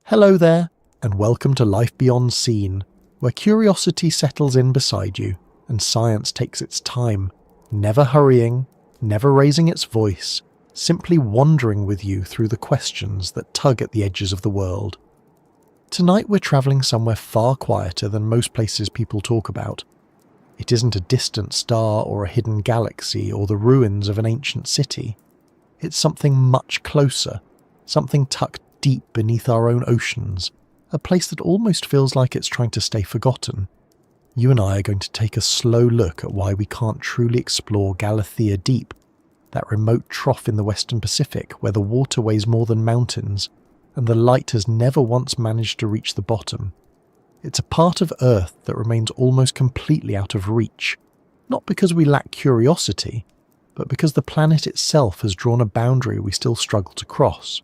Hello there, and welcome to Life Beyond Seen, where curiosity settles in beside you and science takes its time, never hurrying, never raising its voice, simply wandering with you through the questions that tug at the edges of the world. Tonight we're travelling somewhere far quieter than most places people talk about. It isn't a distant star or a hidden galaxy or the ruins of an ancient city. It's something much closer, something tucked deep beneath our own oceans, a place that almost feels like it's trying to stay forgotten. You and I are going to take a slow look at why we can't truly explore Galathea Deep, that remote trough in the Western Pacific where the water weighs more than mountains and the light has never once managed to reach the bottom. It's a part of Earth that remains almost completely out of reach, not because we lack curiosity, but because the planet itself has drawn a boundary we still struggle to cross.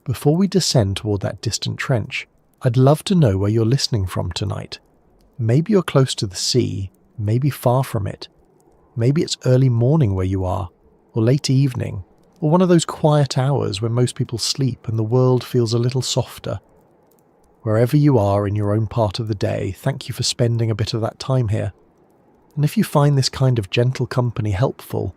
Before we descend toward that distant trench, I'd love to know where you're listening from tonight. Maybe you're close to the sea, maybe far from it. Maybe it's early morning where you are, or late evening, or one of those quiet hours when most people sleep and the world feels a little softer. Wherever you are in your own part of the day, thank you for spending a bit of that time here. And if you find this kind of gentle company helpful,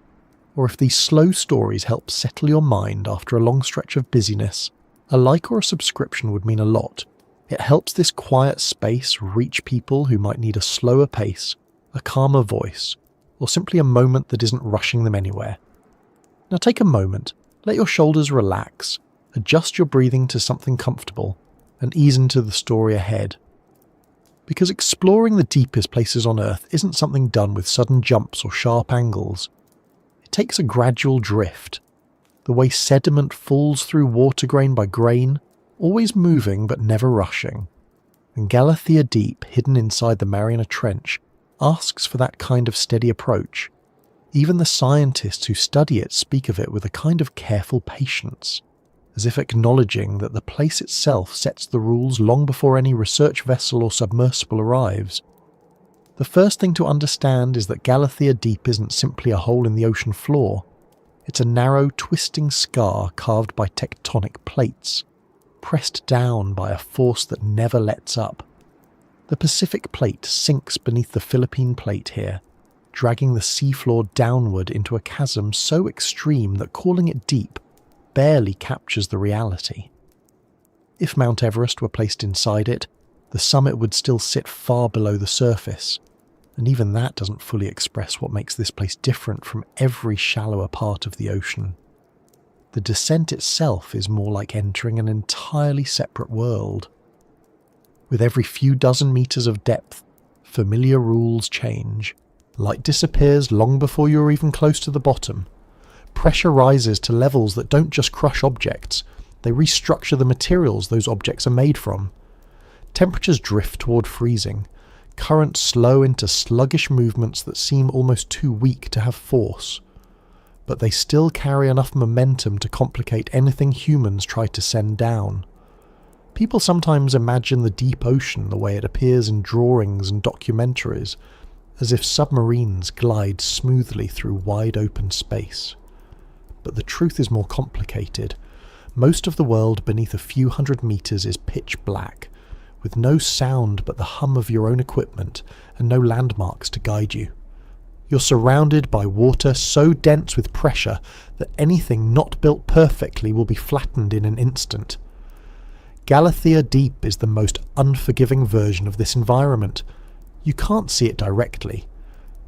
or if these slow stories help settle your mind after a long stretch of busyness, a like or a subscription would mean a lot. It helps this quiet space reach people who might need a slower pace, a calmer voice, or simply a moment that isn't rushing them anywhere. Now take a moment, let your shoulders relax, adjust your breathing to something comfortable, and ease into the story ahead. Because exploring the deepest places on Earth isn't something done with sudden jumps or sharp angles. It takes a gradual drift, the way sediment falls through water grain by grain, always moving but never rushing. And Galathea Deep, hidden inside the Mariana Trench, asks for that kind of steady approach. Even the scientists who study it speak of it with a kind of careful patience, as if acknowledging that the place itself sets the rules long before any research vessel or submersible arrives. The first thing to understand is that Galathea Deep isn't simply a hole in the ocean floor. It's a narrow, twisting scar carved by tectonic plates, pressed down by a force that never lets up. The Pacific Plate sinks beneath the Philippine Plate here, dragging the seafloor downward into a chasm so extreme that calling it deep barely captures the reality. If Mount Everest were placed inside it, the summit would still sit far below the surface, and even that doesn't fully express what makes this place different from every shallower part of the ocean. The descent itself is more like entering an entirely separate world. With every few dozen meters of depth, familiar rules change. Light disappears long before you're even close to the bottom. Pressure rises to levels that don't just crush objects, they restructure the materials those objects are made from. Temperatures drift toward freezing. Currents slow into sluggish movements that seem almost too weak to have force. But they still carry enough momentum to complicate anything humans try to send down. People sometimes imagine the deep ocean the way it appears in drawings and documentaries, as if submarines glide smoothly through wide open space. But the truth is more complicated. Most of the world beneath a few hundred meters is pitch black, with no sound but the hum of your own equipment and no landmarks to guide you. You're surrounded by water so dense with pressure that anything not built perfectly will be flattened in an instant. Galathea Deep is the most unforgiving version of this environment. You can't see it directly.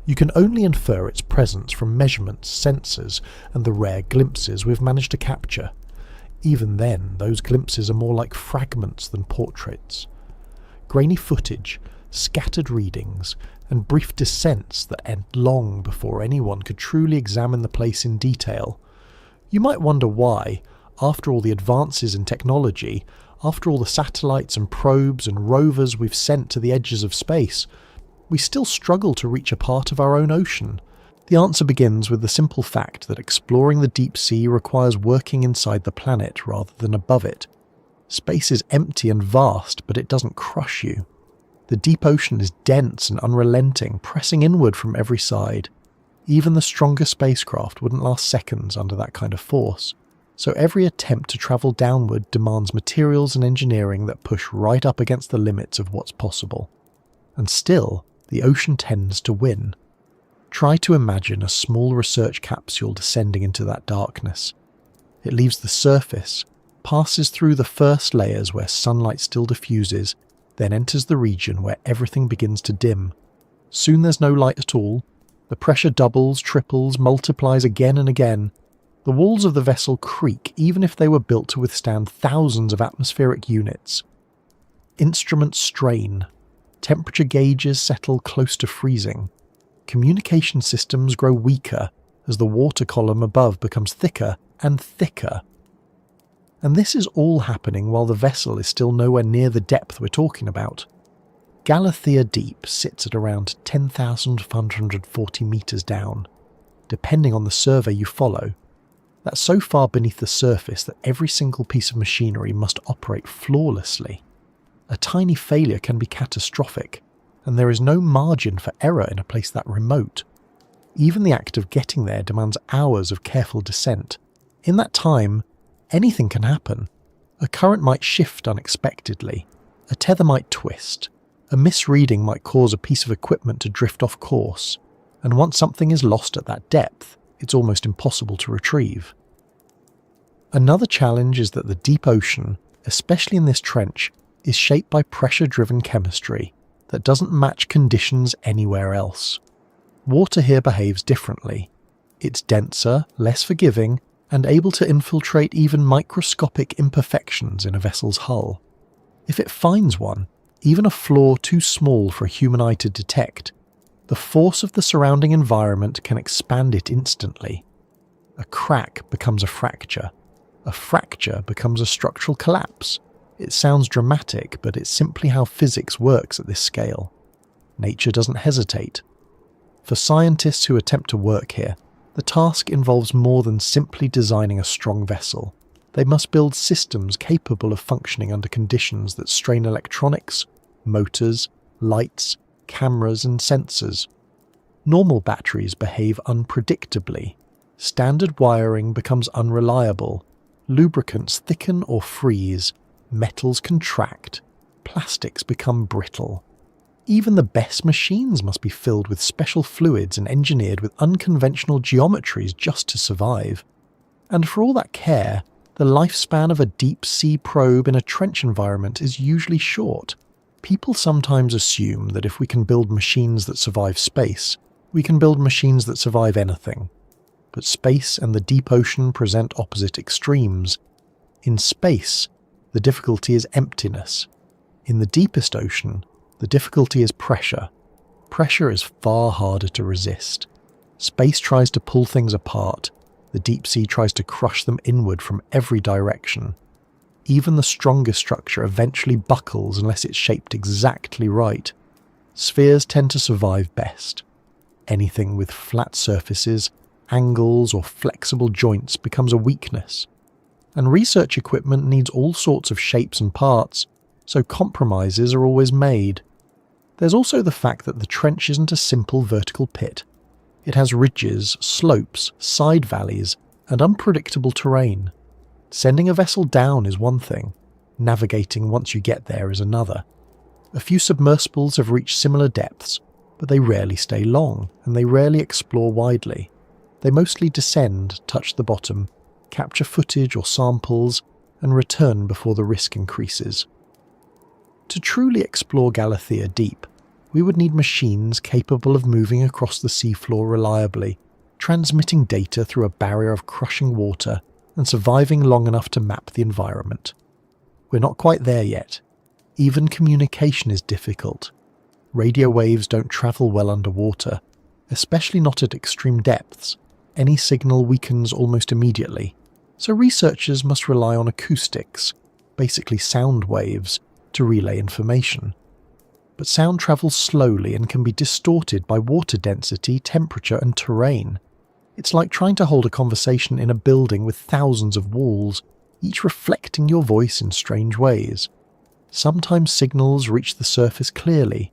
You can only infer its presence from measurements, sensors, and the rare glimpses we've managed to capture. Even then, those glimpses are more like fragments than portraits. Grainy footage, scattered readings, and brief descents that end long before anyone could truly examine the place in detail. You might wonder why, after all the advances in technology, after all the satellites and probes and rovers we've sent to the edges of space, we still struggle to reach a part of our own ocean. The answer begins with the simple fact that exploring the deep sea requires working inside the planet rather than above it. Space is empty and vast, but it doesn't crush you. The deep ocean is dense and unrelenting, pressing inward from every side. Even the strongest spacecraft wouldn't last seconds under that kind of force. so every attempt to travel downward demands materials and engineering that push right up against the limits of what's possible. And still, the ocean tends to win. Try to imagine a small research capsule descending into that darkness. It leaves the surface, passes through the first layers where sunlight still diffuses, then enters the region where everything begins to dim. Soon there's no light at all. The pressure doubles, triples, multiplies again and again. The walls of the vessel creak even if they were built to withstand thousands of atmospheric units. Instruments strain. Temperature gauges settle close to freezing. Communication systems grow weaker as the water column above becomes thicker and thicker. And this is all happening while the vessel is still nowhere near the depth we're talking about. Galathea Deep sits at around 10,540 metres down, depending on the survey you follow. That's so far beneath the surface that every single piece of machinery must operate flawlessly. A tiny failure can be catastrophic, and there is no margin for error in a place that remote. Even the act of getting there demands hours of careful descent. In that time, anything can happen. A current might shift unexpectedly, a tether might twist, a misreading might cause a piece of equipment to drift off course, and once something is lost at that depth, it's almost impossible to retrieve. Another challenge is that the deep ocean, especially in this trench, is shaped by pressure-driven chemistry that doesn't match conditions anywhere else. Water here behaves differently. It's denser, less forgiving, and able to infiltrate even microscopic imperfections in a vessel's hull. If it finds one, even a flaw too small for a human eye to detect, the force of the surrounding environment can expand it instantly. A crack becomes a fracture becomes a structural collapse. It sounds dramatic, but it's simply how physics works at this scale. Nature doesn't hesitate. For scientists who attempt to work here, the task involves more than simply designing a strong vessel. They must build systems capable of functioning under conditions that strain electronics, motors, lights, cameras and sensors. Normal batteries behave unpredictably. Standard wiring becomes unreliable. Lubricants thicken or freeze. Metals contract. Plastics become brittle. Even the best machines must be filled with special fluids and engineered with unconventional geometries just to survive. And for all that care, the lifespan of a deep-sea probe in a trench environment is usually short. People sometimes assume that if we can build machines that survive space, we can build machines that survive anything. But space and the deep ocean present opposite extremes. In space, the difficulty is emptiness. In the deepest ocean, the difficulty is pressure. Pressure is far harder to resist. Space tries to pull things apart. The deep sea tries to crush them inward from every direction. Even the strongest structure eventually buckles unless it's shaped exactly right. Spheres tend to survive best. Anything with flat surfaces, angles, or flexible joints becomes a weakness. And research equipment needs all sorts of shapes and parts, so compromises are always made. There's also the fact that the trench isn't a simple vertical pit. It has ridges, slopes, side valleys, and unpredictable terrain. Sending a vessel down is one thing. Navigating once you get there is another. A few submersibles have reached similar depths, but they rarely stay long, and they rarely explore widely. They mostly descend, touch the bottom, capture footage or samples, and return before the risk increases. To truly explore Galathea Deep, we would need machines capable of moving across the seafloor reliably, transmitting data through a barrier of crushing water, and surviving long enough to map the environment. We're not quite there yet. Even communication is difficult. Radio waves don't travel well underwater, especially not at extreme depths. Any signal weakens almost immediately, so researchers must rely on acoustics, basically sound waves, to relay information. But sound travels slowly and can be distorted by water density, temperature and terrain. It's like trying to hold a conversation in a building with thousands of walls, each reflecting your voice in strange ways. Sometimes signals reach the surface clearly,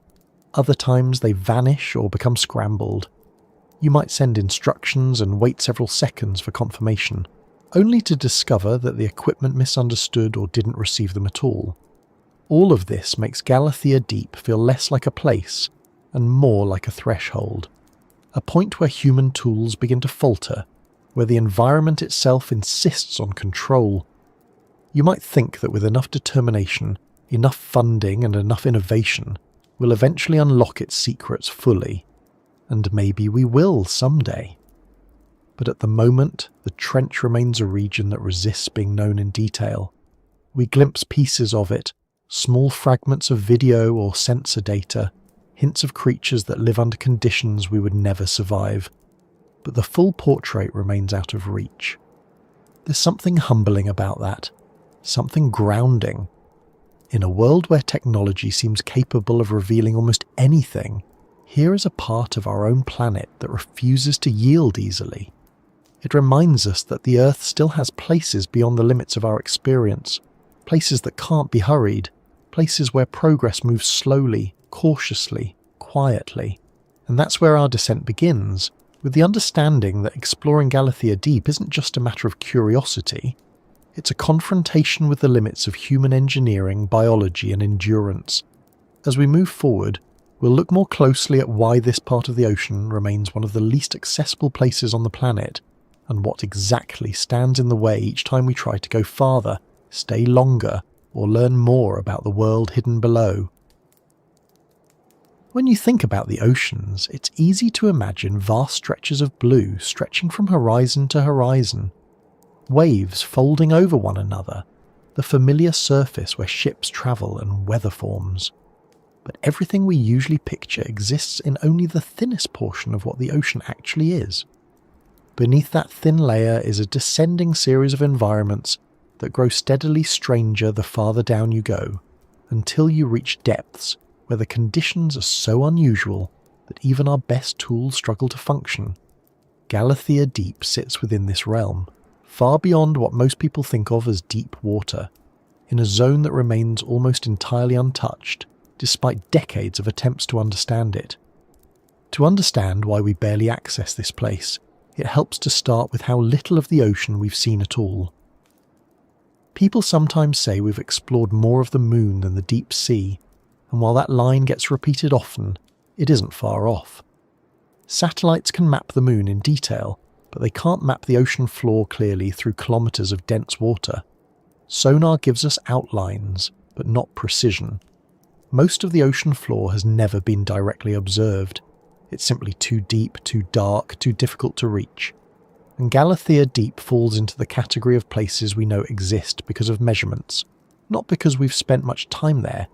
other times they vanish or become scrambled. You might send instructions and wait several seconds for confirmation. only to discover that the equipment misunderstood or didn't receive them at all. All of this makes Galathea Deep feel less like a place and more like a threshold, a point where human tools begin to falter, where the environment itself insists on control. You might think that with enough determination, enough funding and enough innovation, we'll eventually unlock its secrets fully, and maybe we will someday. But at the moment, the trench remains a region that resists being known in detail. We glimpse pieces of it, small fragments of video or sensor data, hints of creatures that live under conditions we would never survive. But the full portrait remains out of reach. There's something humbling about that, something grounding. In a world where technology seems capable of revealing almost anything, here is a part of our own planet that refuses to yield easily. It reminds us that the Earth still has places beyond the limits of our experience, places that can't be hurried, places where progress moves slowly, cautiously, quietly. And that's where our descent begins, with the understanding that exploring Galathea Deep isn't just a matter of curiosity. It's a confrontation with the limits of human engineering, biology, and endurance. As we move forward, we'll look more closely at why this part of the ocean remains one of the least accessible places on the planet, and what exactly stands in the way each time we try to go farther, stay longer, or learn more about the world hidden below. When you think about the oceans, it's easy to imagine vast stretches of blue stretching from horizon to horizon, waves folding over one another, the familiar surface where ships travel and weather forms. But everything we usually picture exists in only the thinnest portion of what the ocean actually is. Beneath that thin layer is a descending series of environments that grow steadily stranger the farther down you go, until you reach depths where the conditions are so unusual that even our best tools struggle to function. Galathea Deep sits within this realm, far beyond what most people think of as deep water, in a zone that remains almost entirely untouched, despite decades of attempts to understand it. To understand why we barely access this place, it helps to start with how little of the ocean we've seen at all. People sometimes say we've explored more of the moon than the deep sea, and while that line gets repeated often, it isn't far off. Satellites can map the moon in detail, but they can't map the ocean floor clearly through kilometres of dense water. Sonar gives us outlines, but not precision. Most of the ocean floor has never been directly observed. It's simply too deep, too dark, too difficult to reach. And Galathea Deep falls into the category of places we know exist because of measurements, not because we've spent much time there.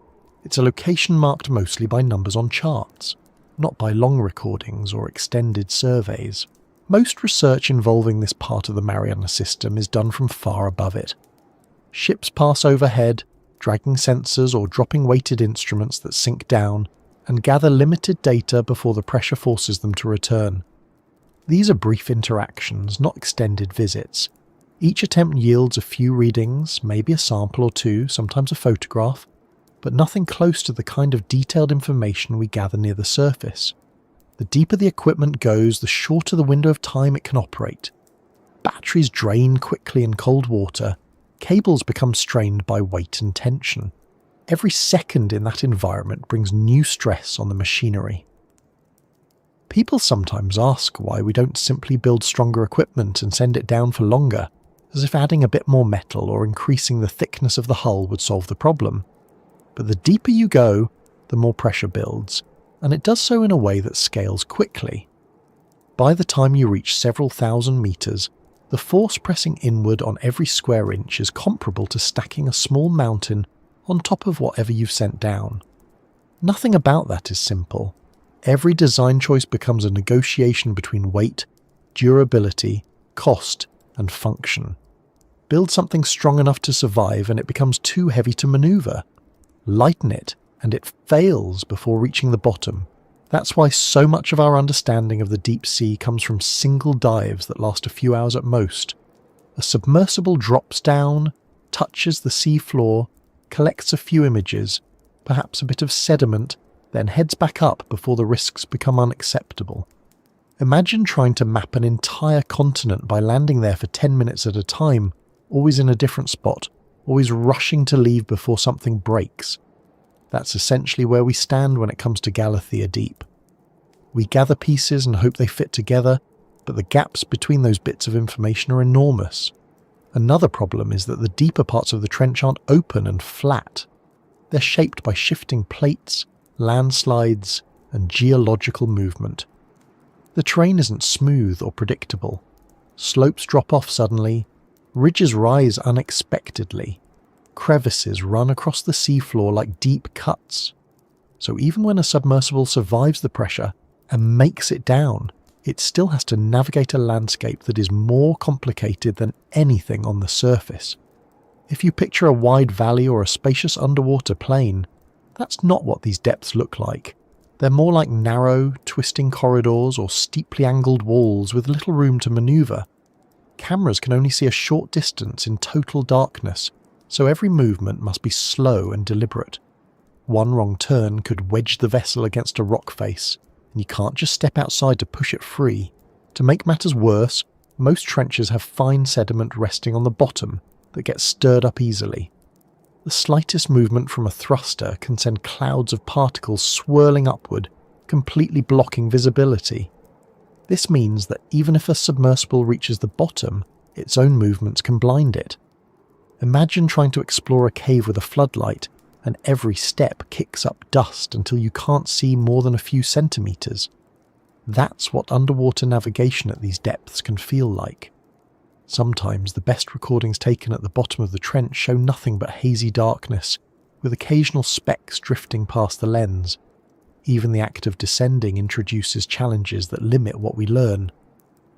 It's a location marked mostly by numbers on charts, not by long recordings or extended surveys. Most research involving this part of the Mariana system is done from far above it. Ships pass overhead, dragging sensors or dropping weighted instruments that sink down and gather limited data before the pressure forces them to return. These are brief interactions, not extended visits. Each attempt yields a few readings, maybe a sample or two, sometimes a photograph, but nothing close to the kind of detailed information we gather near the surface. The deeper the equipment goes, the shorter the window of time it can operate. Batteries drain quickly in cold water, cables become strained by weight and tension. Every second in that environment brings new stress on the machinery. People sometimes ask why we don't simply build stronger equipment and send it down for longer, as if adding a bit more metal or increasing the thickness of the hull would solve the problem. But the deeper you go, the more pressure builds, and it does so in a way that scales quickly. By the time you reach several thousand meters, the force pressing inward on every square inch is comparable to stacking a small mountain on top of whatever you've sent down. Nothing about that is simple. Every design choice becomes a negotiation between weight, durability, cost, and function. Build something strong enough to survive and it becomes too heavy to maneuver. Lighten it and it fails before reaching the bottom. That's why so much of our understanding of the deep sea comes from single dives that last a few hours at most. A submersible drops down, touches the sea floor, collects a few images, perhaps a bit of sediment, then heads back up before the risks become unacceptable. Imagine trying to map an entire continent by landing there for 10 minutes at a time, always in a different spot, always rushing to leave before something breaks. That's essentially where we stand when it comes to Galathea Deep. We gather pieces and hope they fit together, but the gaps between those bits of information are enormous. Another problem is that the deeper parts of the trench aren't open and flat. They're shaped by shifting plates, landslides, and geological movement. The terrain isn't smooth or predictable. Slopes drop off suddenly, ridges rise unexpectedly, crevices run across the seafloor like deep cuts. So even when a submersible survives the pressure and makes it down, it still has to navigate a landscape that is more complicated than anything on the surface. If you picture a wide valley or a spacious underwater plain, that's not what these depths look like. They're more like narrow, twisting corridors or steeply angled walls with little room to maneuver. Cameras can only see a short distance in total darkness, so every movement must be slow and deliberate. One wrong turn could wedge the vessel against a rock face, and you can't just step outside to push it free. To make matters worse, most trenches have fine sediment resting on the bottom that gets stirred up easily. The slightest movement from a thruster can send clouds of particles swirling upward, completely blocking visibility. This means that even if a submersible reaches the bottom, its own movements can blind it. Imagine trying to explore a cave with a floodlight, and every step kicks up dust until you can't see more than a few centimeters. That's what underwater navigation at these depths can feel like. Sometimes the best recordings taken at the bottom of the trench show nothing but hazy darkness, with occasional specks drifting past the lens. Even the act of descending introduces challenges that limit what we learn.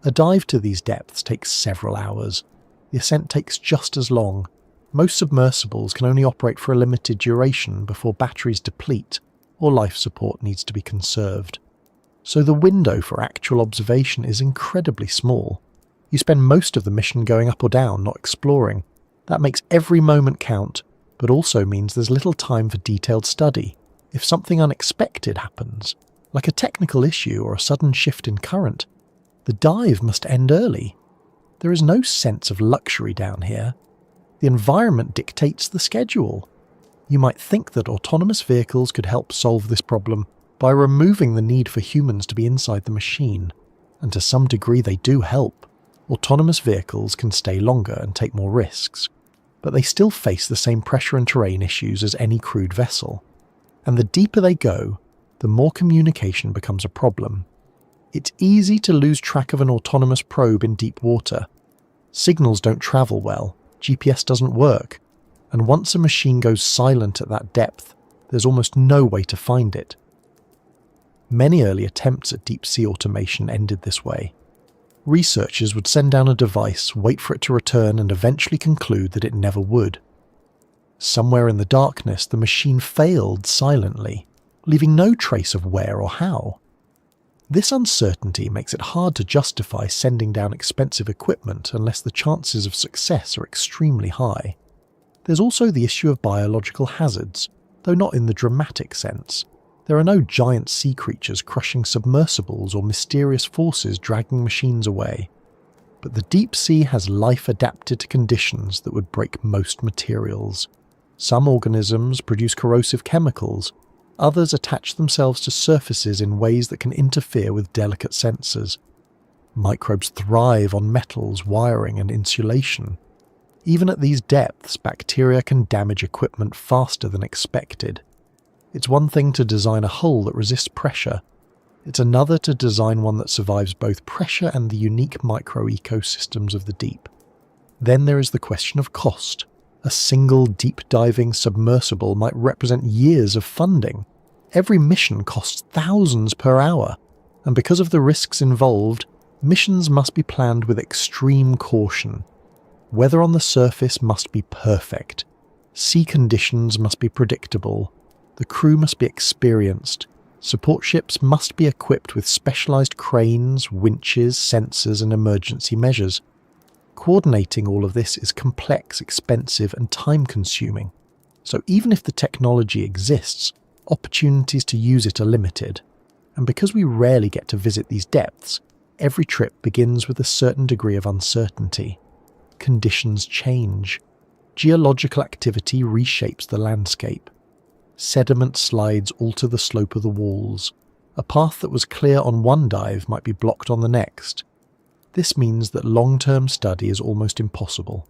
A dive to these depths takes several hours. The ascent takes just as long. Most submersibles can only operate for a limited duration before batteries deplete or life support needs to be conserved. So the window for actual observation is incredibly small. You spend most of the mission going up or down, not exploring. That makes every moment count, but also means there's little time for detailed study. If something unexpected happens, like a technical issue or a sudden shift in current, the dive must end early. There is no sense of luxury down here. The environment dictates the schedule. You might think that autonomous vehicles could help solve this problem by removing the need for humans to be inside the machine, and to some degree they do help. Autonomous vehicles can stay longer and take more risks, but they still face the same pressure and terrain issues as any crewed vessel. And the deeper they go, the more communication becomes a problem. It's easy to lose track of an autonomous probe in deep water. Signals don't travel well, GPS doesn't work, and once a machine goes silent at that depth, there's almost no way to find it. Many early attempts at deep-sea automation ended this way. Researchers would send down a device, wait for it to return, and eventually conclude that it never would. Somewhere in the darkness, the machine failed silently, leaving no trace of where or how. This uncertainty makes it hard to justify sending down expensive equipment unless the chances of success are extremely high. There's also the issue of biological hazards, though not in the dramatic sense. There are no giant sea creatures crushing submersibles or mysterious forces dragging machines away. But the deep sea has life adapted to conditions that would break most materials. Some organisms produce corrosive chemicals, others attach themselves to surfaces in ways that can interfere with delicate sensors. Microbes thrive on metals, wiring, and insulation. Even at these depths, bacteria can damage equipment faster than expected. It's one thing to design a hull that resists pressure. It's another to design one that survives both pressure and the unique micro-ecosystems of the deep. Then there is the question of cost. A single deep-diving submersible might represent years of funding. Every mission costs thousands per hour, and because of the risks involved, missions must be planned with extreme caution. Weather on the surface must be perfect. Sea conditions must be predictable. The crew must be experienced. Support ships must be equipped with specialized cranes, winches, sensors, and emergency measures. Coordinating all of this is complex, expensive, and time-consuming. So even if the technology exists, opportunities to use it are limited. And because we rarely get to visit these depths, Every trip begins with a certain degree of uncertainty. Conditions change. Geological activity reshapes the landscape. Sediment slides alter the slope of the walls. A path that was clear on one dive might be blocked on the next. This means that long-term study is almost impossible.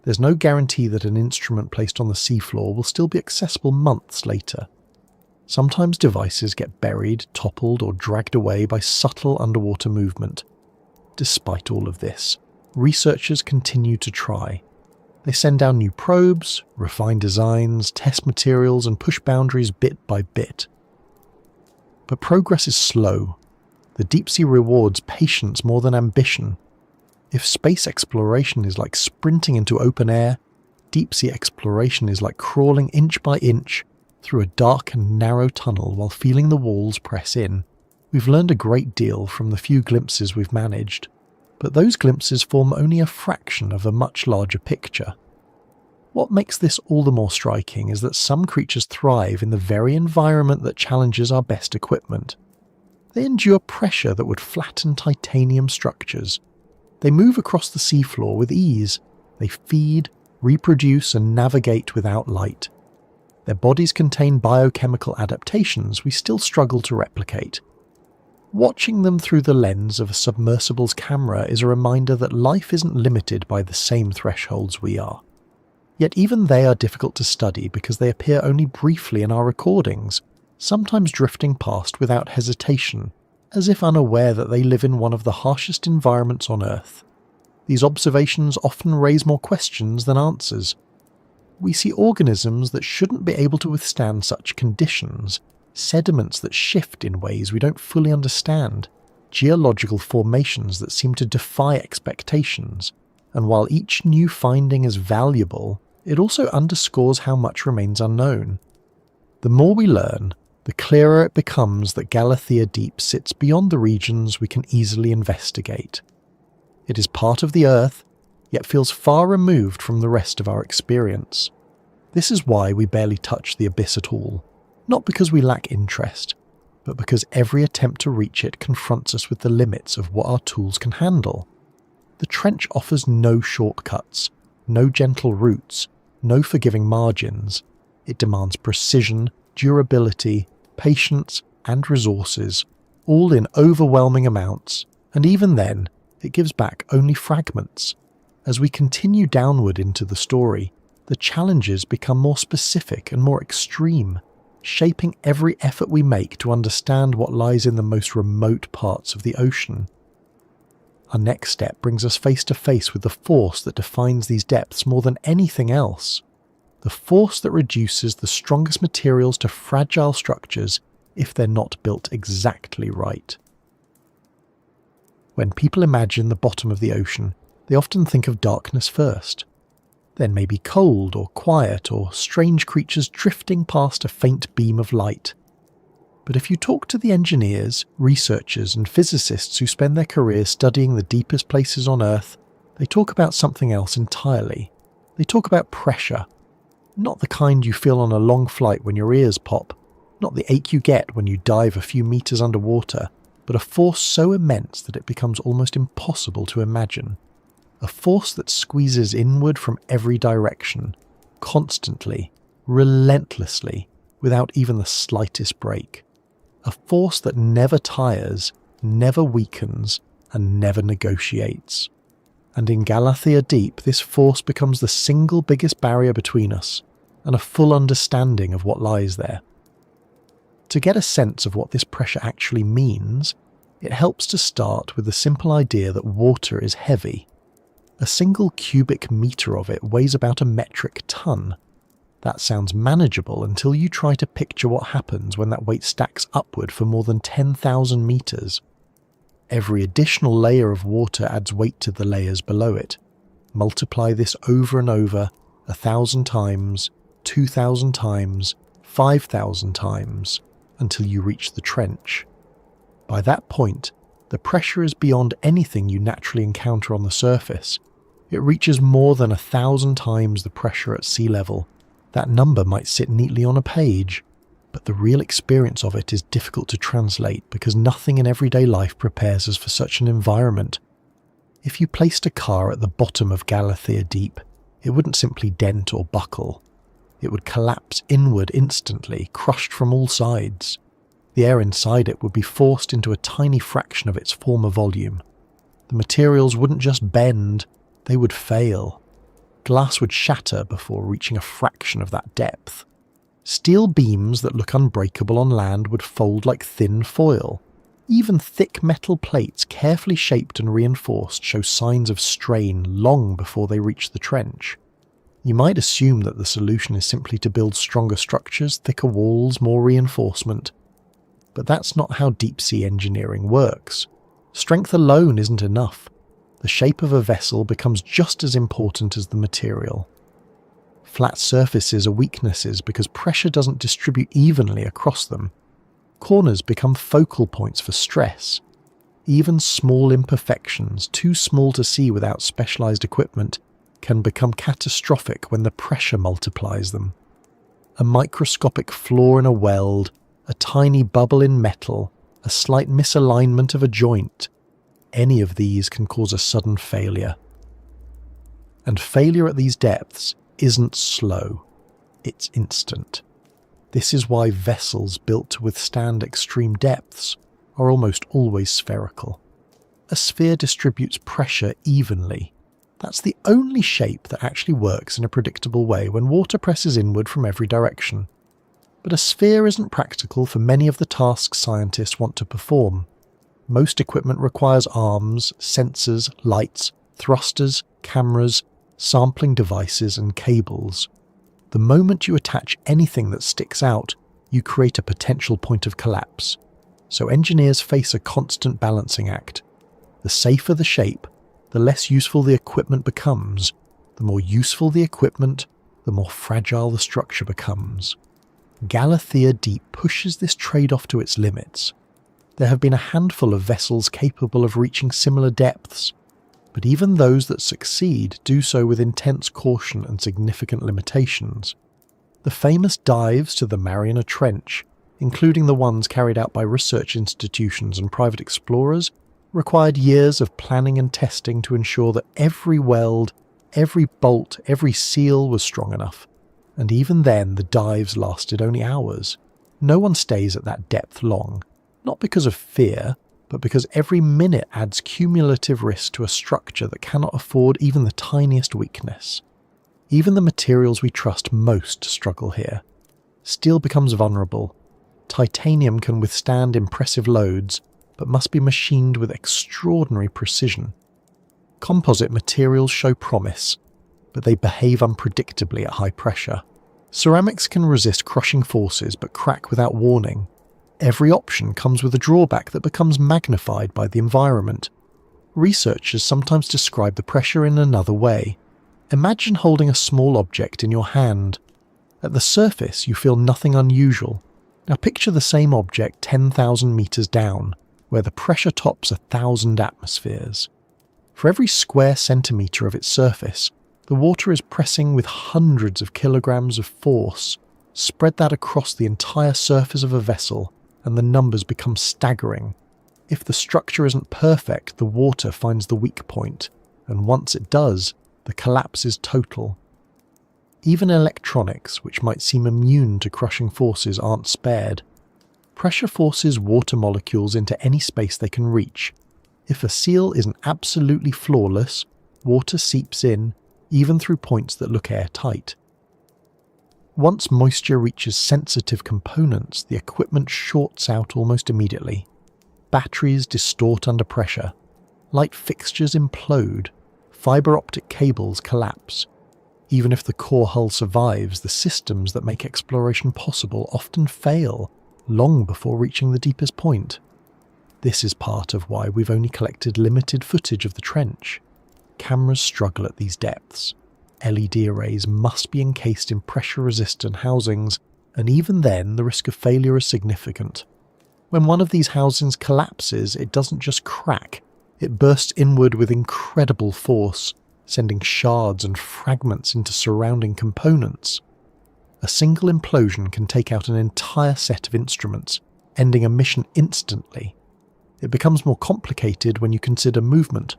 There's no guarantee that an instrument placed on the seafloor will still be accessible months later. Sometimes devices get buried, toppled, or dragged away by subtle underwater movement. Despite all of this, researchers continue to try. They send down new probes, refine designs, test materials, and push boundaries bit by bit. But progress is slow. The deep sea rewards patience more than ambition. If space exploration is like sprinting into open air, deep sea exploration is like crawling inch by inch through a dark and narrow tunnel while feeling the walls press in. We've learned a great deal from the few glimpses we've managed, but those glimpses form only a fraction of a much larger picture. What makes this all the more striking is that some creatures thrive in the very environment that challenges our best equipment. They endure pressure that would flatten titanium structures. They move across the seafloor with ease. They feed, reproduce, and navigate without light. Their bodies contain biochemical adaptations we still struggle to replicate. Watching them through the lens of a submersible's camera is a reminder that life isn't limited by the same thresholds we are. Yet even they are difficult to study because they appear only briefly in our recordings, sometimes drifting past without hesitation, as if unaware that they live in one of the harshest environments on Earth. These observations often raise more questions than answers. We see organisms that shouldn't be able to withstand such conditions, sediments that shift in ways we don't fully understand, geological formations that seem to defy expectations, and while each new finding is valuable, it also underscores how much remains unknown. The more we learn, the clearer it becomes that Galathea Deep sits beyond the regions we can easily investigate. It is part of the Earth, yet feels far removed from the rest of our experience. This is why we barely touch the abyss at all, not because we lack interest, but because every attempt to reach it confronts us with the limits of what our tools can handle. The trench offers no shortcuts, no gentle routes, no forgiving margins. It demands precision, durability, patience, and resources, all in overwhelming amounts, and even then, it gives back only fragments. As we continue downward into the story, the challenges become more specific and more extreme, shaping every effort we make to understand what lies in the most remote parts of the ocean. Our next step brings us face to face with the force that defines these depths more than anything else. The force that reduces the strongest materials to fragile structures if they're not built exactly right. When people imagine the bottom of the ocean, they often think of darkness first. Then maybe cold or quiet or strange creatures drifting past a faint beam of light. But if you talk to the engineers, researchers, and physicists who spend their careers studying the deepest places on Earth, they talk about something else entirely. They talk about pressure. Not the kind you feel on a long flight when your ears pop, not the ache you get when you dive a few meters underwater, but a force so immense that it becomes almost impossible to imagine. A force that squeezes inward from every direction, constantly, relentlessly, without even the slightest break. A force that never tires, never weakens, and never negotiates. And in Galathea Deep, this force becomes the single biggest barrier between us, and a full understanding of what lies there. To get a sense of what this pressure actually means, it helps to start with the simple idea that water is heavy. A single cubic meter of it weighs about a metric ton. That sounds manageable until you try to picture what happens when that weight stacks upward for more than 10,000 meters. Every additional layer of water adds weight to the layers below it. Multiply this over and over, 1,000 times, 2,000 times, 5,000 times, until you reach the trench. By that point, the pressure is beyond anything you naturally encounter on the surface. It reaches more than 1,000 times the pressure at sea level. That number might sit neatly on a page. But the real experience of it is difficult to translate because nothing in everyday life prepares us for such an environment. If you placed a car at the bottom of Galathea Deep, it wouldn't simply dent or buckle. It would collapse inward instantly, crushed from all sides. The air inside it would be forced into a tiny fraction of its former volume. The materials wouldn't just bend, they would fail. Glass would shatter before reaching a fraction of that depth. Steel beams that look unbreakable on land would fold like thin foil. Even thick metal plates carefully shaped and reinforced show signs of strain long before they reach the trench. You might assume that the solution is simply to build stronger structures, thicker walls, more reinforcement. But that's not how deep-sea engineering works. Strength alone isn't enough. The shape of a vessel becomes just as important as the material. Flat surfaces are weaknesses because pressure doesn't distribute evenly across them. Corners become focal points for stress. Even small imperfections, too small to see without specialized equipment, can become catastrophic when the pressure multiplies them. A microscopic flaw in a weld, a tiny bubble in metal, a slight misalignment of a joint, any of these can cause a sudden failure. And failure at these depths isn't slow, it's instant. This is why vessels built to withstand extreme depths are almost always spherical. A sphere distributes pressure evenly. That's the only shape that actually works in a predictable way when water presses inward from every direction. But a sphere isn't practical for many of the tasks scientists want to perform. Most equipment requires arms, sensors, lights, thrusters, cameras, sampling devices and cables. The moment you attach anything that sticks out, you create a potential point of collapse. So engineers face a constant balancing act. The safer the shape, the less useful the equipment becomes. The more useful the equipment, the more fragile the structure becomes. Galathea Deep pushes this trade-off to its limits. There have been a handful of vessels capable of reaching similar depths, but even those that succeed do so with intense caution and significant limitations. The famous dives to the Mariana Trench, including the ones carried out by research institutions and private explorers, required years of planning and testing to ensure that every weld, every bolt, every seal was strong enough. And even then, the dives lasted only hours. No one stays at that depth long, not because of fear, but because every minute adds cumulative risk to a structure that cannot afford even the tiniest weakness. Even the materials we trust most struggle here. Steel becomes vulnerable. Titanium can withstand impressive loads, but must be machined with extraordinary precision. Composite materials show promise, but they behave unpredictably at high pressure. Ceramics can resist crushing forces but crack without warning. Every option comes with a drawback that becomes magnified by the environment. Researchers sometimes describe the pressure in another way. Imagine holding a small object in your hand. At the surface, you feel nothing unusual. Now picture the same object 10,000 meters down, where the pressure tops 1,000 atmospheres. For every square centimeter of its surface, the water is pressing with hundreds of kilograms of force. Spread that across the entire surface of a vessel, and the numbers become staggering. If the structure isn't perfect, the water finds the weak point, and once it does, the collapse is total. Even electronics, which might seem immune to crushing forces, aren't spared. Pressure forces water molecules into any space they can reach. If a seal isn't absolutely flawless, water seeps in, even through points that look airtight. Once moisture reaches sensitive components, the equipment shorts out almost immediately. Batteries distort under pressure. Light fixtures implode. Fiber optic cables collapse. Even if the core hull survives, the systems that make exploration possible often fail long before reaching the deepest point. This is part of why we've only collected limited footage of the trench. Cameras struggle at these depths. LED arrays must be encased in pressure-resistant housings, and even then the risk of failure is significant. When one of these housings collapses, it doesn't just crack, it bursts inward with incredible force, sending shards and fragments into surrounding components. A single implosion can take out an entire set of instruments, ending a mission instantly. It becomes more complicated when you consider movement.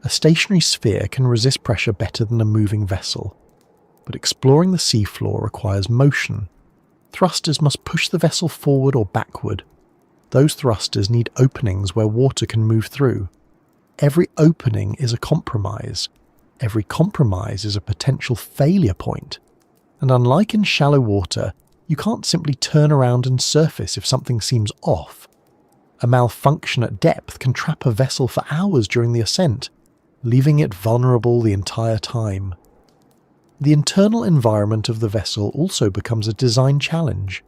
A stationary sphere can resist pressure better than a moving vessel, but exploring the seafloor requires motion. Thrusters must push the vessel forward or backward. Those thrusters need openings where water can move through. Every opening is a compromise. Every compromise is a potential failure point. And unlike in shallow water, you can't simply turn around and surface if something seems off. A malfunction at depth can trap a vessel for hours during the ascent, leaving it vulnerable the entire time. The internal environment of the vessel also becomes a design challenge.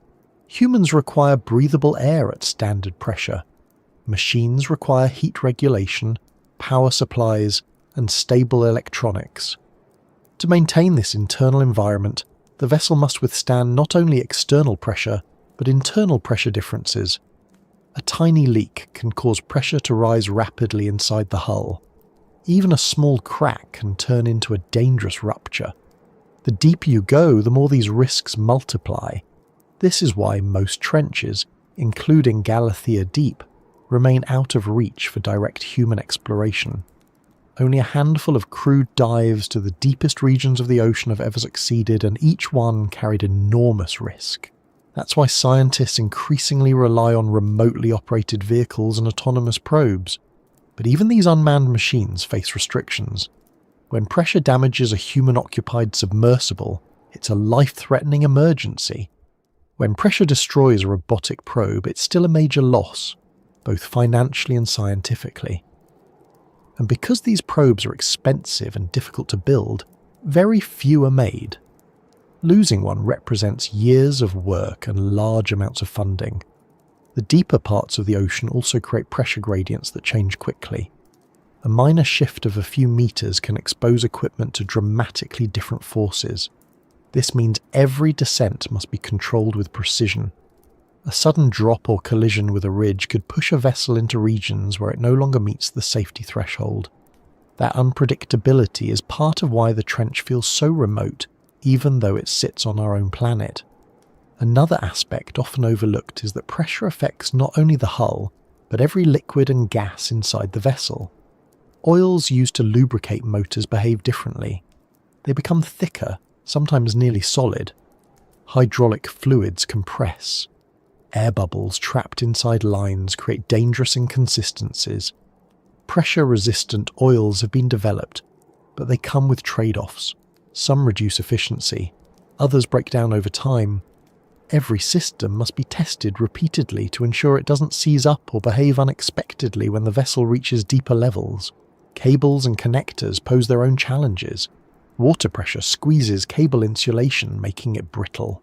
Humans require breathable air at standard pressure. Machines require heat regulation, power supplies, and stable electronics. To maintain this internal environment, the vessel must withstand not only external pressure, but internal pressure differences. A tiny leak can cause pressure to rise rapidly inside the hull. Even a small crack can turn into a dangerous rupture. The deeper you go, the more these risks multiply. This is why most trenches, including Galathea Deep, remain out of reach for direct human exploration. Only a handful of crude dives to the deepest regions of the ocean have ever succeeded, and each one carried enormous risk. That's why scientists increasingly rely on remotely operated vehicles and autonomous probes. But even these unmanned machines face restrictions. When pressure damages a human-occupied submersible, it's a life-threatening emergency. When pressure destroys a robotic probe, it's still a major loss, both financially and scientifically. And because these probes are expensive and difficult to build, very few are made. Losing one represents years of work and large amounts of funding. The deeper parts of the ocean also create pressure gradients that change quickly. A minor shift of a few meters can expose equipment to dramatically different forces. This means every descent must be controlled with precision. A sudden drop or collision with a ridge could push a vessel into regions where it no longer meets the safety threshold. That unpredictability is part of why the trench feels so remote, even though it sits on our own planet. Another aspect often overlooked is that pressure affects not only the hull, but every liquid and gas inside the vessel. Oils used to lubricate motors behave differently. They become thicker, sometimes nearly solid. Hydraulic fluids compress. Air bubbles trapped inside lines create dangerous inconsistencies. Pressure-resistant oils have been developed, but they come with trade-offs. Some reduce efficiency, others break down over time. Every system must be tested repeatedly to ensure it doesn't seize up or behave unexpectedly when the vessel reaches deeper levels. Cables and connectors pose their own challenges. Water pressure squeezes cable insulation, making it brittle.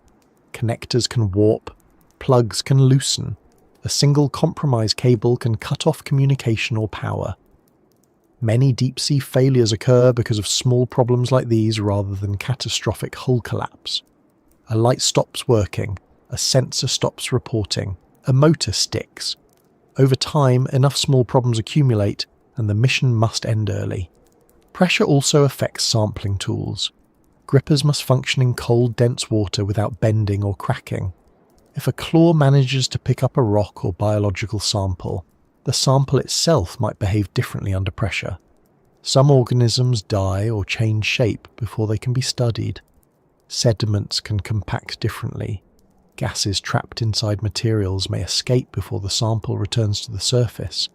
Connectors can warp, plugs can loosen. A single compromised cable can cut off communication or power. Many deep-sea failures occur because of small problems like these rather than catastrophic hull collapse. A light stops working, a sensor stops reporting, a motor sticks. Over time, enough small problems accumulate, and the mission must end early. Pressure also affects sampling tools. Grippers must function in cold, dense water without bending or cracking. If a claw manages to pick up a rock or biological sample, the sample itself might behave differently under pressure. Some organisms die or change shape before they can be studied. Sediments can compact differently. Gases trapped inside materials may escape before the sample returns to the surface.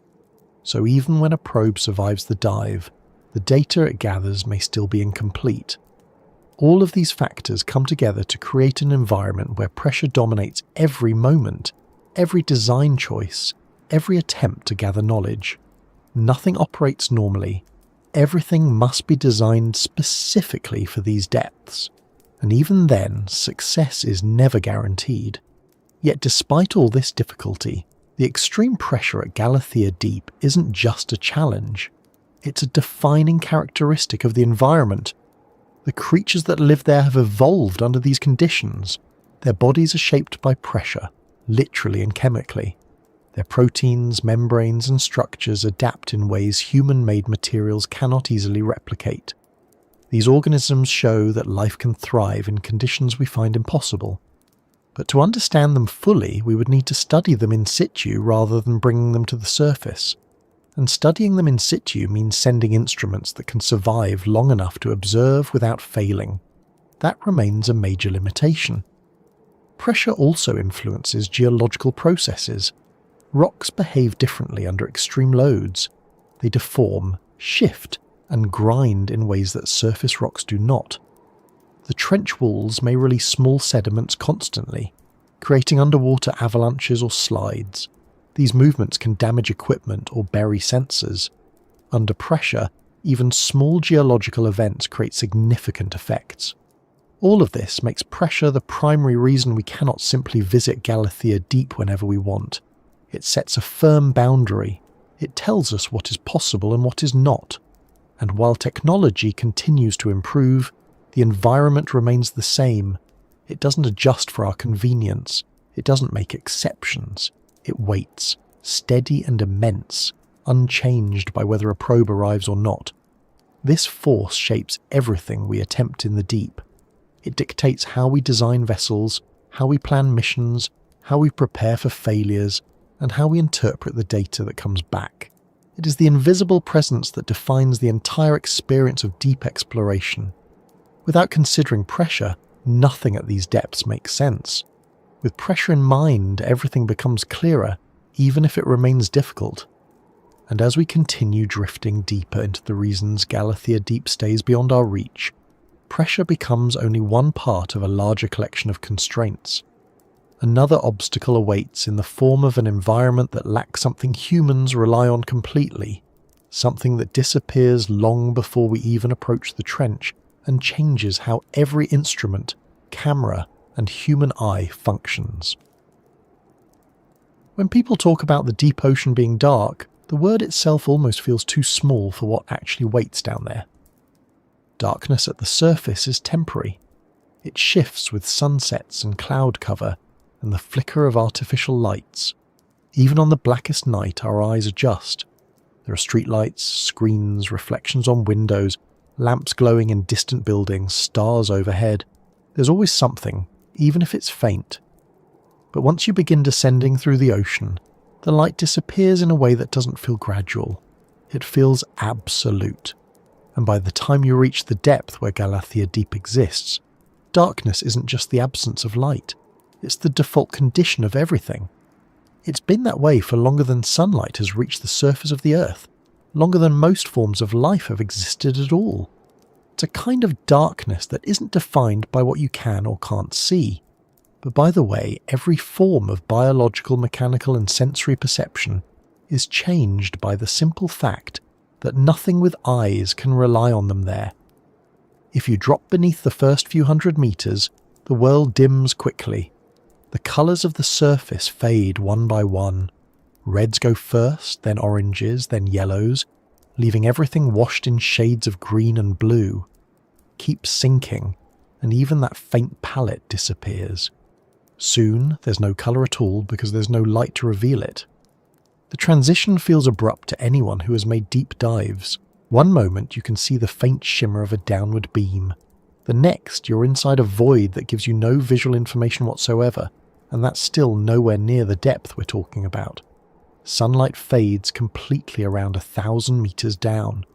So even when a probe survives the dive, the data it gathers may still be incomplete. All of these factors come together to create an environment where pressure dominates every moment, every design choice, every attempt to gather knowledge. Nothing operates normally. Everything must be designed specifically for these depths. And even then, success is never guaranteed. Yet despite all this difficulty, the extreme pressure at Galathea Deep isn't just a challenge. It's a defining characteristic of the environment. The creatures that live there have evolved under these conditions. Their bodies are shaped by pressure, literally and chemically. Their proteins, membranes, and structures adapt in ways human-made materials cannot easily replicate. These organisms show that life can thrive in conditions we find impossible. But to understand them fully, we would need to study them in situ rather than bringing them to the surface. And studying them in situ means sending instruments that can survive long enough to observe without failing. That remains a major limitation. Pressure also influences geological processes. Rocks behave differently under extreme loads. They deform, shift, and grind in ways that surface rocks do not. The trench walls may release small sediments constantly, creating underwater avalanches or slides. These movements can damage equipment or bury sensors. Under pressure, even small geological events create significant effects. All of this makes pressure the primary reason we cannot simply visit Galathea deep whenever we want. It sets a firm boundary. It tells us what is possible and what is not. And while technology continues to improve, the environment remains the same. It doesn't adjust for our convenience. It doesn't make exceptions. It waits, steady and immense, unchanged by whether a probe arrives or not. This force shapes everything we attempt in the deep. It dictates how we design vessels, how we plan missions, how we prepare for failures, and how we interpret the data that comes back. It is the invisible presence that defines the entire experience of deep exploration. Without considering pressure, nothing at these depths makes sense. With pressure in mind, everything becomes clearer, even if it remains difficult. And as we continue drifting deeper into the reasons Galathea Deep stays beyond our reach, pressure becomes only one part of a larger collection of constraints. Another obstacle awaits in the form of an environment that lacks something humans rely on completely, something that disappears long before we even approach the trench and changes how every instrument, camera, and human eye functions. When people talk about the deep ocean being dark, the word itself almost feels too small for what actually waits down there. Darkness at the surface is temporary. It shifts with sunsets and cloud cover and the flicker of artificial lights. Even on the blackest night, our eyes adjust. There are streetlights, screens, reflections on windows, lamps glowing in distant buildings, stars overhead. There's always something, even if it's faint. But once you begin descending through the ocean, the light disappears in a way that doesn't feel gradual. It feels absolute. And by the time you reach the depth where Galathea Deep exists, darkness isn't just the absence of light. It's the default condition of everything. It's been that way for longer than sunlight has reached the surface of the Earth, longer than most forms of life have existed at all. It's a kind of darkness that isn't defined by what you can or can't see, but by the way every form of biological, mechanical and sensory perception is changed by the simple fact that nothing with eyes can rely on them there. If you drop beneath the first few 100 meters, the world dims quickly. The colours of the surface fade one by one. Reds go first, then oranges, then yellows, leaving everything washed in shades of green and blue. Keep sinking, and even that faint palette disappears. Soon, there's no colour at all because there's no light to reveal it. The transition feels abrupt to anyone who has made deep dives. One moment you can see the faint shimmer of a downward beam. The next, you're inside a void that gives you no visual information whatsoever, and that's still nowhere near the depth we're talking about. Sunlight fades completely around 1,000 meters down.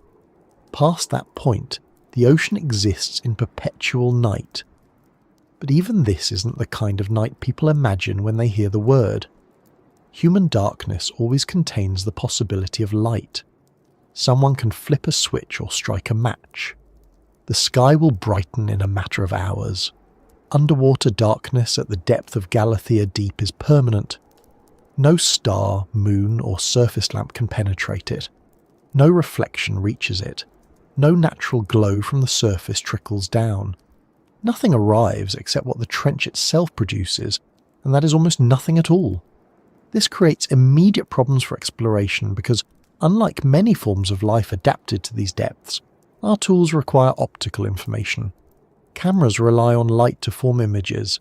Past that point, the ocean exists in perpetual night. But even this isn't the kind of night people imagine when they hear the word. Human darkness always contains the possibility of light. Someone can flip a switch or strike a match. The sky will brighten in a matter of hours. Underwater darkness at the depth of Galathea Deep is permanent. No star, moon, or surface lamp can penetrate it. No reflection reaches it. No natural glow from the surface trickles down. Nothing arrives except what the trench itself produces, and that is almost nothing at all. This creates immediate problems for exploration because, unlike many forms of life adapted to these depths, our tools require optical information. Cameras rely on light to form images.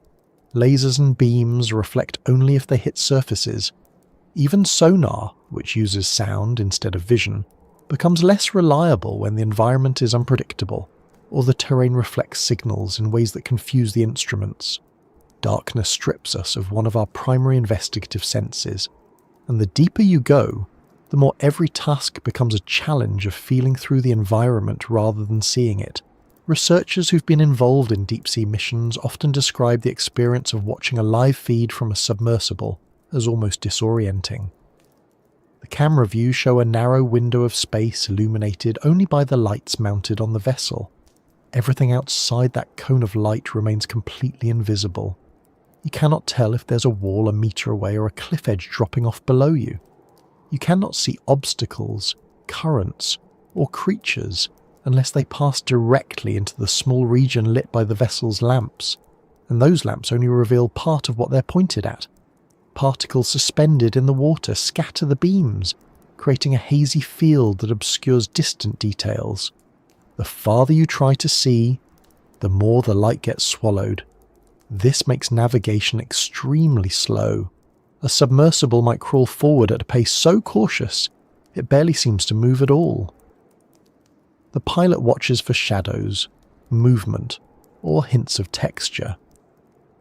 Lasers and beams reflect only if they hit surfaces. Even sonar, which uses sound instead of vision, becomes less reliable when the environment is unpredictable. or the terrain reflects signals in ways that confuse the instruments. Darkness strips us of one of our primary investigative senses, and the deeper you go, the more every task becomes a challenge of feeling through the environment rather than seeing it. Researchers who've been involved in deep-sea missions often describe the experience of watching a live feed from a submersible as almost disorienting. The camera views show a narrow window of space illuminated only by the lights mounted on the vessel. Everything outside that cone of light remains completely invisible. You cannot tell if there's a wall a meter away or a cliff edge dropping off below you. You cannot see obstacles, currents, or creatures unless they pass directly into the small region lit by the vessel's lamps, and those lamps only reveal part of what they're pointed at. Particles suspended in the water scatter the beams, creating a hazy field that obscures distant details. The farther you try to see, the more the light gets swallowed. This makes navigation extremely slow. A submersible might crawl forward at a pace so cautious, it barely seems to move at all. The pilot watches for shadows, movement, or hints of texture.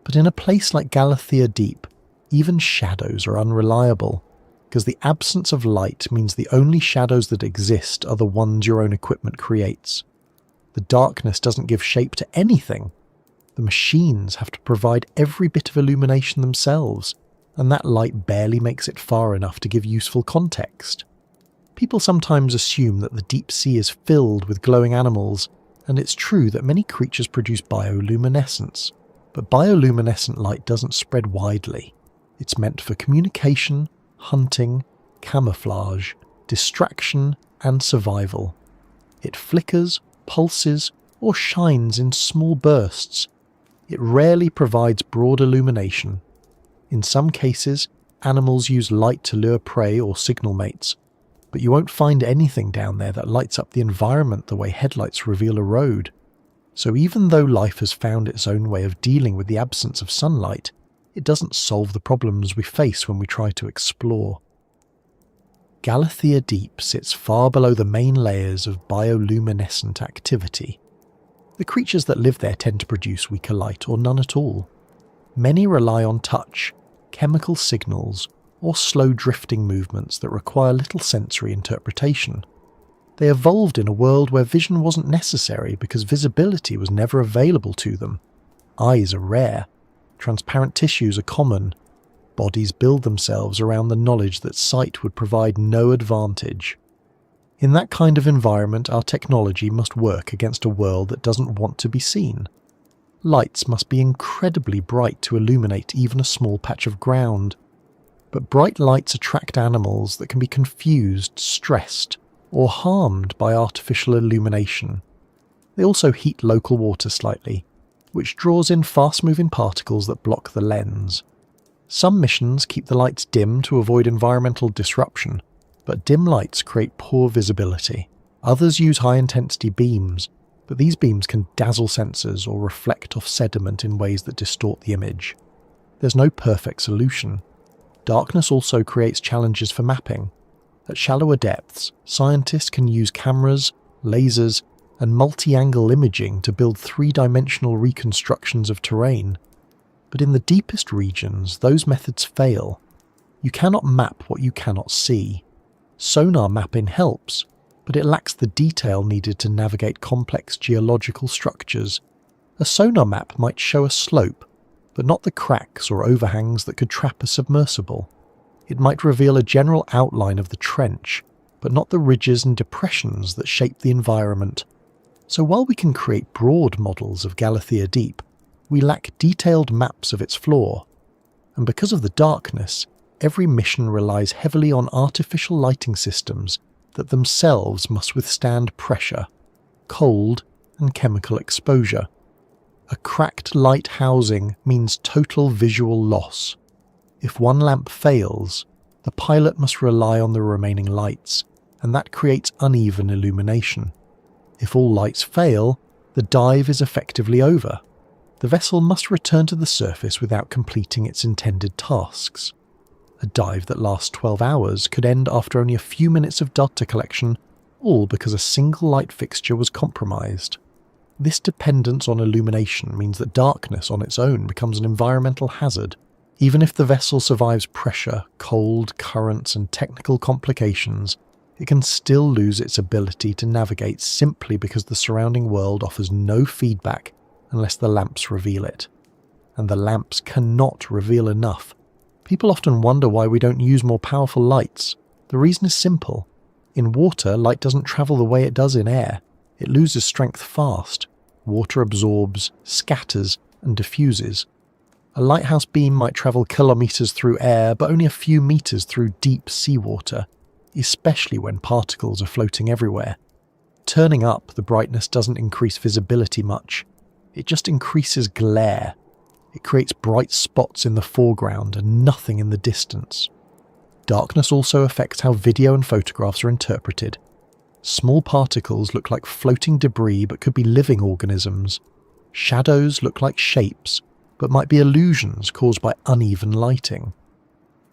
But in a place like Galathea Deep, even shadows are unreliable, because the absence of light means the only shadows that exist are the ones your own equipment creates. The darkness doesn't give shape to anything. The machines have to provide every bit of illumination themselves, and that light barely makes it far enough to give useful context. People sometimes assume that the deep sea is filled with glowing animals, and it's true that many creatures produce bioluminescence. But bioluminescent light doesn't spread widely. It's meant for communication, hunting, camouflage, distraction, and survival. It flickers, pulses, or shines in small bursts. It rarely provides broad illumination. In some cases, animals use light to lure prey or signal mates, but you won't find anything down there that lights up the environment the way headlights reveal a road. So even though life has found its own way of dealing with the absence of sunlight, it doesn't solve the problems we face when we try to explore. Galathea Deep sits far below the main layers of bioluminescent activity. The creatures that live there tend to produce weaker light or none at all. Many rely on touch, chemical signals, or slow drifting movements that require little sensory interpretation. They evolved in a world where vision wasn't necessary because visibility was never available to them. Eyes are rare. Transparent tissues are common. Bodies build themselves around the knowledge that sight would provide no advantage. In that kind of environment, our technology must work against a world that doesn't want to be seen. Lights must be incredibly bright to illuminate even a small patch of ground. But bright lights attract animals that can be confused, stressed, or harmed by artificial illumination. They also heat local water slightly, which draws in fast-moving particles that block the lens. Some missions keep the lights dim to avoid environmental disruption, but dim lights create poor visibility. Others use high-intensity beams, but these beams can dazzle sensors or reflect off sediment in ways that distort the image. There's no perfect solution. Darkness also creates challenges for mapping. At shallower depths, scientists can use cameras, lasers, and multi-angle imaging to build three-dimensional reconstructions of terrain. But in the deepest regions, those methods fail. You cannot map what you cannot see. Sonar mapping helps, but it lacks the detail needed to navigate complex geological structures. A sonar map might show a slope, but not the cracks or overhangs that could trap a submersible. It might reveal a general outline of the trench, but not the ridges and depressions that shape the environment. So while we can create broad models of Galathea Deep, we lack detailed maps of its floor. And because of the darkness, every mission relies heavily on artificial lighting systems that themselves must withstand pressure, cold, and chemical exposure. A cracked light housing means total visual loss. If one lamp fails, the pilot must rely on the remaining lights, and that creates uneven illumination. If all lights fail, the dive is effectively over. The vessel must return to the surface without completing its intended tasks. A dive that lasts 12 hours could end after only a few minutes of data collection, all because a single light fixture was compromised. This dependence on illumination means that darkness on its own becomes an environmental hazard. Even if the vessel survives pressure, cold, currents, and technical complications, it can still lose its ability to navigate simply because the surrounding world offers no feedback unless the lamps reveal it. And the lamps cannot reveal enough. People often wonder why we don't use more powerful lights. The reason is simple. In water, light doesn't travel the way it does in air. It loses strength fast. Water absorbs, scatters, and diffuses. A lighthouse beam might travel kilometres through air, but only a few metres through deep seawater, especially when particles are floating everywhere. Turning up the brightness doesn't increase visibility much. It just increases glare. It creates bright spots in the foreground and nothing in the distance. Darkness also affects how video and photographs are interpreted. Small particles look like floating debris but could be living organisms. Shadows look like shapes, but might be illusions caused by uneven lighting.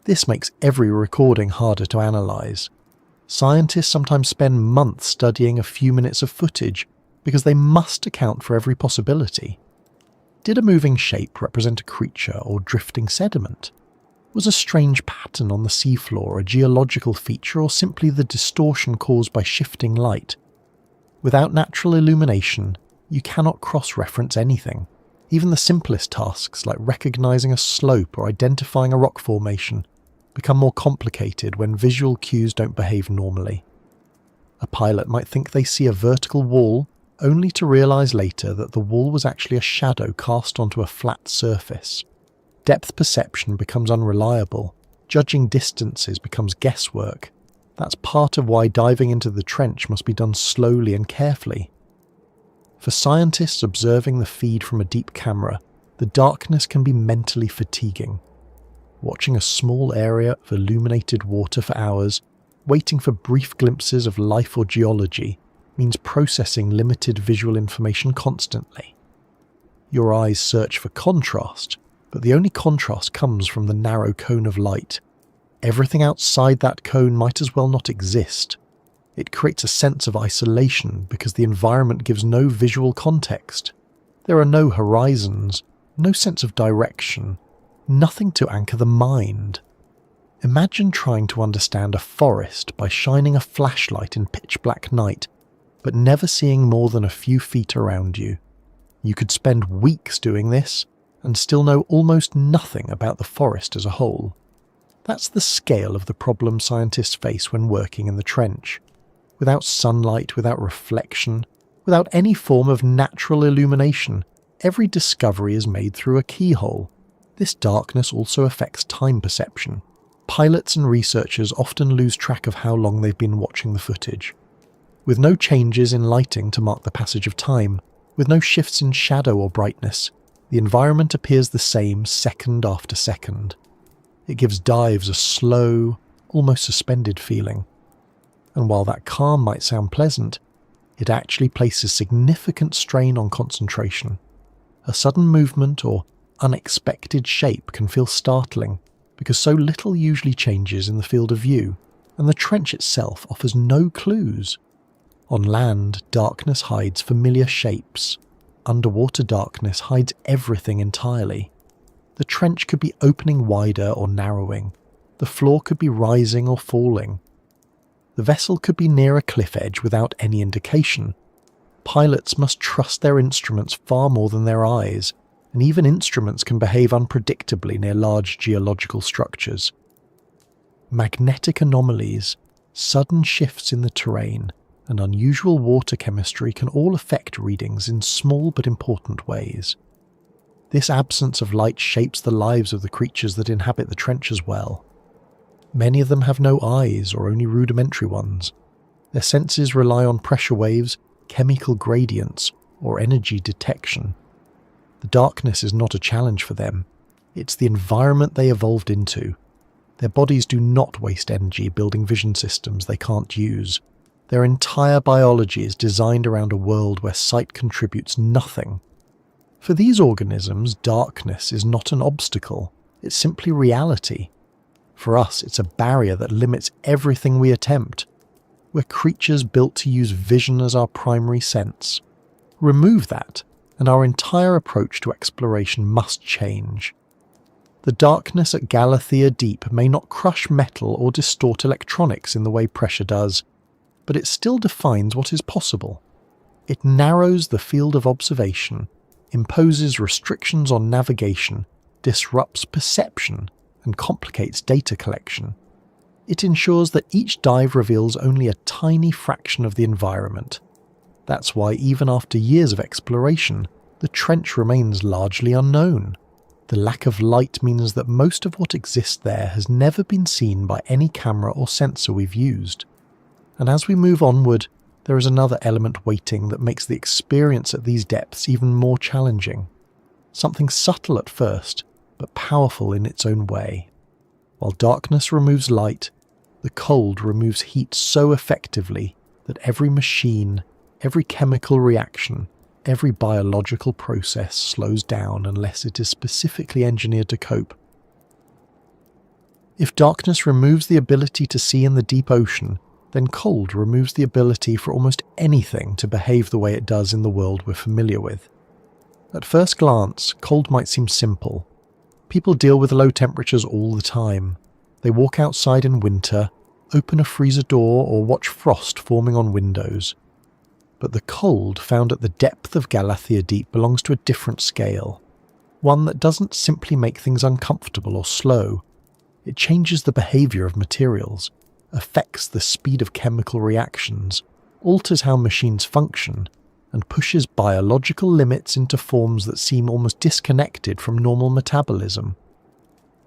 This makes every recording harder to analyse. Scientists sometimes spend months studying a few minutes of footage because they must account for every possibility. Did a moving shape represent a creature or drifting sediment? Was a strange pattern on the seafloor a geological feature or simply the distortion caused by shifting light? Without natural illumination, you cannot cross-reference anything. Even the simplest tasks like recognizing a slope or identifying a rock formation become more complicated when visual cues don't behave normally. A pilot might think they see a vertical wall, only to realize later that the wall was actually a shadow cast onto a flat surface. Depth perception becomes unreliable. Judging distances becomes guesswork. That's part of why diving into the trench must be done slowly and carefully. For scientists observing the feed from a deep camera, the darkness can be mentally fatiguing. Watching a small area of illuminated water for hours, waiting for brief glimpses of life or geology, means processing limited visual information constantly. Your eyes search for contrast, but the only contrast comes from the narrow cone of light. Everything outside that cone might as well not exist. It creates a sense of isolation because the environment gives no visual context. There are no horizons, no sense of direction, nothing to anchor the mind. Imagine trying to understand a forest by shining a flashlight in pitch-black night, but never seeing more than a few feet around you. You could spend weeks doing this and still know almost nothing about the forest as a whole. That's the scale of the problem scientists face when working in the trench. Without sunlight, without reflection, without any form of natural illumination, every discovery is made through a keyhole. This darkness also affects time perception. Pilots and researchers often lose track of how long they've been watching the footage. With no changes in lighting to mark the passage of time, with no shifts in shadow or brightness, the environment appears the same second after second. It gives dives a slow, almost suspended feeling. And while that calm might sound pleasant, it actually places significant strain on concentration. A sudden movement or unexpected shape can feel startling because so little usually changes in the field of view, and the trench itself offers no clues. On land, darkness hides familiar shapes. Underwater darkness hides everything entirely. The trench could be opening wider or narrowing. The floor could be rising or falling. The vessel could be near a cliff edge without any indication. Pilots must trust their instruments far more than their eyes, and even instruments can behave unpredictably near large geological structures. Magnetic anomalies, sudden shifts in the terrain, and unusual water chemistry can all affect readings in small but important ways. This absence of light shapes the lives of the creatures that inhabit the trench as well. Many of them have no eyes or only rudimentary ones. Their senses rely on pressure waves, chemical gradients, or energy detection. The darkness is not a challenge for them. It's the environment they evolved into. Their bodies do not waste energy building vision systems they can't use. Their entire biology is designed around a world where sight contributes nothing. For these organisms, darkness is not an obstacle. It's simply reality. For us, it's a barrier that limits everything we attempt. We're creatures built to use vision as our primary sense. Remove that, and our entire approach to exploration must change. The darkness at Galathea Deep may not crush metal or distort electronics in the way pressure does, but it still defines what is possible. It narrows the field of observation, imposes restrictions on navigation, disrupts perception, and complicates data collection. It ensures that each dive reveals only a tiny fraction of the environment. That's why even after years of exploration, the trench remains largely unknown. The lack of light means that most of what exists there has never been seen by any camera or sensor we've used. And as we move onward, there is another element waiting that makes the experience at these depths even more challenging. Something subtle at first, but powerful in its own way. While darkness removes light, the cold removes heat so effectively that every machine, every chemical reaction, every biological process slows down unless it is specifically engineered to cope. If darkness removes the ability to see in the deep ocean, then cold removes the ability for almost anything to behave the way it does in the world we're familiar with. At first glance, cold might seem simple. People deal with low temperatures all the time. They walk outside in winter, open a freezer door, or watch frost forming on windows. But the cold found at the depth of Galathea Deep belongs to a different scale. One that doesn't simply make things uncomfortable or slow. It changes the behaviour of materials, affects the speed of chemical reactions, alters how machines function, and pushes biological limits into forms that seem almost disconnected from normal metabolism.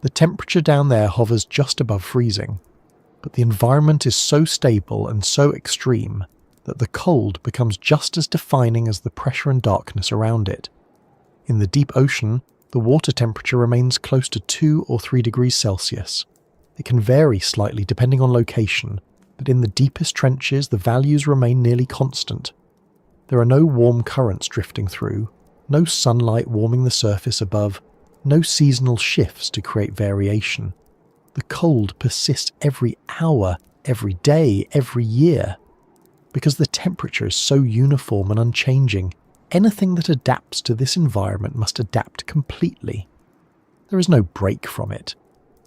The temperature down there hovers just above freezing, but the environment is so stable and so extreme that the cold becomes just as defining as the pressure and darkness around it. In the deep ocean, the water temperature remains close to 2 or 3 degrees Celsius. It can vary slightly depending on location, but in the deepest trenches the values remain nearly constant. There are no warm currents drifting through, no sunlight warming the surface above, no seasonal shifts to create variation. The cold persists every hour, every day, every year. Because the temperature is so uniform and unchanging, anything that adapts to this environment must adapt completely. There is no break from it.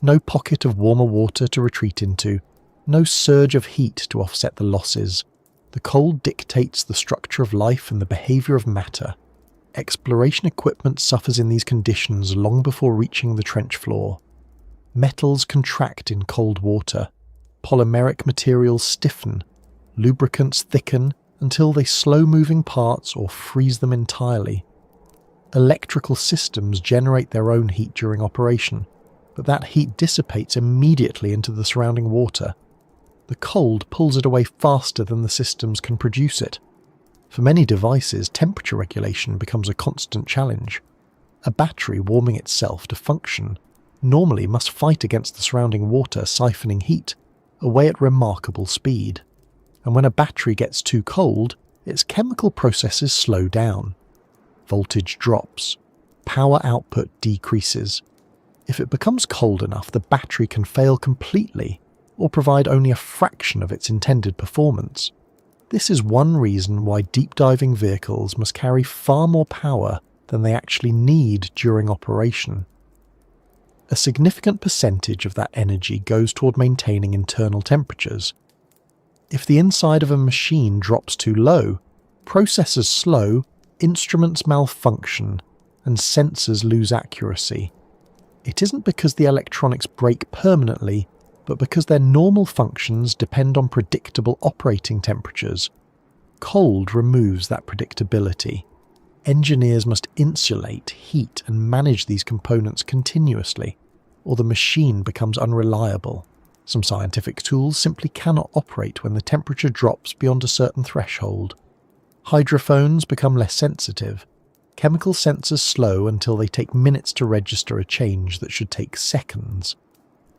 No pocket of warmer water to retreat into, no surge of heat to offset the losses. The cold dictates the structure of life and the behaviour of matter. Exploration equipment suffers in these conditions long before reaching the trench floor. Metals contract in cold water. Polymeric materials stiffen. Lubricants thicken until they slow moving parts or freeze them entirely. Electrical systems generate their own heat during operation, but that heat dissipates immediately into the surrounding water. The cold pulls it away faster than the systems can produce it. For many devices, temperature regulation becomes a constant challenge. A battery warming itself to function normally must fight against the surrounding water siphoning heat away at remarkable speed. And when a battery gets too cold, its chemical processes slow down. Voltage drops. Power output decreases. If it becomes cold enough, the battery can fail completely or provide only a fraction of its intended performance. This is one reason why deep diving vehicles must carry far more power than they actually need during operation. A significant percentage of that energy goes toward maintaining internal temperatures. If the inside of a machine drops too low, processors slow, instruments malfunction, and sensors lose accuracy. It isn't because the electronics break permanently, but because their normal functions depend on predictable operating temperatures. Cold removes that predictability. Engineers must insulate, heat, and manage these components continuously, or the machine becomes unreliable. Some scientific tools simply cannot operate when the temperature drops beyond a certain threshold. Hydrophones become less sensitive. Chemical sensors slow until they take minutes to register a change that should take seconds.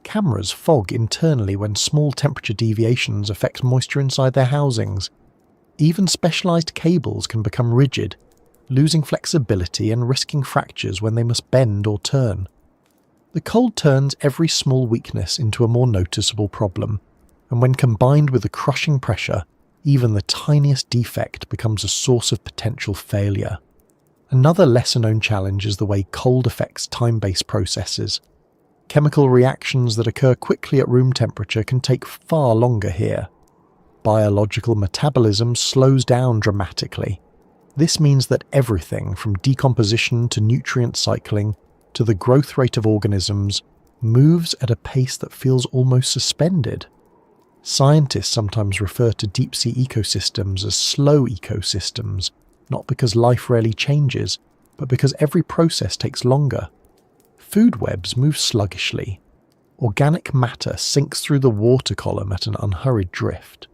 Cameras fog internally when small temperature deviations affect moisture inside their housings. Even specialized cables can become rigid, losing flexibility and risking fractures when they must bend or turn. The cold turns every small weakness into a more noticeable problem, and when combined with the crushing pressure, Even the tiniest defect becomes a source of potential failure. Another lesser-known challenge is the way cold affects time-based processes. Chemical reactions that occur quickly at room temperature can take far longer here. Biological metabolism slows down dramatically. This means that everything from decomposition to nutrient cycling to the growth rate of organisms moves at a pace that feels almost suspended. Scientists sometimes refer to deep-sea ecosystems as slow ecosystems, not because life rarely changes, but because every process takes longer. Food webs move sluggishly. Organic matter sinks through the water column at an unhurried drift.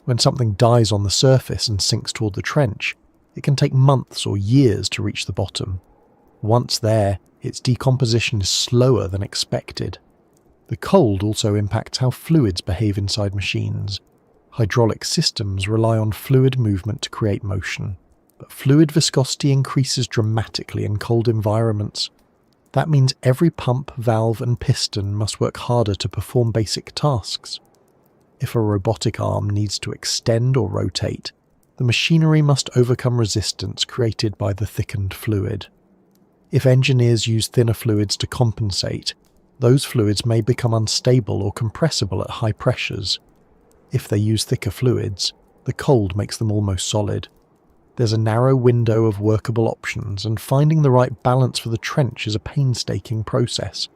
When something dies on the surface and sinks toward the trench, it can take months or years to reach the bottom. Once there, its decomposition is slower than expected. The cold also impacts how fluids behave inside machines. Hydraulic systems rely on fluid movement to create motion, but fluid viscosity increases dramatically in cold environments. That means every pump, valve and piston must work harder to perform basic tasks. If a robotic arm needs to extend or rotate, the machinery must overcome resistance created by the thickened fluid. If engineers use thinner fluids to compensate, those fluids may become unstable or compressible at high pressures. If they use thicker fluids, the cold makes them almost solid. There's a narrow window of workable options, and finding the right balance for the trench is a painstaking process.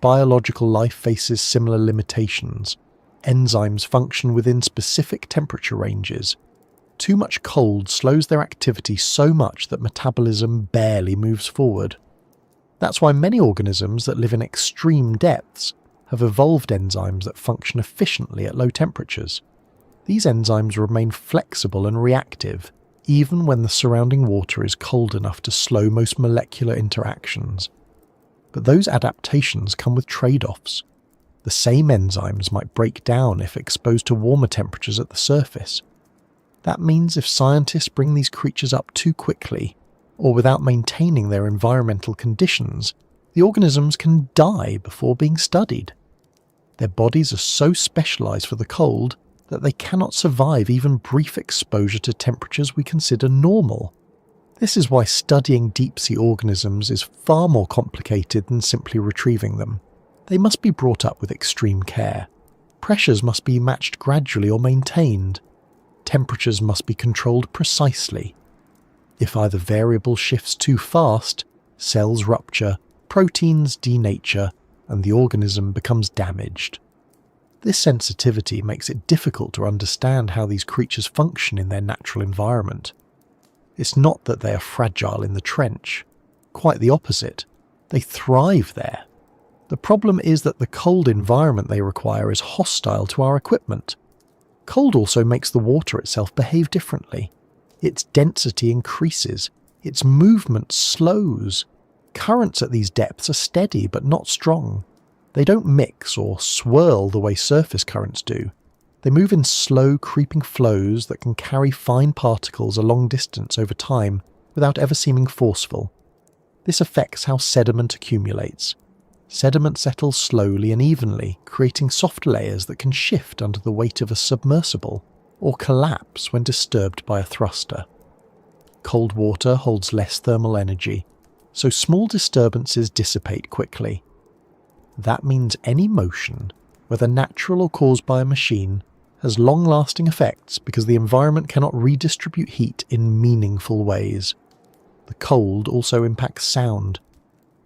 Biological life faces similar limitations. Enzymes function within specific temperature ranges. Too much cold slows their activity so much that metabolism barely moves forward. That's why many organisms that live in extreme depths have evolved enzymes that function efficiently at low temperatures. These enzymes remain flexible and reactive, even when the surrounding water is cold enough to slow most molecular interactions. But those adaptations come with trade-offs. The same enzymes might break down if exposed to warmer temperatures at the surface. That means if scientists bring these creatures up too quickly, or without maintaining their environmental conditions, the organisms can die before being studied. Their bodies are so specialized for the cold that they cannot survive even brief exposure to temperatures we consider normal. This is why studying deep-sea organisms is far more complicated than simply retrieving them. They must be brought up with extreme care. Pressures must be matched gradually or maintained. Temperatures must be controlled precisely. If either variable shifts too fast, cells rupture, proteins denature, and the organism becomes damaged. This sensitivity makes it difficult to understand how these creatures function in their natural environment. It's not that they are fragile in the trench. Quite the opposite. They thrive there. The problem is that the cold environment they require is hostile to our equipment. Cold also makes the water itself behave differently. Its density increases, its movement slows. Currents at these depths are steady but not strong. They don't mix or swirl the way surface currents do. They move in slow, creeping flows that can carry fine particles a long distance over time without ever seeming forceful. This affects how sediment accumulates. Sediment settles slowly and evenly, creating soft layers that can shift under the weight of a submersible, or collapse when disturbed by a thruster. Cold water holds less thermal energy, so small disturbances dissipate quickly. That means any motion, whether natural or caused by a machine, has long-lasting effects because the environment cannot redistribute heat in meaningful ways. The cold also impacts sound.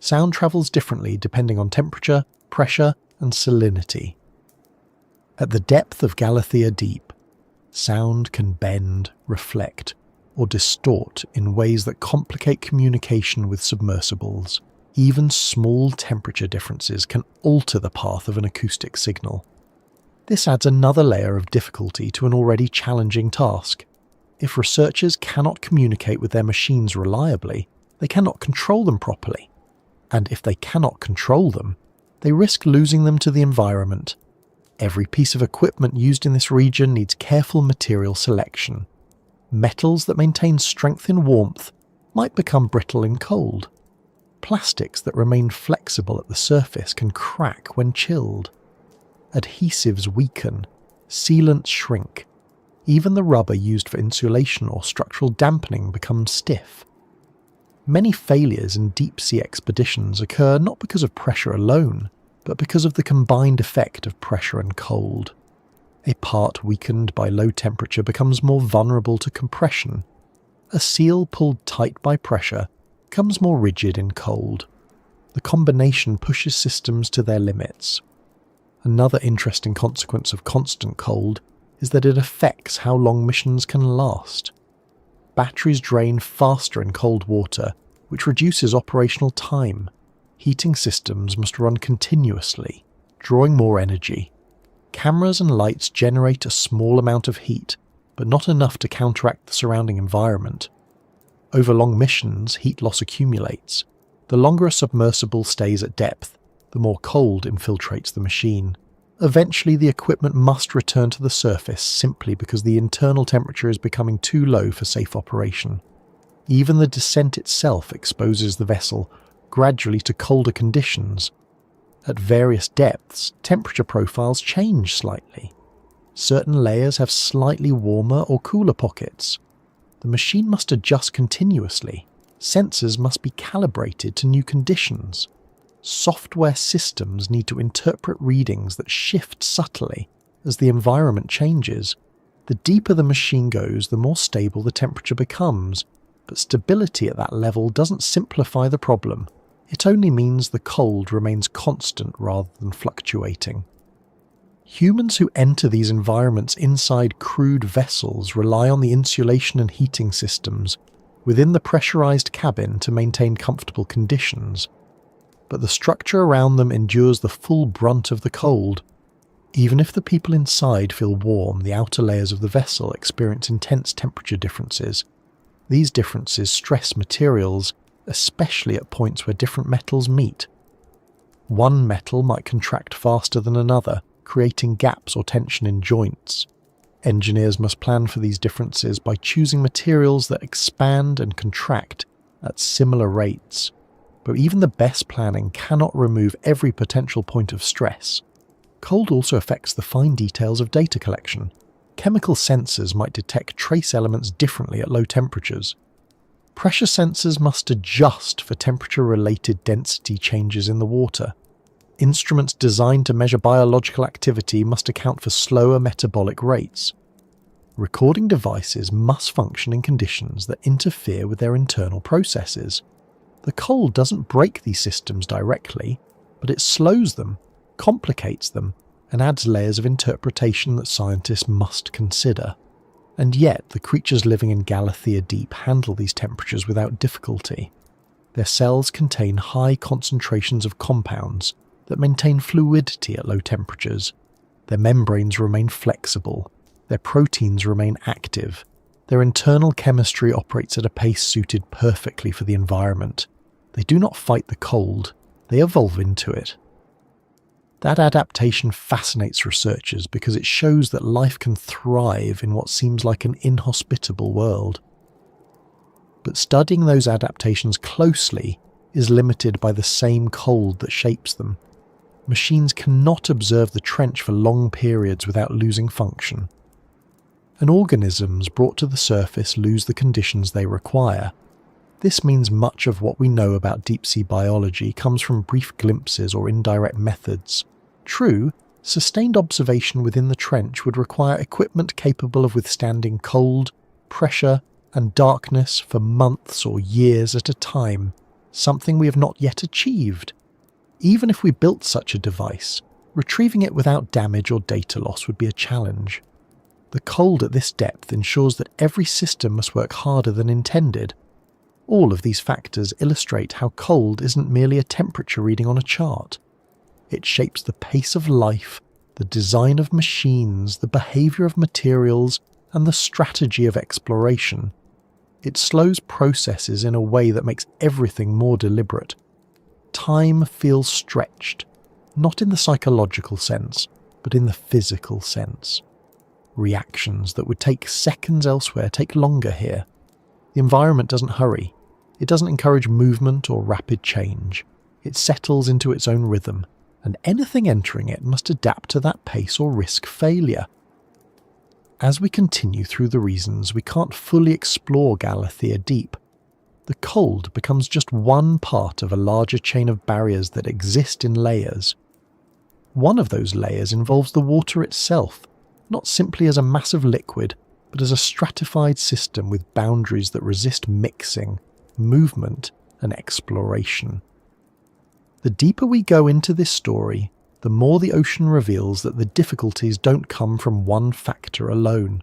Sound travels differently depending on temperature, pressure, and salinity. At the depth of Galathea Deep, sound can bend, reflect, or distort in ways that complicate communication with submersibles. Even small temperature differences can alter the path of an acoustic signal. This adds another layer of difficulty to an already challenging task. If researchers cannot communicate with their machines reliably, they cannot control them properly. And if they cannot control them, they risk losing them to the environment. Every piece of equipment used in this region needs careful material selection. Metals that maintain strength in warmth might become brittle in cold. Plastics that remain flexible at the surface can crack when chilled. Adhesives weaken, sealants shrink. Even the rubber used for insulation or structural dampening becomes stiff. Many failures in deep-sea expeditions occur not because of pressure alone, but because of the combined effect of pressure and cold. A part weakened by low temperature becomes more vulnerable to compression. A seal pulled tight by pressure becomes more rigid in cold. The combination pushes systems to their limits. Another interesting consequence of constant cold is that it affects how long missions can last. Batteries drain faster in cold water, which reduces operational time. Heating systems must run continuously, drawing more energy. Cameras and lights generate a small amount of heat, but not enough to counteract the surrounding environment. Over long missions, heat loss accumulates. The longer a submersible stays at depth, the more cold infiltrates the machine. Eventually, the equipment must return to the surface simply because the internal temperature is becoming too low for safe operation. Even the descent itself exposes the vessel gradually to colder conditions. At various depths, temperature profiles change slightly. Certain layers have slightly warmer or cooler pockets. The machine must adjust continuously. Sensors must be calibrated to new conditions. Software systems need to interpret readings that shift subtly as the environment changes. The deeper the machine goes, the more stable the temperature becomes, but stability at that level doesn't simplify the problem. It only means the cold remains constant rather than fluctuating. Humans who enter these environments inside crewed vessels rely on the insulation and heating systems within the pressurized cabin to maintain comfortable conditions. But the structure around them endures the full brunt of the cold. Even if the people inside feel warm, the outer layers of the vessel experience intense temperature differences. These differences stress materials, especially at points where different metals meet. One metal might contract faster than another, creating gaps or tension in joints. Engineers must plan for these differences by choosing materials that expand and contract at similar rates. But even the best planning cannot remove every potential point of stress. Cold also affects the fine details of data collection. Chemical sensors might detect trace elements differently at low temperatures. Pressure sensors must adjust for temperature-related density changes in the water. Instruments designed to measure biological activity must account for slower metabolic rates. Recording devices must function in conditions that interfere with their internal processes. The cold doesn't break these systems directly, but it slows them, complicates them, and adds layers of interpretation that scientists must consider. And yet, the creatures living in Galathea Deep handle these temperatures without difficulty. Their cells contain high concentrations of compounds that maintain fluidity at low temperatures. Their membranes remain flexible. Their proteins remain active. Their internal chemistry operates at a pace suited perfectly for the environment. They do not fight the cold, they evolve into it. That adaptation fascinates researchers because it shows that life can thrive in what seems like an inhospitable world. But studying those adaptations closely is limited by the same cold that shapes them. Machines cannot observe the trench for long periods without losing function. And organisms brought to the surface lose the conditions they require. This means much of what we know about deep-sea biology comes from brief glimpses or indirect methods. True, sustained observation within the trench would require equipment capable of withstanding cold, pressure, and darkness for months or years at a time, something we have not yet achieved. Even if we built such a device, retrieving it without damage or data loss would be a challenge. The cold at this depth ensures that every system must work harder than intended. All of these factors illustrate how cold isn't merely a temperature reading on a chart. It shapes the pace of life, the design of machines, the behavior of materials, and the strategy of exploration. It slows processes in a way that makes everything more deliberate. Time feels stretched, not in the psychological sense, but in the physical sense. Reactions that would take seconds elsewhere take longer here. The environment doesn't hurry. It doesn't encourage movement or rapid change. It settles into its own rhythm, and anything entering it must adapt to that pace or risk failure. As we continue through the reasons we can't fully explore Galathea deep, the cold becomes just one part of a larger chain of barriers that exist in layers. One of those layers involves the water itself, not simply as a massive liquid, but as a stratified system with boundaries that resist mixing, movement, and exploration. The deeper we go into this story, the more the ocean reveals that the difficulties don't come from one factor alone.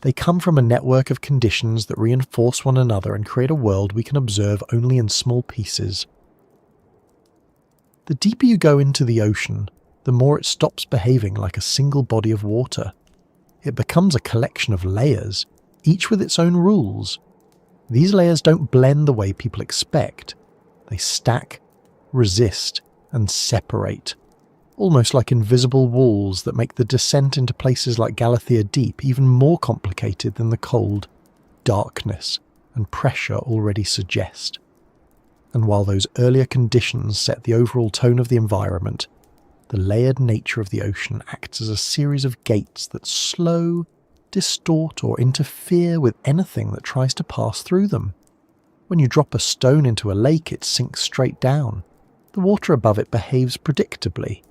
They come from a network of conditions that reinforce one another and create a world we can observe only in small pieces. The deeper you go into the ocean, the more it stops behaving like a single body of water. It becomes a collection of layers, each with its own rules. These layers don't blend the way people expect. They stack, resist, and separate, almost like invisible walls that make the descent into places like Galathea Deep even more complicated than the cold, darkness, and pressure already suggest. And while those earlier conditions set the overall tone of the environment, the layered nature of the ocean acts as a series of gates that slow, distort, or interfere with anything that tries to pass through them. When you drop a stone into a lake, it sinks straight down. The water above it behaves predictably.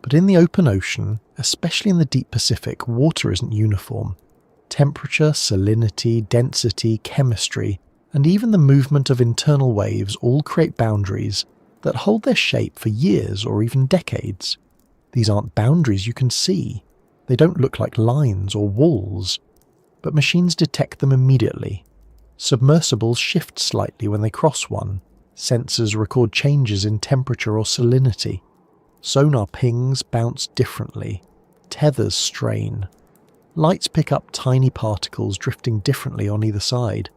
But in the open ocean, especially in the deep Pacific, water isn't uniform. Temperature, salinity, density, chemistry, and even the movement of internal waves all create boundaries that hold their shape for years or even decades. These aren't boundaries you can see. They don't look like lines or walls, but machines detect them immediately. Submersibles shift slightly when they cross one. Sensors record changes in temperature or salinity. Sonar pings bounce differently. Tethers strain. Lights pick up tiny particles drifting differently on either side.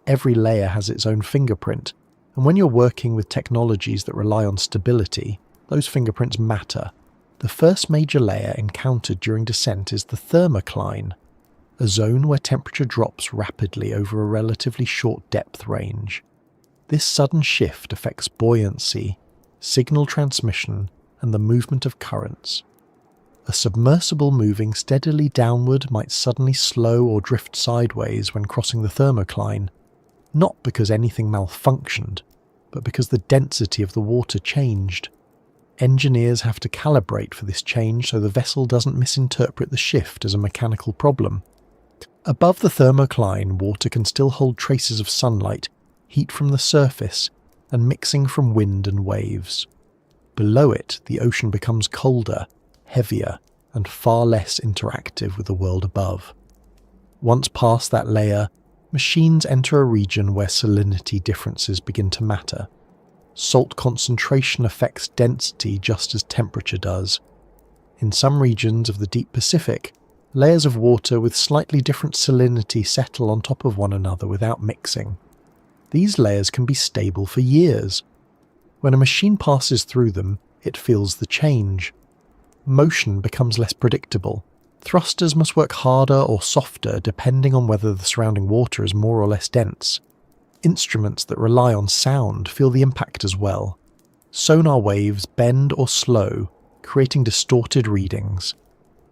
Every layer has its own fingerprint, and when you're working with technologies that rely on stability, those fingerprints matter. The first major layer encountered during descent is the thermocline, a zone where temperature drops rapidly over a relatively short depth range. This sudden shift affects buoyancy, signal transmission, and the movement of currents. A submersible moving steadily downward might suddenly slow or drift sideways when crossing the thermocline, not because anything malfunctioned, but because the density of the water changed. Engineers have to calibrate for this change so the vessel doesn't misinterpret the shift as a mechanical problem. Above the thermocline, water can still hold traces of sunlight, heat from the surface, and mixing from wind and waves. Below it, the ocean becomes colder, heavier, and far less interactive with the world above. Once past that layer, machines enter a region where salinity differences begin to matter. Salt concentration affects density just as temperature does. In some regions of the deep Pacific, layers of water with slightly different salinity settle on top of one another without mixing. These layers can be stable for years. When a machine passes through them, it feels the change. Motion becomes less predictable. Thrusters must work harder or softer depending on whether the surrounding water is more or less dense. Instruments that rely on sound feel the impact as well. Sonar waves bend or slow, creating distorted readings.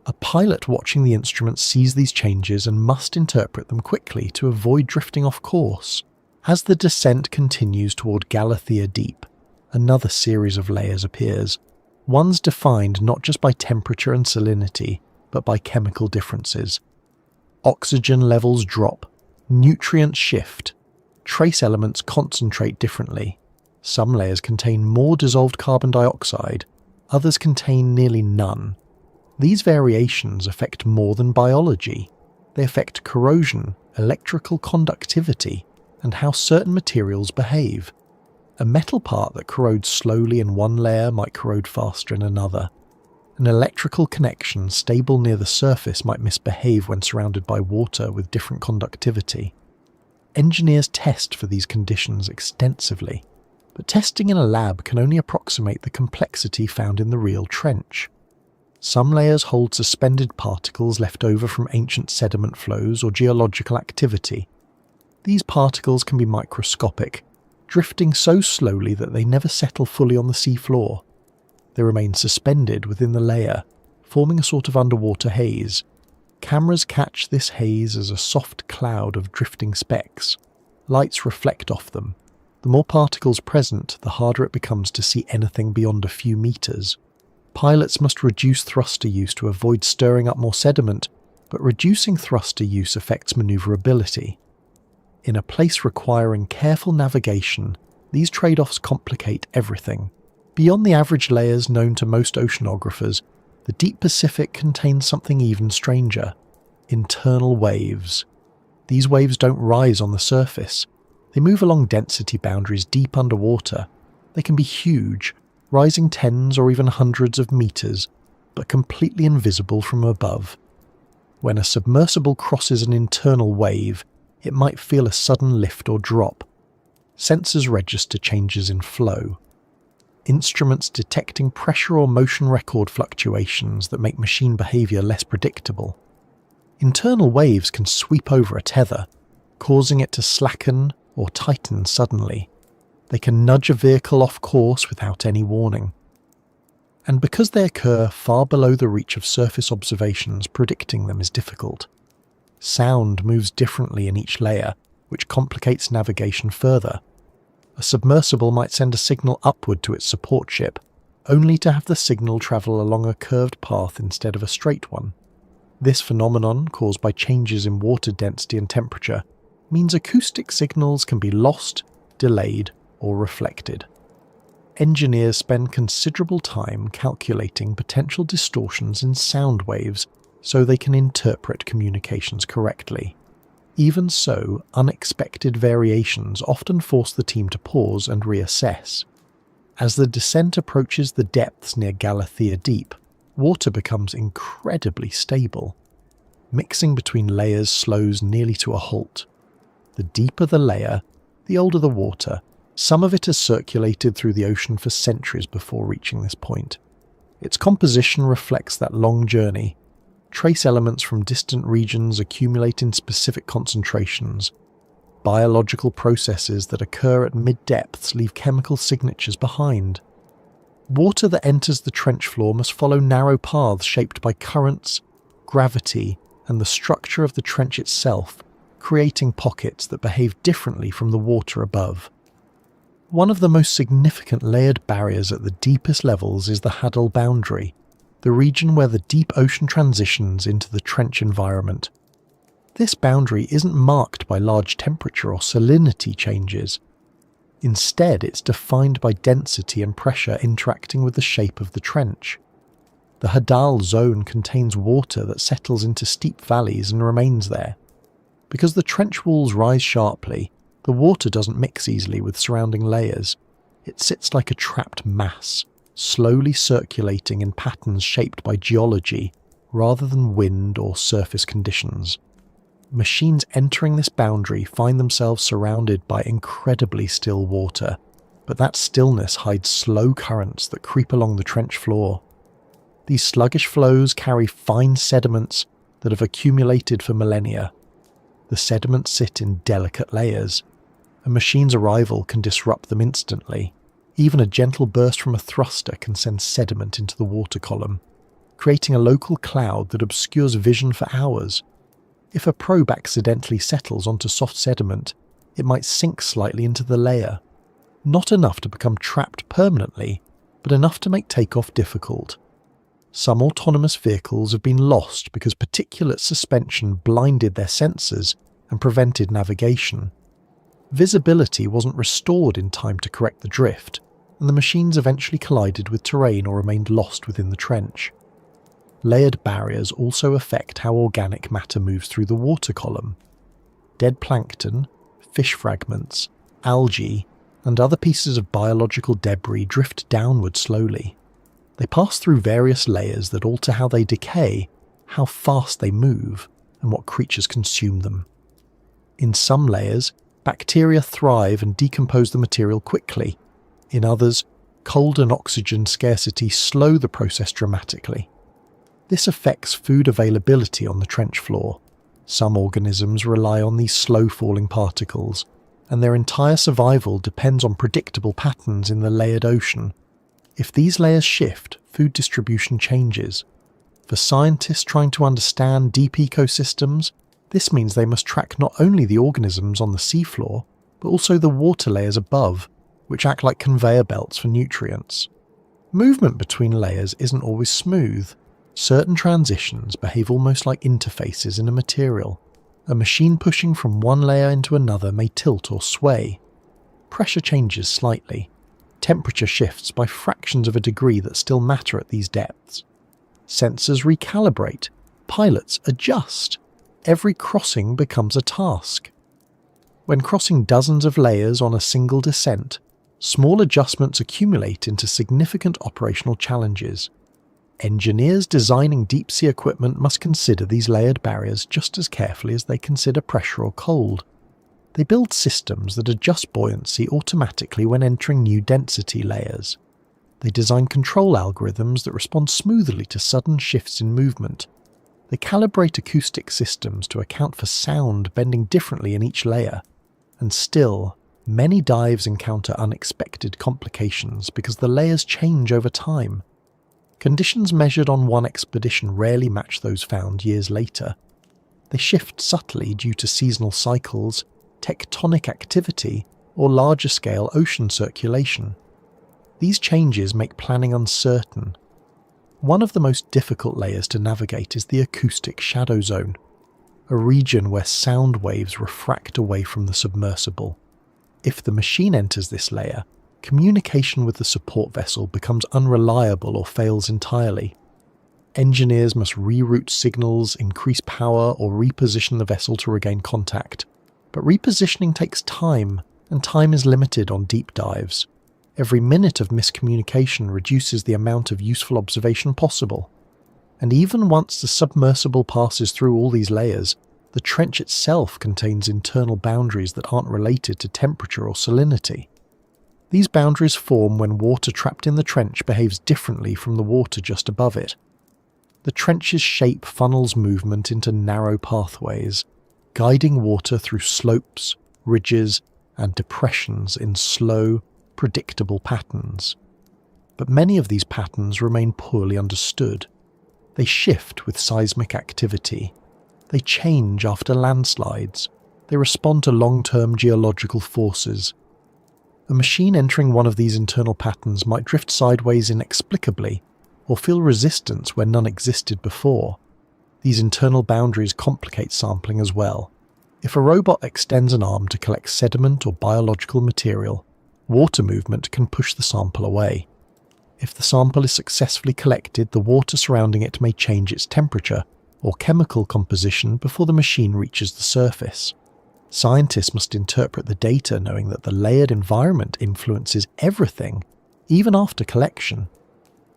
A pilot watching the instrument sees these changes and must interpret them quickly to avoid drifting off course. As the descent continues toward Galathea Deep, another series of layers appears. One's defined not just by temperature and salinity, but by chemical differences. Oxygen levels drop, nutrients shift, trace elements concentrate differently. Some layers contain more dissolved carbon dioxide, others contain nearly none. These variations affect more than biology. They affect corrosion, electrical conductivity, and how certain materials behave. A metal part that corrodes slowly in one layer might corrode faster in another. An electrical connection stable near the surface might misbehave when surrounded by water with different conductivity. Engineers test for these conditions extensively, but testing in a lab can only approximate the complexity found in the real trench. Some layers hold suspended particles left over from ancient sediment flows or geological activity. These particles can be microscopic, drifting so slowly that they never settle fully on the seafloor. They remain suspended within the layer, forming a sort of underwater haze. Cameras catch this haze as a soft cloud of drifting specks. Lights reflect off them. The more particles present, the harder it becomes to see anything beyond a few meters. Pilots must reduce thruster use to avoid stirring up more sediment, but reducing thruster use affects maneuverability. In a place requiring careful navigation, these trade-offs complicate everything. Beyond the average layers known to most oceanographers, the deep Pacific contains something even stranger: internal waves. These waves don't rise on the surface. They move along density boundaries deep underwater. They can be huge, rising tens or even hundreds of meters, but completely invisible from above. When a submersible crosses an internal wave, it might feel a sudden lift or drop. Sensors register changes in flow. Instruments detecting pressure or motion record fluctuations that make machine behavior less predictable. Internal waves can sweep over a tether, causing it to slacken or tighten suddenly. They can nudge a vehicle off course without any warning. And because they occur far below the reach of surface observations, predicting them is difficult. Sound moves differently in each layer, which complicates navigation further. A submersible might send a signal upward to its support ship, only to have the signal travel along a curved path instead of a straight one. This phenomenon, caused by changes in water density and temperature, means acoustic signals can be lost, delayed, or reflected. Engineers spend considerable time calculating potential distortions in sound waves so they can interpret communications correctly. Even so, unexpected variations often force the team to pause and reassess. As the descent approaches the depths near Galathea Deep, water becomes incredibly stable. Mixing between layers slows nearly to a halt. The deeper the layer, the older the water. Some of it has circulated through the ocean for centuries before reaching this point. Its composition reflects that long journey. Trace elements from distant regions accumulate in specific concentrations. Biological processes that occur at mid-depths leave chemical signatures behind. Water that enters the trench floor must follow narrow paths shaped by currents, gravity, and the structure of the trench itself, creating pockets that behave differently from the water above. One of the most significant layered barriers at the deepest levels is the Hadal boundary, the region where the deep ocean transitions into the trench environment. This boundary isn't marked by large temperature or salinity changes. Instead, it's defined by density and pressure interacting with the shape of the trench. The Hadal zone contains water that settles into steep valleys and remains there. Because the trench walls rise sharply, the water doesn't mix easily with surrounding layers. It sits like a trapped mass, slowly circulating in patterns shaped by geology rather than wind or surface conditions. Machines entering this boundary find themselves surrounded by incredibly still water, but that stillness hides slow currents that creep along the trench floor. These sluggish flows carry fine sediments that have accumulated for millennia. The sediments sit in delicate layers. A machine's arrival can disrupt them instantly. Even a gentle burst from a thruster can send sediment into the water column, creating a local cloud that obscures vision for hours. If a probe accidentally settles onto soft sediment, it might sink slightly into the layer. Not enough to become trapped permanently, but enough to make takeoff difficult. Some autonomous vehicles have been lost because particulate suspension blinded their sensors and prevented navigation. Visibility wasn't restored in time to correct the drift, and the machines eventually collided with terrain or remained lost within the trench. Layered barriers also affect how organic matter moves through the water column. Dead plankton, fish fragments, algae, and other pieces of biological debris drift downward slowly. They pass through various layers that alter how they decay, how fast they move, and what creatures consume them. In some layers, bacteria thrive and decompose the material quickly. In others, cold and oxygen scarcity slow the process dramatically. This affects food availability on the trench floor. Some organisms rely on these slow-falling particles, and their entire survival depends on predictable patterns in the layered ocean. If these layers shift, food distribution changes. For scientists trying to understand deep ecosystems, this means they must track not only the organisms on the seafloor, but also the water layers above, which act like conveyor belts for nutrients. Movement between layers isn't always smooth. Certain transitions behave almost like interfaces in a material. A machine pushing from one layer into another may tilt or sway. Pressure changes slightly. Temperature shifts by fractions of a degree that still matter at these depths. Sensors recalibrate. Pilots adjust. Every crossing becomes a task. When crossing dozens of layers on a single descent, small adjustments accumulate into significant operational challenges. Engineers designing deep-sea equipment must consider these layered barriers just as carefully as they consider pressure or cold. They build systems that adjust buoyancy automatically when entering new density layers. They design control algorithms that respond smoothly to sudden shifts in movement. They calibrate acoustic systems to account for sound bending differently in each layer. And still, many dives encounter unexpected complications because the layers change over time. Conditions measured on one expedition rarely match those found years later. They shift subtly due to seasonal cycles, tectonic activity, or larger-scale ocean circulation. These changes make planning uncertain. One of the most difficult layers to navigate is the acoustic shadow zone, a region where sound waves refract away from the submersible. If the machine enters this layer, communication with the support vessel becomes unreliable or fails entirely. Engineers must reroute signals, increase power, or reposition the vessel to regain contact. But repositioning takes time, and time is limited on deep dives. Every minute of miscommunication reduces the amount of useful observation possible. And even once the submersible passes through all these layers, the trench itself contains internal boundaries that aren't related to temperature or salinity. These boundaries form when water trapped in the trench behaves differently from the water just above it. The trench's shape funnels movement into narrow pathways, guiding water through slopes, ridges, and depressions in slow, predictable patterns. But many of these patterns remain poorly understood. They shift with seismic activity. They change after landslides. They respond to long-term geological forces. A machine entering one of these internal patterns might drift sideways inexplicably, or feel resistance where none existed before. These internal boundaries complicate sampling as well. If a robot extends an arm to collect sediment or biological material, water movement can push the sample away. If the sample is successfully collected, the water surrounding it may change its temperature or chemical composition before the machine reaches the surface. Scientists must interpret the data knowing that the layered environment influences everything, even after collection.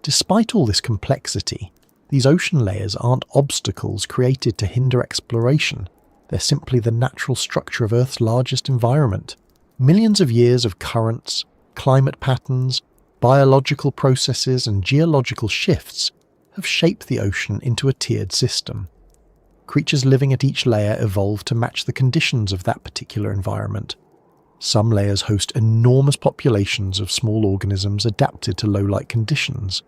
Despite all this complexity, these ocean layers aren't obstacles created to hinder exploration. They're simply the natural structure of Earth's largest environment. Millions of years of currents, climate patterns, biological processes, and geological shifts have shaped the ocean into a tiered system. Creatures living at each layer evolve to match the conditions of that particular environment. Some layers host enormous populations of small organisms adapted to low-light conditions.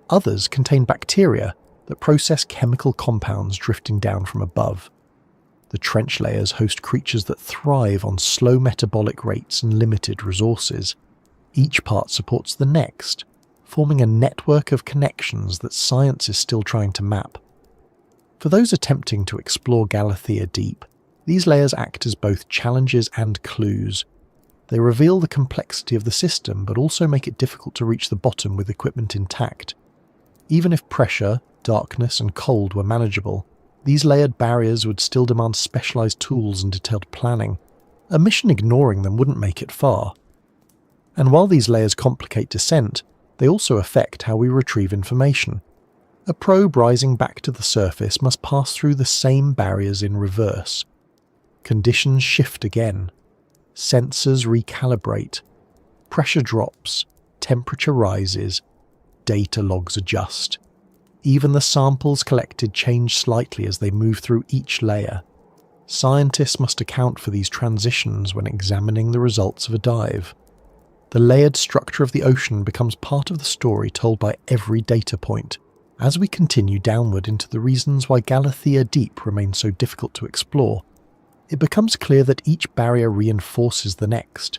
Others contain bacteria that process chemical compounds drifting down from above. The trench layers host creatures that thrive on slow metabolic rates and limited resources. Each part supports the next, forming a network of connections that science is still trying to map. For those attempting to explore Galathea deep, these layers act as both challenges and clues. They reveal the complexity of the system, but also make it difficult to reach the bottom with equipment intact. Even if pressure, darkness, and cold were manageable, these layered barriers would still demand specialized tools and detailed planning. A mission ignoring them wouldn't make it far. And while these layers complicate descent, they also affect how we retrieve information. A probe rising back to the surface must pass through the same barriers in reverse. Conditions shift again. Sensors recalibrate. Pressure drops. Temperature rises. Data logs adjust. Even the samples collected change slightly as they move through each layer. Scientists must account for these transitions when examining the results of a dive. The layered structure of the ocean becomes part of the story told by every data point, As we continue downward into the reasons why Galathea Deep remains so difficult to explore, it becomes clear that each barrier reinforces the next.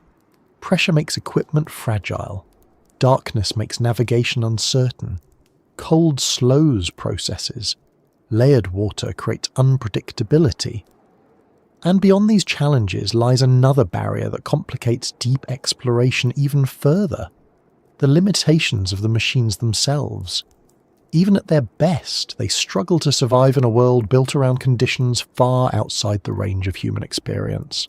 Pressure makes equipment fragile. Darkness makes navigation uncertain. Cold slows processes. Layered water creates unpredictability. And beyond these challenges lies another barrier that complicates deep exploration even further: the limitations of the machines themselves. Even at their best, they struggle to survive in a world built around conditions far outside the range of human experience.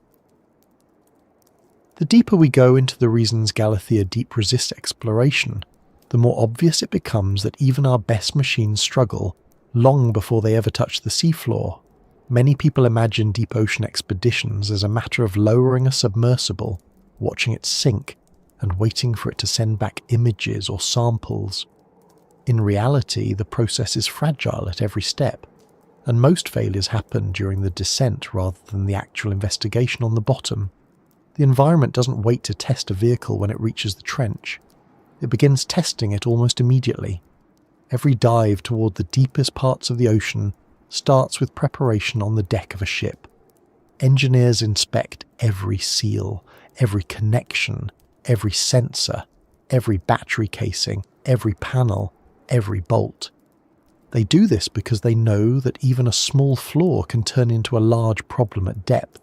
The deeper we go into the reasons Galathea Deep resists exploration, the more obvious it becomes that even our best machines struggle long before they ever touch the seafloor. Many people imagine deep ocean expeditions as a matter of lowering a submersible, watching it sink, and waiting for it to send back images or samples. In reality, the process is fragile at every step, and most failures happen during the descent rather than the actual investigation on the bottom. The environment doesn't wait to test a vehicle when it reaches the trench. It begins testing it almost immediately. Every dive toward the deepest parts of the ocean starts with preparation on the deck of a ship. Engineers inspect every seal, every connection, every sensor, every battery casing, every panel, every bolt. They do this because they know that even a small flaw can turn into a large problem at depth.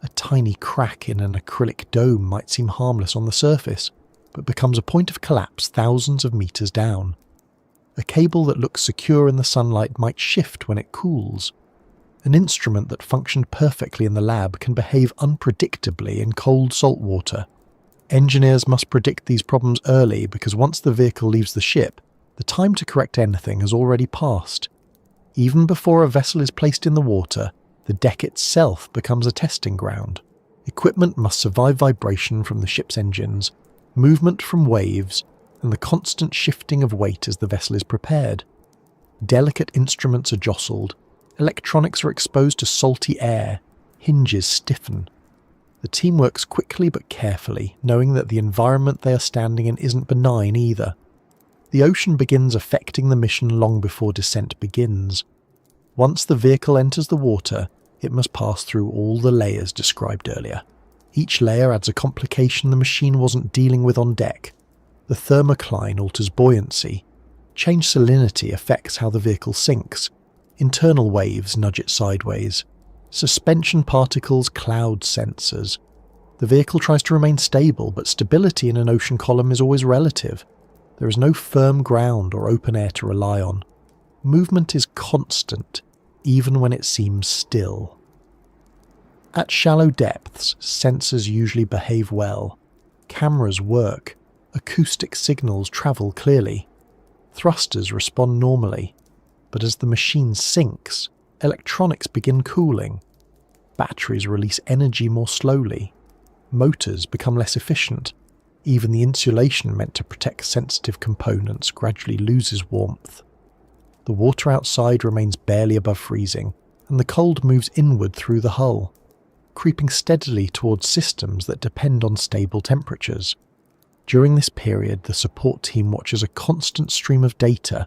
A tiny crack in an acrylic dome might seem harmless on the surface, but becomes a point of collapse thousands of meters down. A cable that looks secure in the sunlight might shift when it cools. An instrument that functioned perfectly in the lab can behave unpredictably in cold salt water. Engineers must predict these problems early because once the vehicle leaves the ship, the time to correct anything has already passed. Even before a vessel is placed in the water, the deck itself becomes a testing ground. Equipment must survive vibration from the ship's engines, movement from waves, and the constant shifting of weight as the vessel is prepared. Delicate instruments are jostled, electronics are exposed to salty air, hinges stiffen. The team works quickly but carefully, knowing that the environment they are standing in isn't benign either. The ocean begins affecting the mission long before descent begins. Once the vehicle enters the water, it must pass through all the layers described earlier. Each layer adds a complication the machine wasn't dealing with on deck. The thermocline alters buoyancy. Changed salinity affects how the vehicle sinks. Internal waves nudge it sideways. Suspension particles cloud sensors. The vehicle tries to remain stable, but stability in an ocean column is always relative. There is no firm ground or open air to rely on. Movement is constant, even when it seems still. At shallow depths, sensors usually behave well. Cameras work. Acoustic signals travel clearly. Thrusters respond normally. But as the machine sinks, electronics begin cooling. Batteries release energy more slowly. Motors become less efficient. Even the insulation meant to protect sensitive components gradually loses warmth. The water outside remains barely above freezing, and the cold moves inward through the hull, creeping steadily towards systems that depend on stable temperatures. During this period, the support team watches a constant stream of data.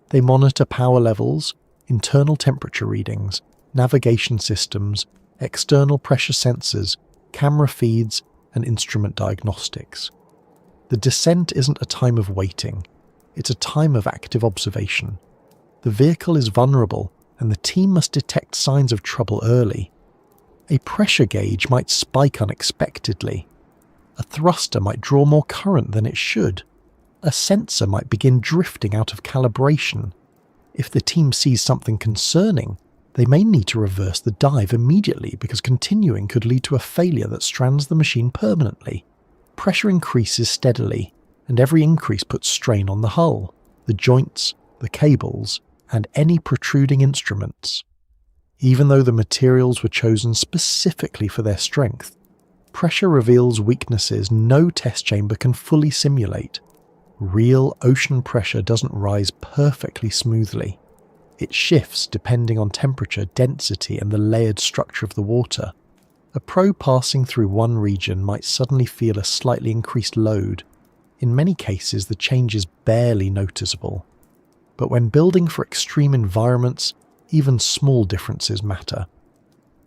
They monitor power levels, internal temperature readings, navigation systems, external pressure sensors, camera feeds, and instrument diagnostics. The descent isn't a time of waiting, it's a time of active observation. The vehicle is vulnerable, and the team must detect signs of trouble early. A pressure gauge might spike unexpectedly. A thruster might draw more current than it should. A sensor might begin drifting out of calibration. If the team sees something concerning, they may need to reverse the dive immediately because continuing could lead to a failure that strands the machine permanently. Pressure increases steadily, and every increase puts strain on the hull, the joints, the cables, and any protruding instruments. Even though the materials were chosen specifically for their strength, pressure reveals weaknesses no test chamber can fully simulate. Real ocean pressure doesn't rise perfectly smoothly. It shifts depending on temperature, density, and the layered structure of the water. A probe passing through one region might suddenly feel a slightly increased load. In many cases, the change is barely noticeable. But when building for extreme environments, even small differences matter.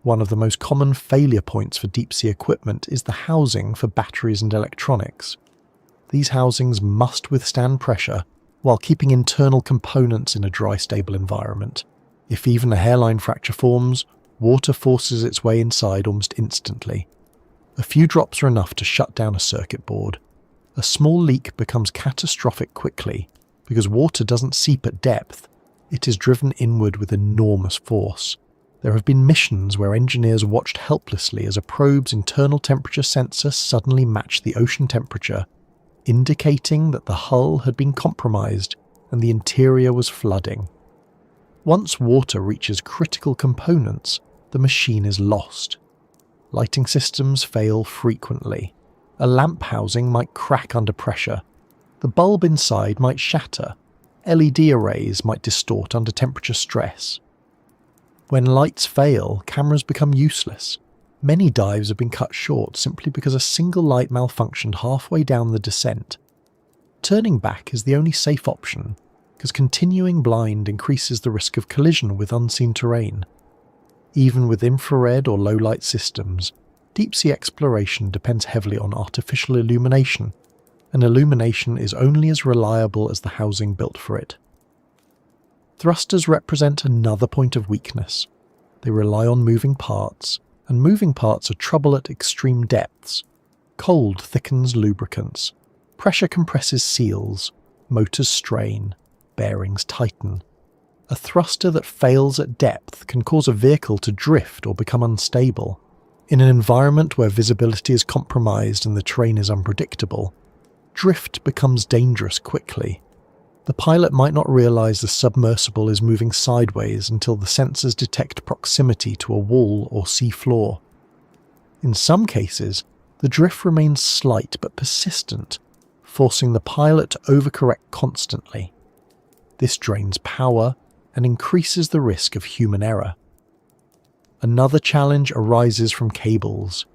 One of the most common failure points for deep-sea equipment is the housing for batteries and electronics. These housings must withstand pressure while keeping internal components in a dry, stable environment. If even a hairline fracture forms, water forces its way inside almost instantly. A few drops are enough to shut down a circuit board. A small leak becomes catastrophic quickly because water doesn't seep at depth. It is driven inward with enormous force. There have been missions where engineers watched helplessly as a probe's internal temperature sensor suddenly matched the ocean temperature, indicating that the hull had been compromised and the interior was flooding. Once water reaches critical components, the machine is lost. Lighting systems fail frequently. A lamp housing might crack under pressure. The bulb inside might shatter. LED arrays might distort under temperature stress. When lights fail, cameras become useless. Many dives have been cut short simply because a single light malfunctioned halfway down the descent. Turning back is the only safe option, because continuing blind increases the risk of collision with unseen terrain. Even with infrared or low-light systems, deep-sea exploration depends heavily on artificial illumination, and illumination is only as reliable as the housing built for it. Thrusters represent another point of weakness. They rely on moving parts, and moving parts are trouble at extreme depths. Cold thickens lubricants. Pressure compresses seals. Motors strain. Bearings tighten. A thruster that fails at depth can cause a vehicle to drift or become unstable. In an environment where visibility is compromised and the terrain is unpredictable, drift becomes dangerous quickly. The pilot might not realize the submersible is moving sideways until the sensors detect proximity to a wall or sea floor. In some cases, the drift remains slight but persistent, forcing the pilot to overcorrect constantly. This drains power and increases the risk of human error. Another challenge arises from cables.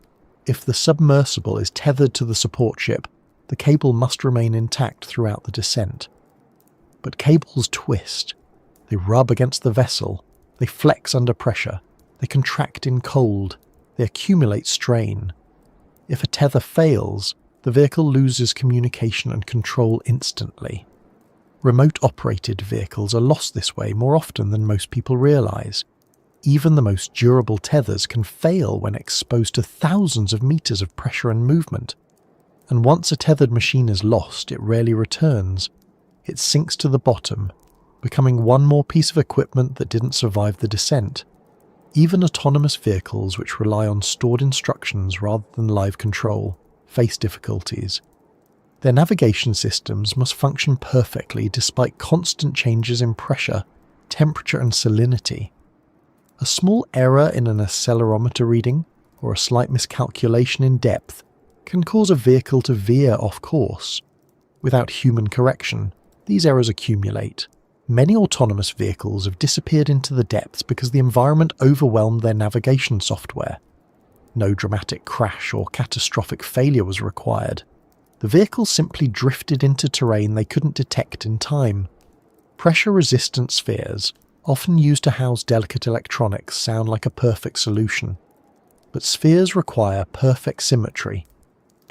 If the submersible is tethered to the support ship, the cable must remain intact throughout the descent. But cables twist. They rub against the vessel. They flex under pressure. They contract in cold. They accumulate strain. If a tether fails, the vehicle loses communication and control instantly. Remote-operated vehicles are lost this way more often than most people realize. Even the most durable tethers can fail when exposed to thousands of meters of pressure and movement. And once a tethered machine is lost, it rarely returns. It sinks to the bottom, becoming one more piece of equipment that didn't survive the descent. Even autonomous vehicles, which rely on stored instructions rather than live control, face difficulties. Their navigation systems must function perfectly despite constant changes in pressure, temperature and salinity. A small error in an accelerometer reading, or a slight miscalculation in depth, can cause a vehicle to veer off course. Without human correction, these errors accumulate. Many autonomous vehicles have disappeared into the depths because the environment overwhelmed their navigation software. No dramatic crash or catastrophic failure was required. The vehicle simply drifted into terrain they couldn't detect in time. Pressure-resistant spheres, often used to house delicate electronics, sound like a perfect solution. But spheres require perfect symmetry.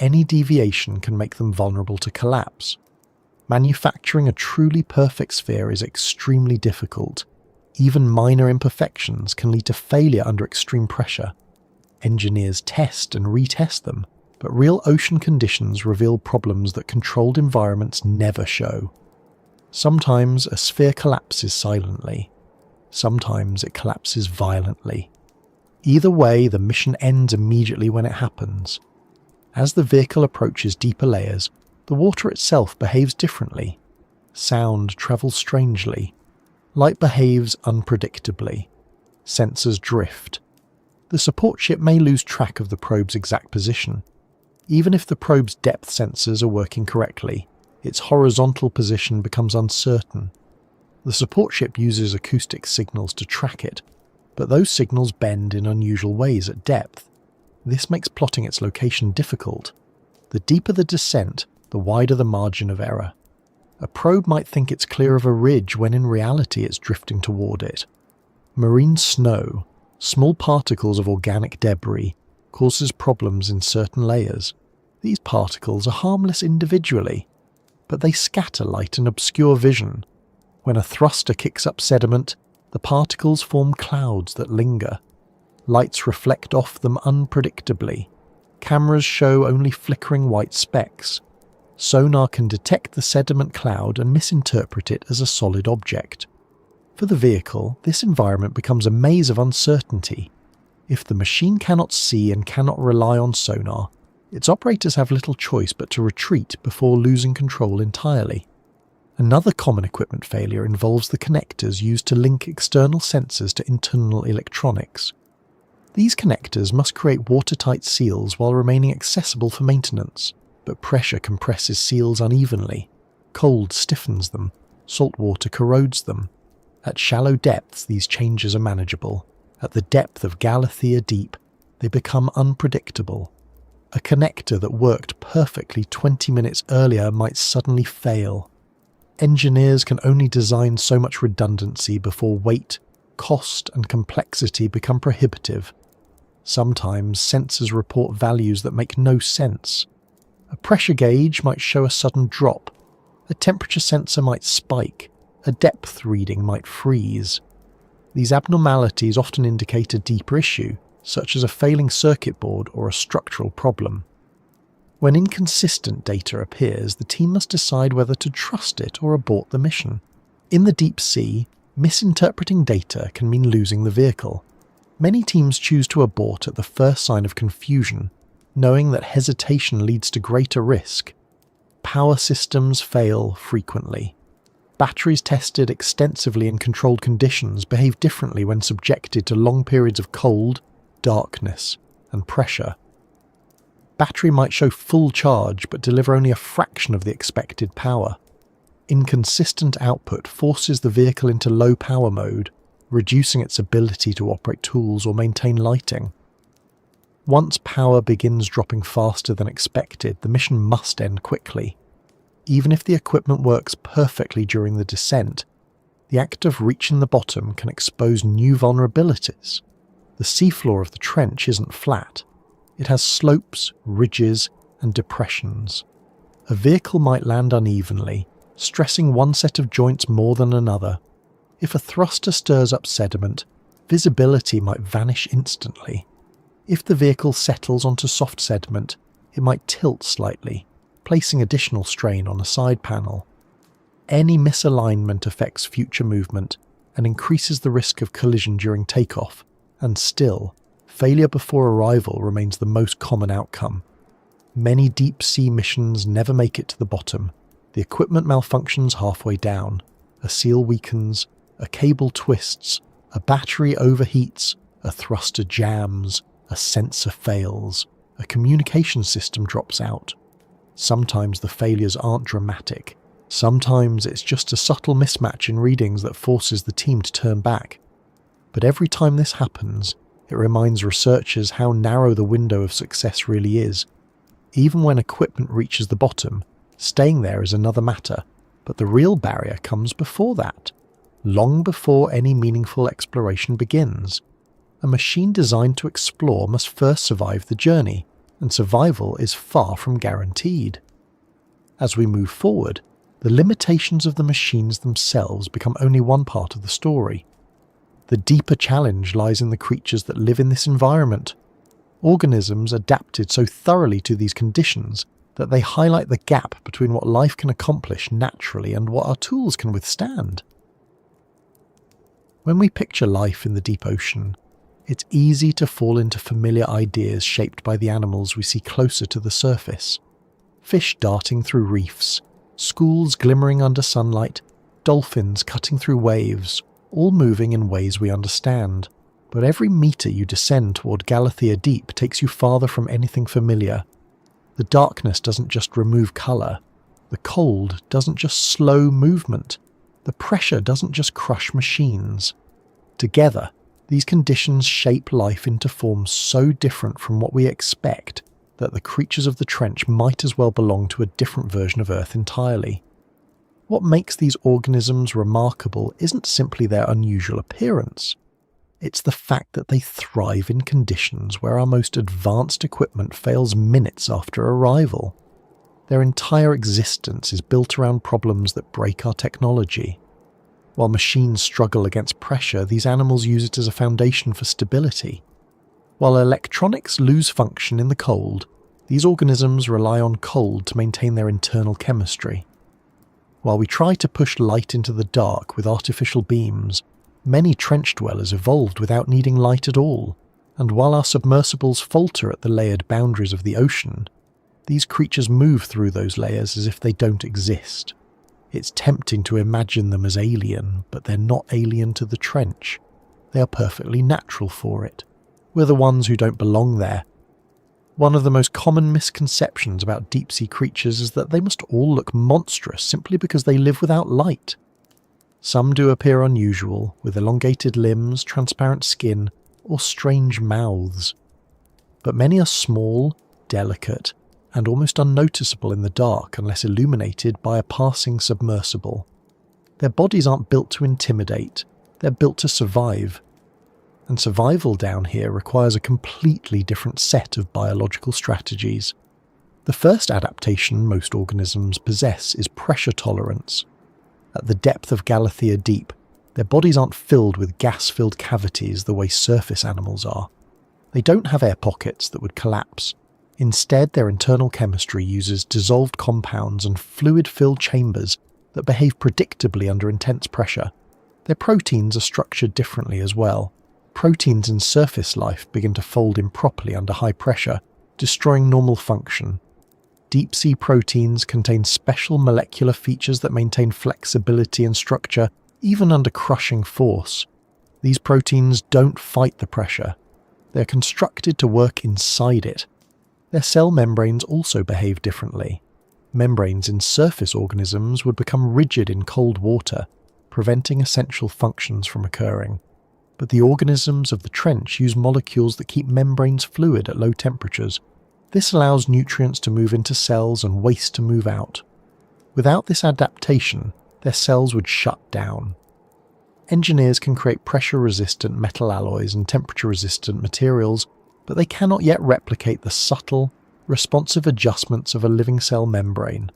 Any deviation can make them vulnerable to collapse. Manufacturing a truly perfect sphere is extremely difficult. Even minor imperfections can lead to failure under extreme pressure. Engineers test and retest them, but real ocean conditions reveal problems that controlled environments never show. Sometimes a sphere collapses silently. Sometimes it collapses violently. Either way, the mission ends immediately when it happens. As the vehicle approaches deeper layers, the water itself behaves differently. Sound travels strangely. Light behaves unpredictably. Sensors drift. The support ship may lose track of the probe's exact position. Even if the probe's depth sensors are working correctly, its horizontal position becomes uncertain. The support ship uses acoustic signals to track it, but those signals bend in unusual ways at depth. This makes plotting its location difficult. The deeper the descent, the wider the margin of error. A probe might think it's clear of a ridge when in reality it's drifting toward it. Marine snow, small particles of organic debris, causes problems in certain layers. These particles are harmless individually, but they scatter light and obscure vision. When a thruster kicks up sediment, the particles form clouds that linger. Lights reflect off them unpredictably. Cameras show only flickering white specks. Sonar can detect the sediment cloud and misinterpret it as a solid object. For the vehicle, this environment becomes a maze of uncertainty. If the machine cannot see and cannot rely on sonar, its operators have little choice but to retreat before losing control entirely. Another common equipment failure involves the connectors used to link external sensors to internal electronics. These connectors must create watertight seals while remaining accessible for maintenance, but pressure compresses seals unevenly. Cold stiffens them, salt water corrodes them. At shallow depths, these changes are manageable. At the depth of Galathea deep, they become unpredictable. A connector that worked perfectly 20 minutes earlier might suddenly fail. Engineers can only design so much redundancy before weight, cost, and complexity become prohibitive. Sometimes sensors report values that make no sense. A pressure gauge might show a sudden drop. A temperature sensor might spike. A depth reading might freeze. These abnormalities often indicate a deeper issue, such as a failing circuit board or a structural problem. When inconsistent data appears, the team must decide whether to trust it or abort the mission. In the deep sea, misinterpreting data can mean losing the vehicle. Many teams choose to abort at the first sign of confusion, knowing that hesitation leads to greater risk. Power systems fail frequently. Batteries tested extensively in controlled conditions behave differently when subjected to long periods of cold, darkness, and pressure. Battery might show full charge but deliver only a fraction of the expected power. Inconsistent output forces the vehicle into low power mode, reducing its ability to operate tools or maintain lighting. Once power begins dropping faster than expected, the mission must end quickly. Even if the equipment works perfectly during the descent, the act of reaching the bottom can expose new vulnerabilities. The seafloor of the trench isn't flat. It has slopes, ridges, and depressions. A vehicle might land unevenly, stressing one set of joints more than another. If a thruster stirs up sediment, visibility might vanish instantly. If the vehicle settles onto soft sediment, it might tilt slightly, placing additional strain on a side panel. Any misalignment affects future movement and increases the risk of collision during takeoff, and still, failure before arrival remains the most common outcome. Many deep-sea missions never make it to the bottom. The equipment malfunctions halfway down. A seal weakens, a cable twists, a battery overheats, a thruster jams, a sensor fails, a communication system drops out. Sometimes the failures aren't dramatic. Sometimes it's just a subtle mismatch in readings that forces the team to turn back. But every time this happens, it reminds researchers how narrow the window of success really is. Even when equipment reaches the bottom, staying there is another matter, but the real barrier comes before that, long before any meaningful exploration begins. A machine designed to explore must first survive the journey, and survival is far from guaranteed. As we move forward, the limitations of the machines themselves become only one part of the story. The deeper challenge lies in the creatures that live in this environment. Organisms adapted so thoroughly to these conditions that they highlight the gap between what life can accomplish naturally and what our tools can withstand. When we picture life in the deep ocean, it's easy to fall into familiar ideas shaped by the animals we see closer to the surface. Fish darting through reefs, schools glimmering under sunlight, dolphins cutting through waves, all moving in ways we understand. But every meter you descend toward Galathea Deep takes you farther from anything familiar. The darkness doesn't just remove colour. The cold doesn't just slow movement. The pressure doesn't just crush machines. Together, these conditions shape life into forms so different from what we expect that the creatures of the trench might as well belong to a different version of Earth entirely. What makes these organisms remarkable isn't simply their unusual appearance. It's the fact that they thrive in conditions where our most advanced equipment fails minutes after arrival. Their entire existence is built around problems that break our technology. While machines struggle against pressure, these animals use it as a foundation for stability. While electronics lose function in the cold, these organisms rely on cold to maintain their internal chemistry. While we try to push light into the dark with artificial beams, many trench dwellers evolved without needing light at all, and while our submersibles falter at the layered boundaries of the ocean, these creatures move through those layers as if they don't exist. It's tempting to imagine them as alien, but they're not alien to the trench. They are perfectly natural for it. We're the ones who don't belong there. One of the most common misconceptions about deep-sea creatures is that they must all look monstrous simply because they live without light. Some do appear unusual, with elongated limbs, transparent skin, or strange mouths. But many are small, delicate, and almost unnoticeable in the dark unless illuminated by a passing submersible. Their bodies aren't built to intimidate, they're built to survive. And survival down here requires a completely different set of biological strategies. The first adaptation most organisms possess is pressure tolerance. At the depth of Galathea deep, their bodies aren't filled with gas-filled cavities the way surface animals are. They don't have air pockets that would collapse. Instead, their internal chemistry uses dissolved compounds and fluid-filled chambers that behave predictably under intense pressure. Their proteins are structured differently as well. Proteins in surface life begin to fold improperly under high pressure, destroying normal function. Deep-sea proteins contain special molecular features that maintain flexibility and structure even under crushing force. These proteins don't fight the pressure. They're constructed to work inside it. Their cell membranes also behave differently. Membranes in surface organisms would become rigid in cold water, preventing essential functions from occurring. But the organisms of the trench use molecules that keep membranes fluid at low temperatures. This allows nutrients to move into cells and waste to move out. Without this adaptation, their cells would shut down. Engineers can create pressure-resistant metal alloys and temperature-resistant materials, but they cannot yet replicate the subtle, responsive adjustments of a living cell membrane.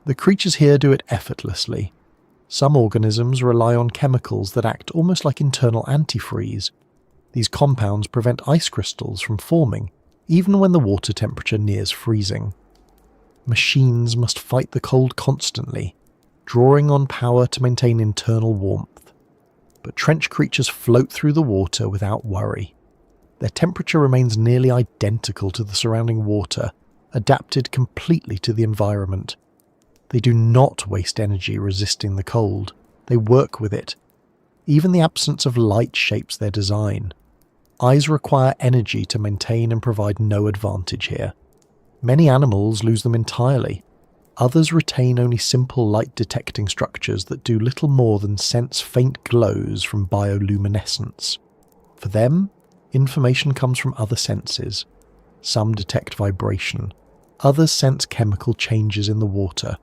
The creatures here do it effortlessly. Some organisms rely on chemicals that act almost like internal antifreeze. These compounds prevent ice crystals from forming, even when the water temperature nears freezing. Machines must fight the cold constantly, drawing on power to maintain internal warmth. But trench creatures float through the water without worry. Their temperature remains nearly identical to the surrounding water, adapted completely to the environment. They do not waste energy resisting the cold. They work with it. Even the absence of light shapes their design. Eyes require energy to maintain and provide no advantage here. Many animals lose them entirely. Others retain only simple light-detecting structures that do little more than sense faint glows from bioluminescence. For them, information comes from other senses. Some detect vibration. Others sense chemical changes in the water.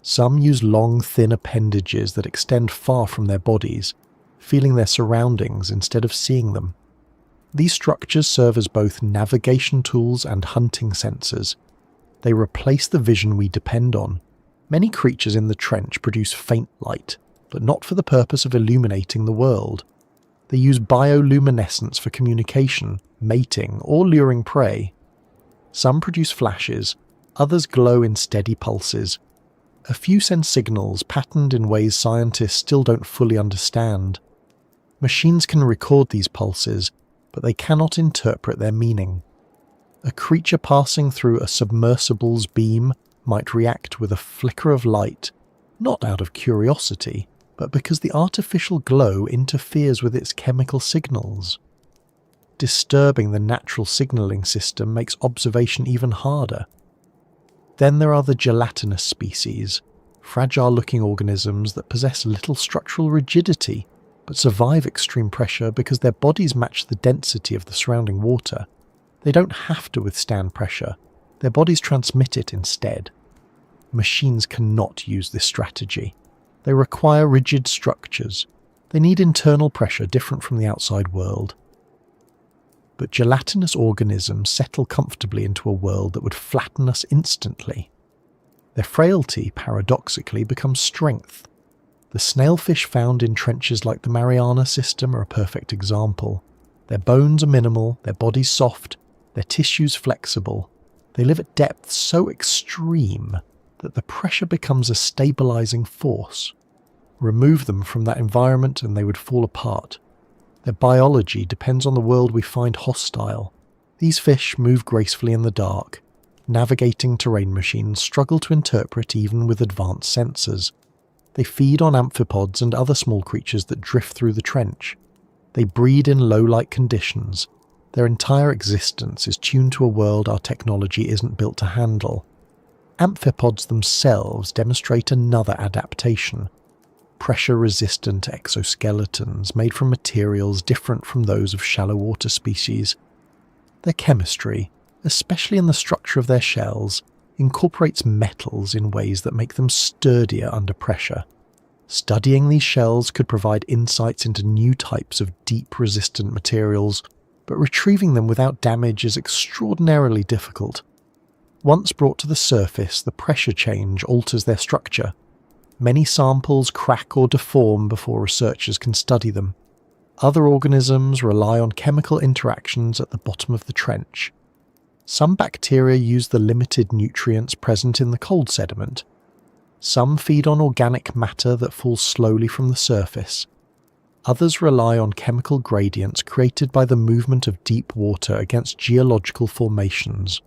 Some use long, thin appendages that extend far from their bodies, feeling their surroundings instead of seeing them. These structures serve as both navigation tools and hunting sensors. They replace the vision we depend on. Many creatures in the trench produce faint light, but not for the purpose of illuminating the world. They use bioluminescence for communication, mating, or luring prey. Some produce flashes, others glow in steady pulses. A few send signals patterned in ways scientists still don't fully understand. Machines can record these pulses, but they cannot interpret their meaning. A creature passing through a submersible's beam might react with a flicker of light, not out of curiosity, but because the artificial glow interferes with its chemical signals. Disturbing the natural signalling system makes observation even harder. Then there are the gelatinous species, fragile-looking organisms that possess little structural rigidity, but survive extreme pressure because their bodies match the density of the surrounding water. They don't have to withstand pressure, their bodies transmit it instead. Machines cannot use this strategy. They require rigid structures. They need internal pressure different from the outside world. But gelatinous organisms settle comfortably into a world that would flatten us instantly. Their frailty, paradoxically, becomes strength. The snailfish found in trenches like the Mariana system are a perfect example. Their bones are minimal, their bodies soft, their tissues flexible. They live at depths so extreme that the pressure becomes a stabilizing force. Remove them from that environment and they would fall apart. Their biology depends on the world we find hostile. These fish move gracefully in the dark. Navigating terrain machines struggle to interpret even with advanced sensors. They feed on amphipods and other small creatures that drift through the trench. They breed in low-light conditions. Their entire existence is tuned to a world our technology isn't built to handle. Amphipods themselves demonstrate another adaptation. Pressure-resistant exoskeletons made from materials different from those of shallow water species. Their chemistry, especially in the structure of their shells, incorporates metals in ways that make them sturdier under pressure. Studying these shells could provide insights into new types of deep-resistant materials, but retrieving them without damage is extraordinarily difficult. Once brought to the surface, the pressure change alters their structure. Many samples crack or deform before researchers can study them. Other organisms rely on chemical interactions at the bottom of the trench. Some bacteria use the limited nutrients present in the cold sediment. Some feed on organic matter that falls slowly from the surface. Others rely on chemical gradients created by the movement of deep water against geological formations.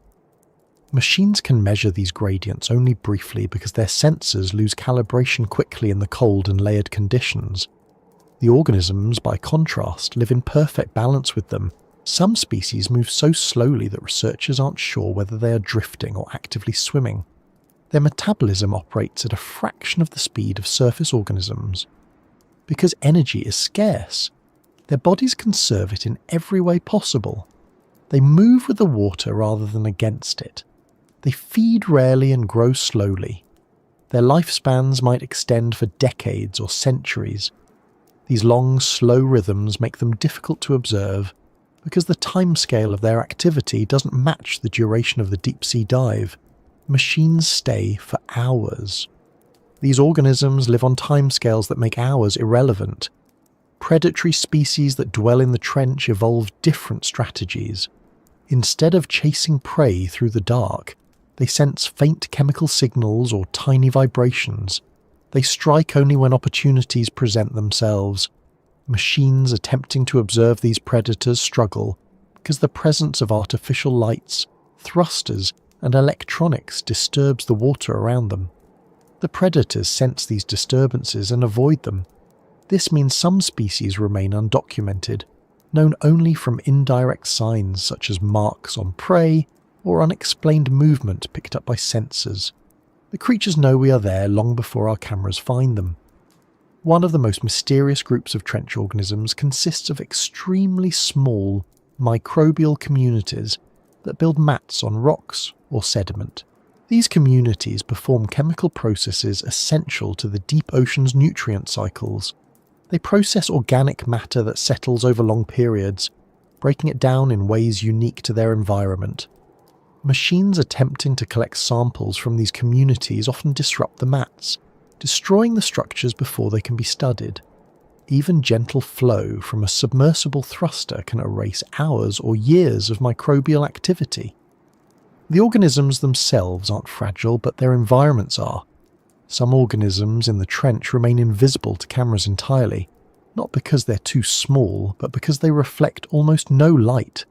Machines can measure these gradients only briefly because their sensors lose calibration quickly in the cold and layered conditions. The organisms, by contrast, live in perfect balance with them. Some species move so slowly that researchers aren't sure whether they are drifting or actively swimming. Their metabolism operates at a fraction of the speed of surface organisms. Because energy is scarce, their bodies conserve it in every way possible. They move with the water rather than against it. They feed rarely and grow slowly. Their lifespans might extend for decades or centuries. These long, slow rhythms make them difficult to observe because the timescale of their activity doesn't match the duration of the deep-sea dive. Machines stay for hours. These organisms live on timescales that make hours irrelevant. Predatory species that dwell in the trench evolve different strategies. Instead of chasing prey through the dark, they sense faint chemical signals or tiny vibrations. They strike only when opportunities present themselves. Machines attempting to observe these predators struggle because the presence of artificial lights, thrusters, and electronics disturbs the water around them. The predators sense these disturbances and avoid them. This means some species remain undocumented, known only from indirect signs such as marks on prey or unexplained movement picked up by sensors. The creatures know we are there long before our cameras find them. One of the most mysterious groups of trench organisms consists of extremely small, microbial communities that build mats on rocks or sediment. These communities perform chemical processes essential to the deep ocean's nutrient cycles. They process organic matter that settles over long periods, breaking it down in ways unique to their environment. Machines attempting to collect samples from these communities often disrupt the mats, destroying the structures before they can be studied. Even gentle flow from a submersible thruster can erase hours or years of microbial activity. The organisms themselves aren't fragile, but their environments are. Some organisms in the trench remain invisible to cameras entirely, not because they're too small, but because they reflect almost no light.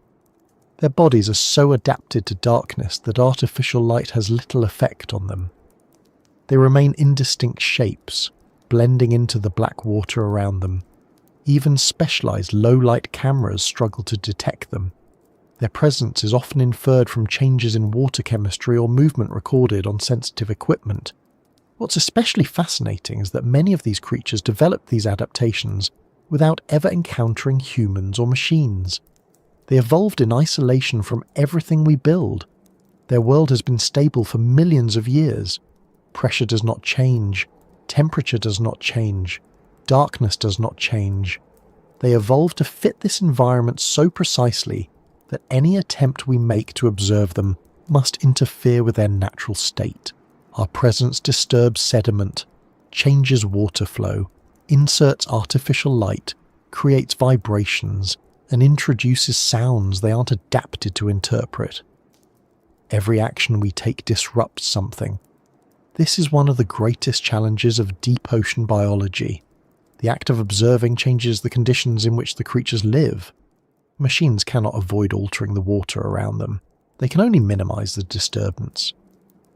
Their bodies are so adapted to darkness that artificial light has little effect on them. They remain indistinct shapes, blending into the black water around them. Even specialized low-light cameras struggle to detect them. Their presence is often inferred from changes in water chemistry or movement recorded on sensitive equipment. What's especially fascinating is that many of these creatures developed these adaptations without ever encountering humans or machines. They evolved in isolation from everything we build. Their world has been stable for millions of years. Pressure does not change. Temperature does not change. Darkness does not change. They evolved to fit this environment so precisely that any attempt we make to observe them must interfere with their natural state. Our presence disturbs sediment, changes water flow, inserts artificial light, creates vibrations, and introduces sounds they aren't adapted to interpret. Every action we take disrupts something. This is one of the greatest challenges of deep ocean biology. The act of observing changes the conditions in which the creatures live. Machines cannot avoid altering the water around them. They can only minimize the disturbance.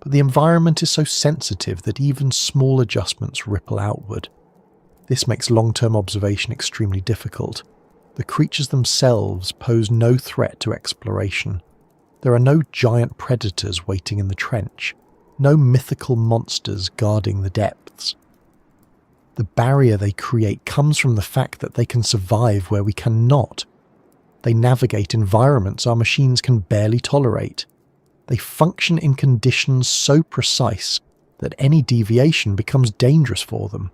But the environment is so sensitive that even small adjustments ripple outward. This makes long-term observation extremely difficult. The creatures themselves pose no threat to exploration. There are no giant predators waiting in the trench, no mythical monsters guarding the depths. The barrier they create comes from the fact that they can survive where we cannot. They navigate environments our machines can barely tolerate. They function in conditions so precise that any deviation becomes dangerous for them.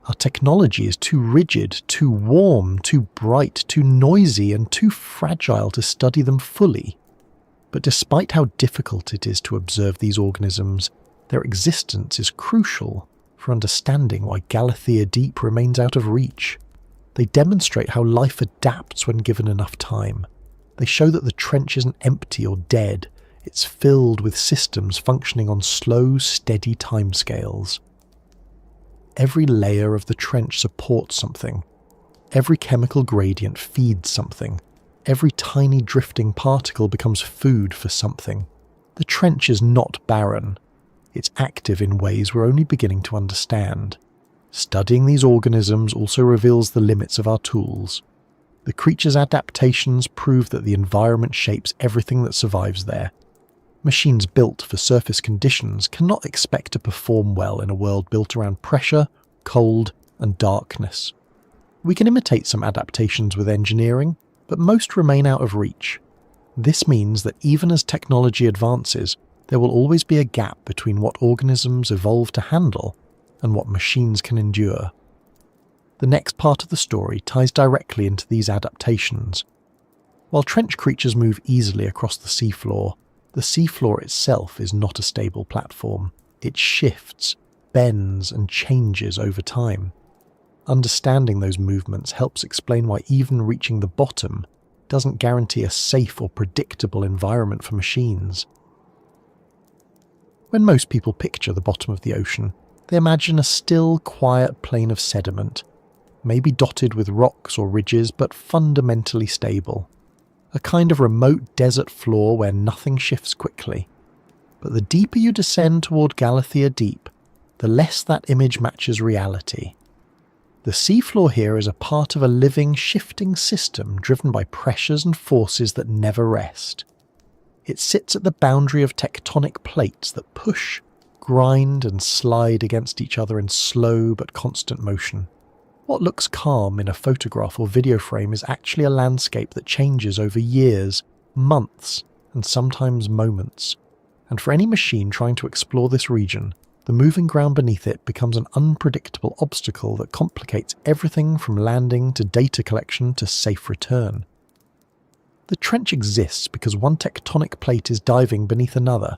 Our technology is too rigid, too warm, too bright, too noisy, and too fragile to study them fully. But despite how difficult it is to observe these organisms, their existence is crucial for understanding why Galathea Deep remains out of reach. They demonstrate how life adapts when given enough time. They show that the trench isn't empty or dead, it's filled with systems functioning on slow, steady timescales. Every layer of the trench supports something. Every chemical gradient feeds something. Every tiny drifting particle becomes food for something. The trench is not barren. It's active in ways we're only beginning to understand. Studying these organisms also reveals the limits of our tools. The creature's adaptations prove that the environment shapes everything that survives there. Machines built for surface conditions cannot expect to perform well in a world built around pressure, cold, and darkness. We can imitate some adaptations with engineering, but most remain out of reach. This means that even as technology advances, there will always be a gap between what organisms evolve to handle and what machines can endure. The next part of the story ties directly into these adaptations. While trench creatures move easily across the seafloor itself is not a stable platform. It shifts, bends, and changes over time. Understanding those movements helps explain why even reaching the bottom doesn't guarantee a safe or predictable environment for machines. When most people picture the bottom of the ocean, they imagine a still, quiet plain of sediment, maybe dotted with rocks or ridges, but fundamentally stable. A kind of remote desert floor where nothing shifts quickly. But the deeper you descend toward Galathea Deep, the less that image matches reality. The seafloor here is a part of a living, shifting system driven by pressures and forces that never rest. It sits at the boundary of tectonic plates that push, grind, and slide against each other in slow but constant motion. What looks calm in a photograph or video frame is actually a landscape that changes over years, months, and sometimes moments. And for any machine trying to explore this region, the moving ground beneath it becomes an unpredictable obstacle that complicates everything from landing to data collection to safe return. The trench exists because one tectonic plate is diving beneath another.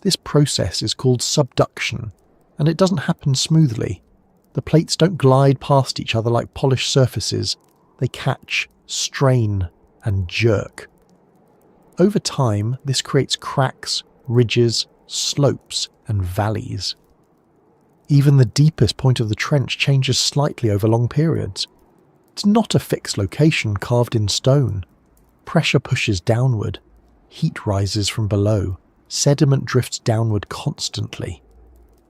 This process is called subduction, and it doesn't happen smoothly. The plates don't glide past each other like polished surfaces. They catch, strain, and jerk. Over time, this creates cracks, ridges, slopes, and valleys. Even the deepest point of the trench changes slightly over long periods. It's not a fixed location carved in stone. Pressure pushes downward. Heat rises from below. Sediment drifts downward constantly.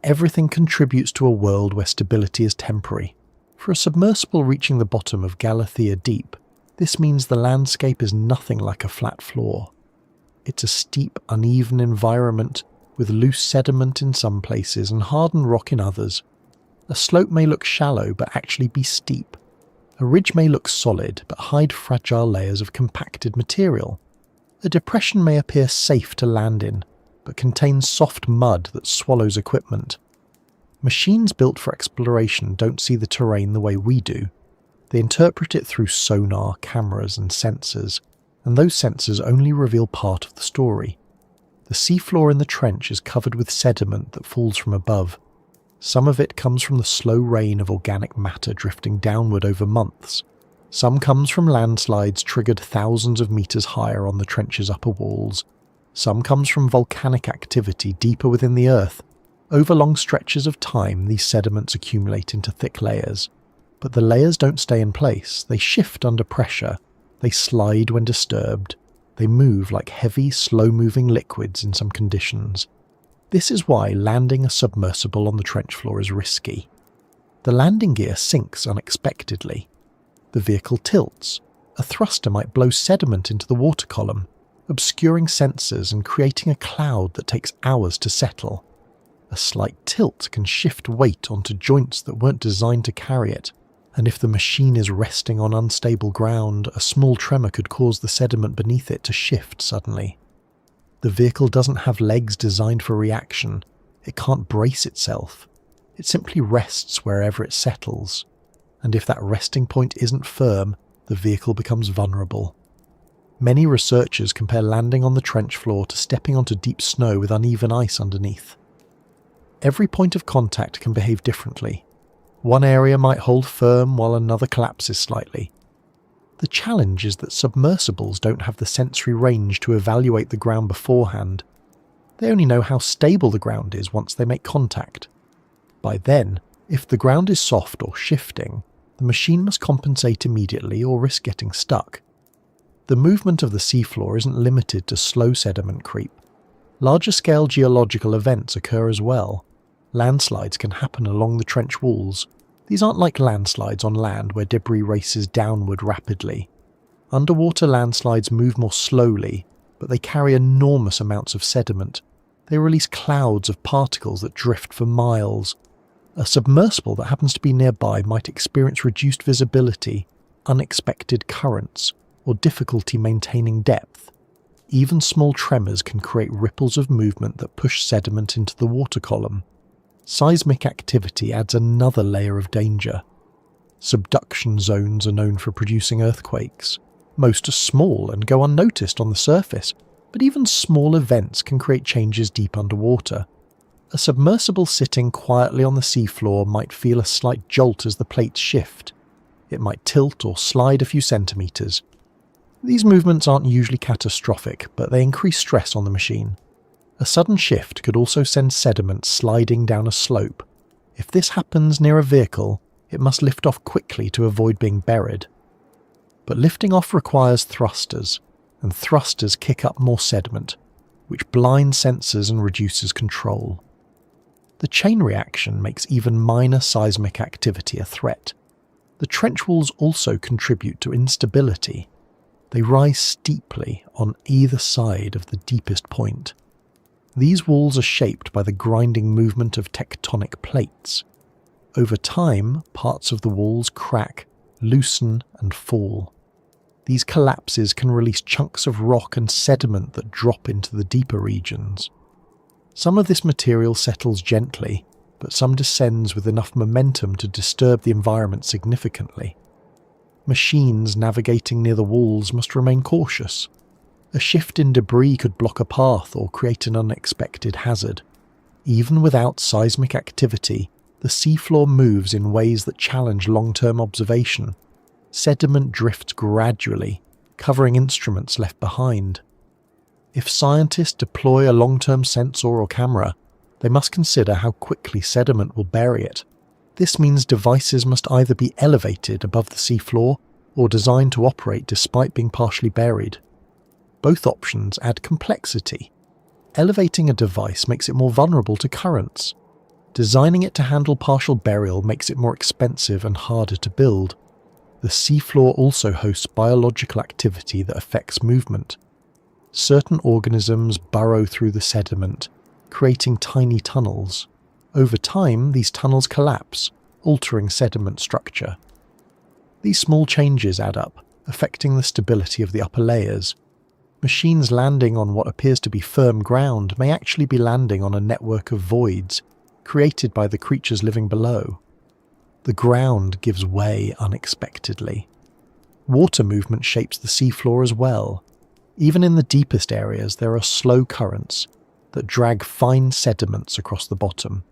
Everything contributes to a world where stability is temporary. For a submersible reaching the bottom of Galathea Deep, this means the landscape is nothing like a flat floor. It's a steep, uneven environment with loose sediment in some places and hardened rock in others. A slope may look shallow but actually be steep. A ridge may look solid but hide fragile layers of compacted material. A depression may appear safe to land in, but contains soft mud that swallows equipment. Machines built for exploration don't see the terrain the way we do. They interpret it through sonar, cameras and sensors, and those sensors only reveal part of the story. The seafloor in the trench is covered with sediment that falls from above. Some of it comes from the slow rain of organic matter drifting downward over months. Some comes from landslides triggered thousands of meters higher on the trench's upper walls. Some comes from volcanic activity deeper within the earth. Over long stretches of time, these sediments accumulate into thick layers. But the layers don't stay in place. They shift under pressure. They slide when disturbed. They move like heavy, slow-moving liquids in some conditions. This is why landing a submersible on the trench floor is risky. The landing gear sinks unexpectedly. The vehicle tilts. A thruster might blow sediment into the water column, obscuring sensors and creating a cloud that takes hours to settle. A slight tilt can shift weight onto joints that weren't designed to carry it, and if the machine is resting on unstable ground, a small tremor could cause the sediment beneath it to shift suddenly. The vehicle doesn't have legs designed for reaction. It can't brace itself. It simply rests wherever it settles. And if that resting point isn't firm, the vehicle becomes vulnerable. Many researchers compare landing on the trench floor to stepping onto deep snow with uneven ice underneath. Every point of contact can behave differently. One area might hold firm while another collapses slightly. The challenge is that submersibles don't have the sensory range to evaluate the ground beforehand. They only know how stable the ground is once they make contact. By then, if the ground is soft or shifting, the machine must compensate immediately or risk getting stuck. The movement of the seafloor isn't limited to slow sediment creep. Larger-scale geological events occur as well. Landslides can happen along the trench walls. These aren't like landslides on land where debris races downward rapidly. Underwater landslides move more slowly, but they carry enormous amounts of sediment. They release clouds of particles that drift for miles. A submersible that happens to be nearby might experience reduced visibility, unexpected currents, or difficulty maintaining depth. Even small tremors can create ripples of movement that push sediment into the water column. Seismic activity adds another layer of danger. Subduction zones are known for producing earthquakes. Most are small and go unnoticed on the surface, but even small events can create changes deep underwater. A submersible sitting quietly on the seafloor might feel a slight jolt as the plates shift. It might tilt or slide a few centimeters. These movements aren't usually catastrophic, but they increase stress on the machine. A sudden shift could also send sediment sliding down a slope. If this happens near a vehicle, it must lift off quickly to avoid being buried. But lifting off requires thrusters, and thrusters kick up more sediment, which blinds sensors and reduces control. The chain reaction makes even minor seismic activity a threat. The trench walls also contribute to instability. They rise steeply on either side of the deepest point. These walls are shaped by the grinding movement of tectonic plates. Over time, parts of the walls crack, loosen, and fall. These collapses can release chunks of rock and sediment that drop into the deeper regions. Some of this material settles gently, but some descends with enough momentum to disturb the environment significantly. Machines navigating near the walls must remain cautious. A shift in debris could block a path or create an unexpected hazard. Even without seismic activity, the seafloor moves in ways that challenge long-term observation. Sediment drifts gradually, covering instruments left behind. If scientists deploy a long-term sensor or camera, they must consider how quickly sediment will bury it. This means devices must either be elevated above the seafloor or designed to operate despite being partially buried. Both options add complexity. Elevating a device makes it more vulnerable to currents. Designing it to handle partial burial makes it more expensive and harder to build. The seafloor also hosts biological activity that affects movement. Certain organisms burrow through the sediment, creating tiny tunnels. Over time, these tunnels collapse, altering sediment structure. These small changes add up, affecting the stability of the upper layers. Machines landing on what appears to be firm ground may actually be landing on a network of voids. created by the creatures living below. The ground gives way unexpectedly. Water movement shapes the seafloor as well. Even in the deepest areas, there are slow currents that drag fine sediments across the bottom.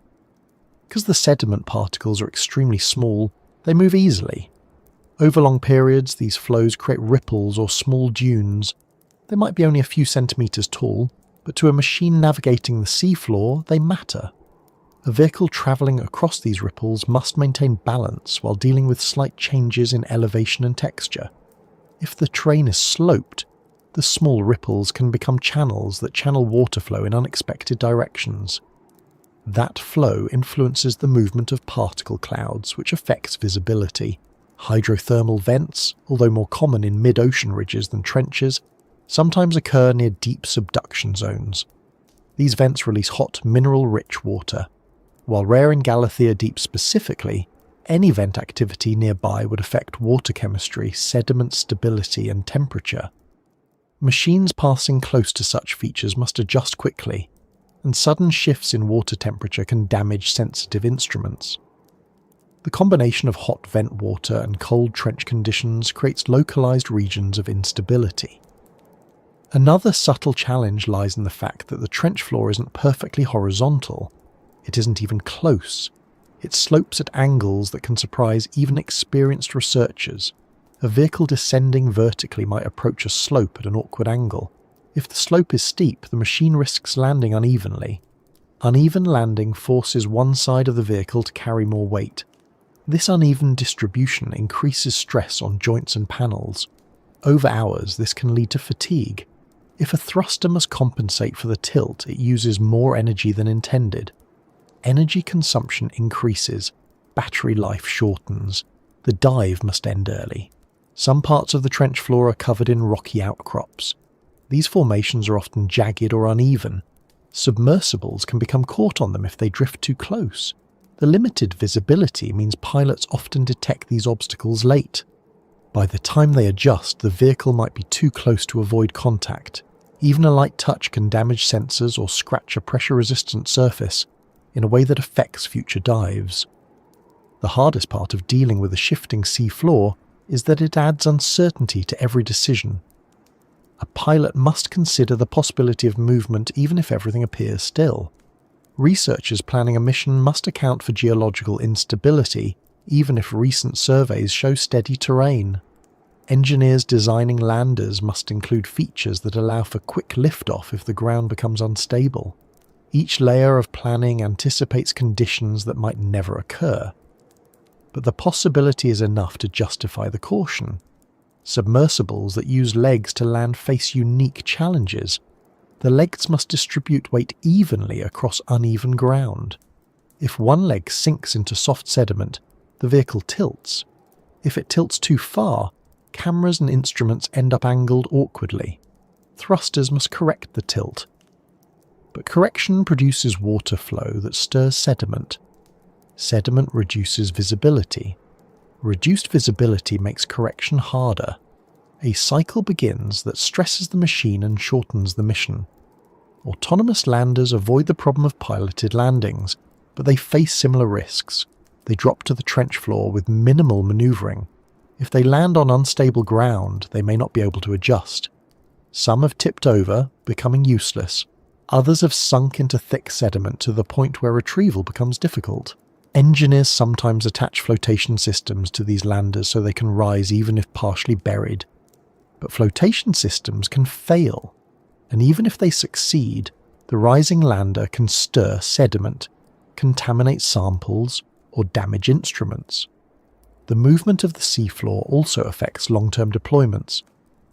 Because the sediment particles are extremely small, they move easily. Over long periods, these flows create ripples or small dunes. They might be only a few centimetres tall, but to a machine navigating the seafloor, they matter. A vehicle travelling across these ripples must maintain balance while dealing with slight changes in elevation and texture. If the terrain is sloped, the small ripples can become channels that channel water flow in unexpected directions. That flow influences the movement of particle clouds, which affects visibility. Hydrothermal vents, although more common in mid-ocean ridges than trenches, sometimes occur near deep subduction zones. These vents release hot, mineral-rich water. While rare in Galathea Deep specifically, any vent activity nearby would affect water chemistry, sediment stability, and temperature. Machines passing close to such features must adjust quickly, and sudden shifts in water temperature can damage sensitive instruments. The combination of hot vent water and cold trench conditions creates localized regions of instability. Another subtle challenge lies in the fact that the trench floor isn't perfectly horizontal. It isn't even close. It slopes at angles that can surprise even experienced researchers. A vehicle descending vertically might approach a slope at an awkward angle. If the slope is steep, the machine risks landing unevenly. Uneven landing forces one side of the vehicle to carry more weight. This uneven distribution increases stress on joints and panels. Over hours, this can lead to fatigue. If a thruster must compensate for the tilt, it uses more energy than intended. Energy consumption increases, battery life shortens. The dive must end early. Some parts of the trench floor are covered in rocky outcrops. These formations are often jagged or uneven. Submersibles can become caught on them if they drift too close. The limited visibility means pilots often detect these obstacles late. By the time they adjust, the vehicle might be too close to avoid contact. Even a light touch can damage sensors or scratch a pressure-resistant surface in a way that affects future dives. The hardest part of dealing with a shifting sea floor is that it adds uncertainty to every decision. A pilot must consider the possibility of movement even if everything appears still. Researchers planning a mission must account for geological instability even if recent surveys show steady terrain. Engineers designing landers must include features that allow for quick liftoff if the ground becomes unstable. Each layer of planning anticipates conditions that might never occur. But the possibility is enough to justify the caution. Submersibles that use legs to land face unique challenges. The legs must distribute weight evenly across uneven ground. If one leg sinks into soft sediment, the vehicle tilts. If it tilts too far, cameras and instruments end up angled awkwardly. Thrusters must correct the tilt. But correction produces water flow that stirs sediment. Sediment reduces visibility. Reduced visibility makes correction harder. A cycle begins that stresses the machine and shortens the mission. Autonomous landers avoid the problem of piloted landings, but they face similar risks. They drop to the trench floor with minimal maneuvering. If they land on unstable ground, they may not be able to adjust. Some have tipped over, becoming useless. Others have sunk into thick sediment to the point where retrieval becomes difficult. Engineers sometimes attach flotation systems to these landers so they can rise even if partially buried. But flotation systems can fail, and even if they succeed, the rising lander can stir sediment, contaminate samples, or damage instruments. The movement of the seafloor also affects long-term deployments.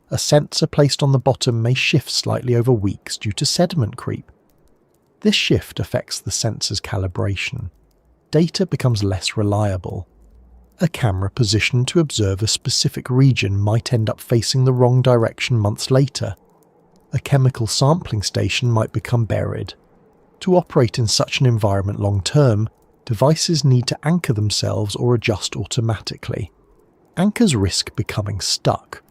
A sensor placed on the bottom may shift slightly over weeks due to sediment creep. This shift affects the sensor's calibration. Data becomes less reliable. A camera positioned to observe a specific region might end up facing the wrong direction months later. A chemical sampling station might become buried. To operate in such an environment long-term, devices need to anchor themselves or adjust automatically. Anchors risk becoming stuck.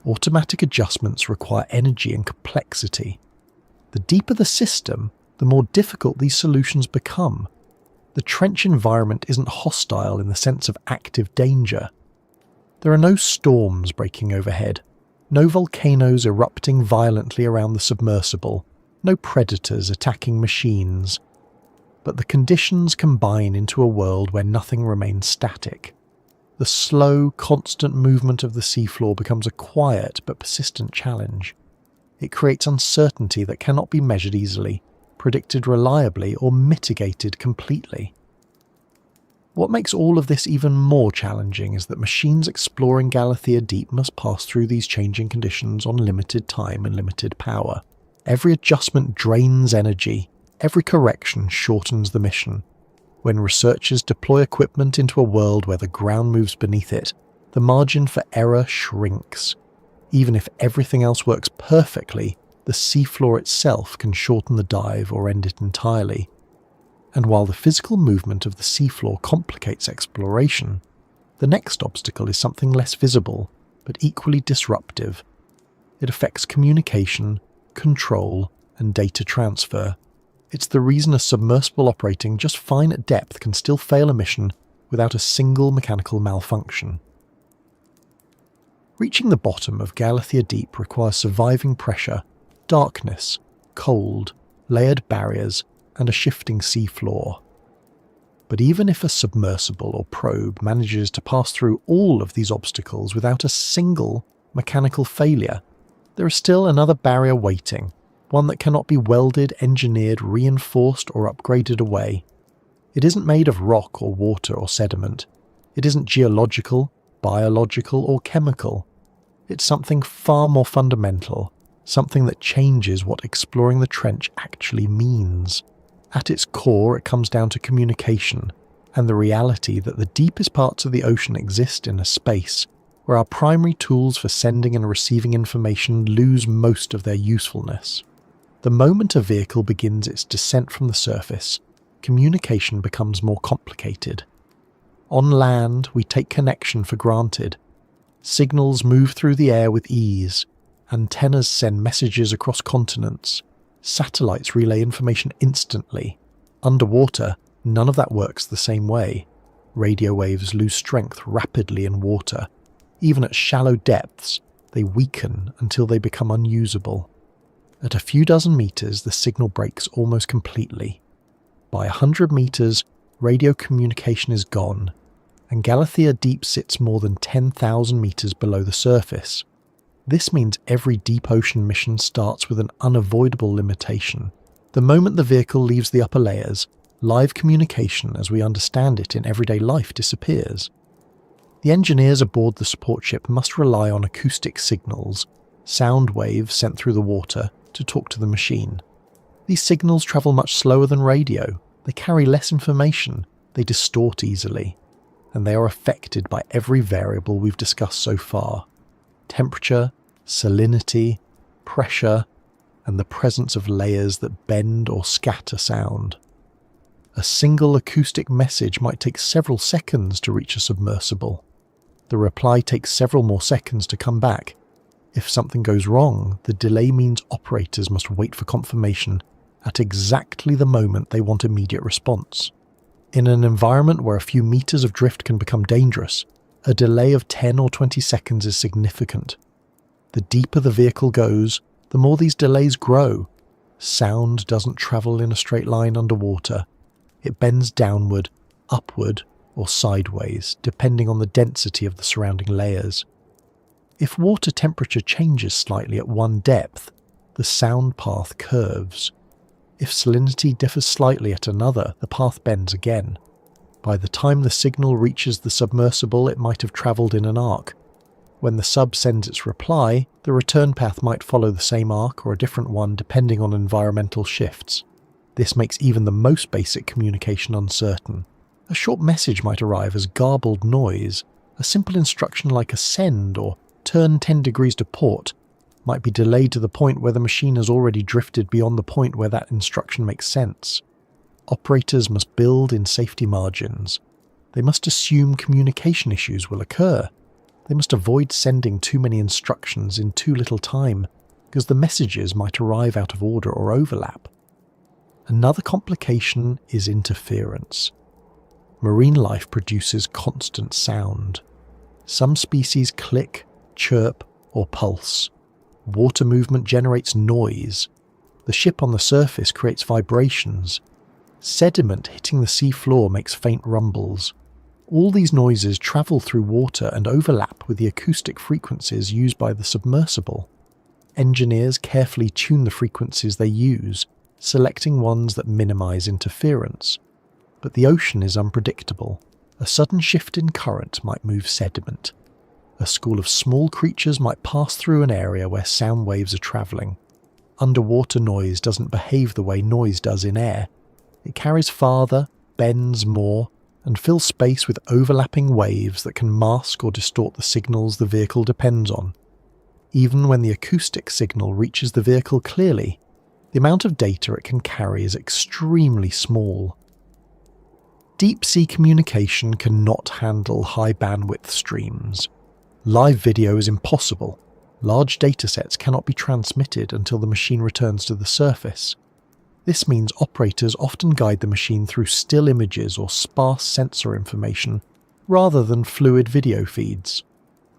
Automatic adjustments require energy and complexity. The deeper the system, the more difficult these solutions become. The trench environment isn't hostile in the sense of active danger. There are no storms breaking overhead, no volcanoes erupting violently around the submersible, no predators attacking machines. But the conditions combine into a world where nothing remains static. The slow, constant movement of the seafloor becomes a quiet but persistent challenge. It creates uncertainty that cannot be measured easily, predicted reliably, or mitigated completely. What makes all of this even more challenging is that machines exploring Galathea Deep must pass through these changing conditions on limited time and limited power. Every adjustment drains energy, every correction shortens the mission. When researchers deploy equipment into a world where the ground moves beneath it, the margin for error shrinks. Even if everything else works perfectly, the seafloor itself can shorten the dive or end it entirely. And while the physical movement of the seafloor complicates exploration, the next obstacle is something less visible, but equally disruptive. It affects communication, control, and data transfer. It's the reason a submersible operating just fine at depth can still fail a mission without a single mechanical malfunction. Reaching the bottom of Galathea Deep requires surviving pressure, darkness, cold, layered barriers, and a shifting seafloor. But even if a submersible or probe manages to pass through all of these obstacles without a single mechanical failure, there is still another barrier waiting, one that cannot be welded, engineered, reinforced, or upgraded away. It isn't made of rock or water or sediment. It isn't geological, biological, or chemical. It's something far more fundamental, something that changes what exploring the trench actually means. At its core, it comes down to communication, and the reality that the deepest parts of the ocean exist in a space where our primary tools for sending and receiving information lose most of their usefulness. The moment a vehicle begins its descent from the surface, communication becomes more complicated. On land, we take connection for granted. Signals move through the air with ease. Antennas send messages across continents. Satellites relay information instantly. Underwater, none of that works the same way. Radio waves lose strength rapidly in water. Even at shallow depths, they weaken until they become unusable. At a few dozen meters, the signal breaks almost completely. By 100 meters, radio communication is gone, and Galathea Deep sits more than 10,000 meters below the surface. This means every deep ocean mission starts with an unavoidable limitation. The moment the vehicle leaves the upper layers, live communication as we understand it in everyday life disappears. The engineers aboard the support ship must rely on acoustic signals, sound waves sent through the water, to talk to the machine. These signals travel much slower than radio, they carry less information, they distort easily, and they are affected by every variable we've discussed so far. Temperature, salinity, pressure, and the presence of layers that bend or scatter sound. A single acoustic message might take several seconds to reach a submersible. The reply takes several more seconds to come back. If something goes wrong, the delay means operators must wait for confirmation at exactly the moment they want immediate response. In an environment where a few meters of drift can become dangerous, a delay of 10 or 20 seconds is significant. The deeper the vehicle goes, the more these delays grow. Sound doesn't travel in a straight line underwater. It bends downward, upward, or sideways, depending on the density of the surrounding layers. If water temperature changes slightly at one depth, the sound path curves. If salinity differs slightly at another, the path bends again. By the time the signal reaches the submersible, it might have travelled in an arc. When the sub sends its reply, the return path might follow the same arc or a different one depending on environmental shifts. This makes even the most basic communication uncertain. A short message might arrive as garbled noise. A simple instruction like a send or turn 10 degrees to port might be delayed to the point where the machine has already drifted beyond the point where that instruction makes sense. Operators must build in safety margins. They must assume communication issues will occur. They must avoid sending too many instructions in too little time, because the messages might arrive out of order or overlap. Another complication is interference. Marine life produces constant sound. Some species click, chirp, or pulse. Water movement generates noise. The ship on the surface creates vibrations. Sediment hitting the sea floor makes faint rumbles. All these noises travel through water and overlap with the acoustic frequencies used by the submersible. Engineers carefully tune the frequencies they use, selecting ones that minimize interference. But the ocean is unpredictable. A sudden shift in current might move sediment. A school of small creatures might pass through an area where sound waves are travelling. Underwater noise doesn't behave the way noise does in air. It carries farther, bends more, and fills space with overlapping waves that can mask or distort the signals the vehicle depends on. Even when the acoustic signal reaches the vehicle clearly, the amount of data it can carry is extremely small. Deep-sea communication cannot handle high-bandwidth streams. Live video is impossible. Large datasets cannot be transmitted until the machine returns to the surface. This means operators often guide the machine through still images or sparse sensor information, rather than fluid video feeds.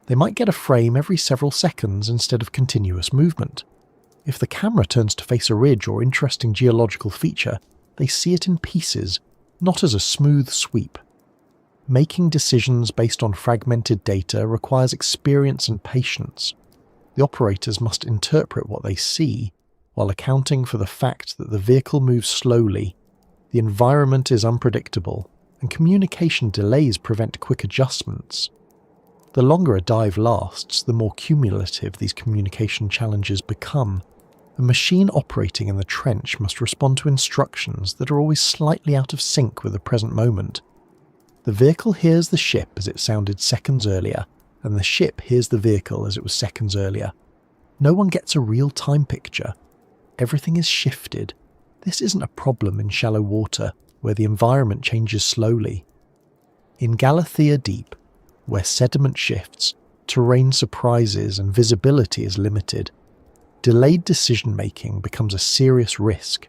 They might get a frame every several seconds instead of continuous movement. If the camera turns to face a ridge or interesting geological feature, they see it in pieces, not as a smooth sweep. Making decisions based on fragmented data requires experience and patience. The operators must interpret what they see, while accounting for the fact that the vehicle moves slowly, the environment is unpredictable, and communication delays prevent quick adjustments. The longer a dive lasts, the more cumulative these communication challenges become. A machine operating in the trench must respond to instructions that are always slightly out of sync with the present moment. The vehicle hears the ship as it sounded seconds earlier, and the ship hears the vehicle as it was seconds earlier. No one gets a real-time picture. Everything is shifted. This isn't a problem in shallow water, where the environment changes slowly. In Galathea Deep, where sediment shifts, terrain surprises and visibility is limited, delayed decision-making becomes a serious risk.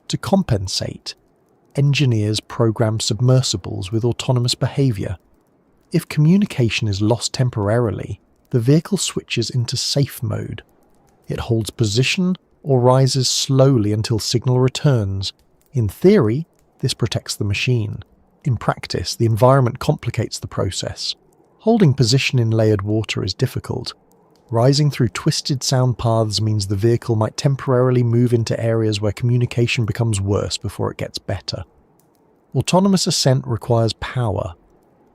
To compensate, engineers program submersibles with autonomous behaviour. If communication is lost temporarily, the vehicle switches into safe mode. It holds position or rises slowly until signal returns. In theory, this protects the machine. In practice, the environment complicates the process. Holding position in layered water is difficult. Rising through twisted sound paths means the vehicle might temporarily move into areas where communication becomes worse before it gets better. Autonomous ascent requires power.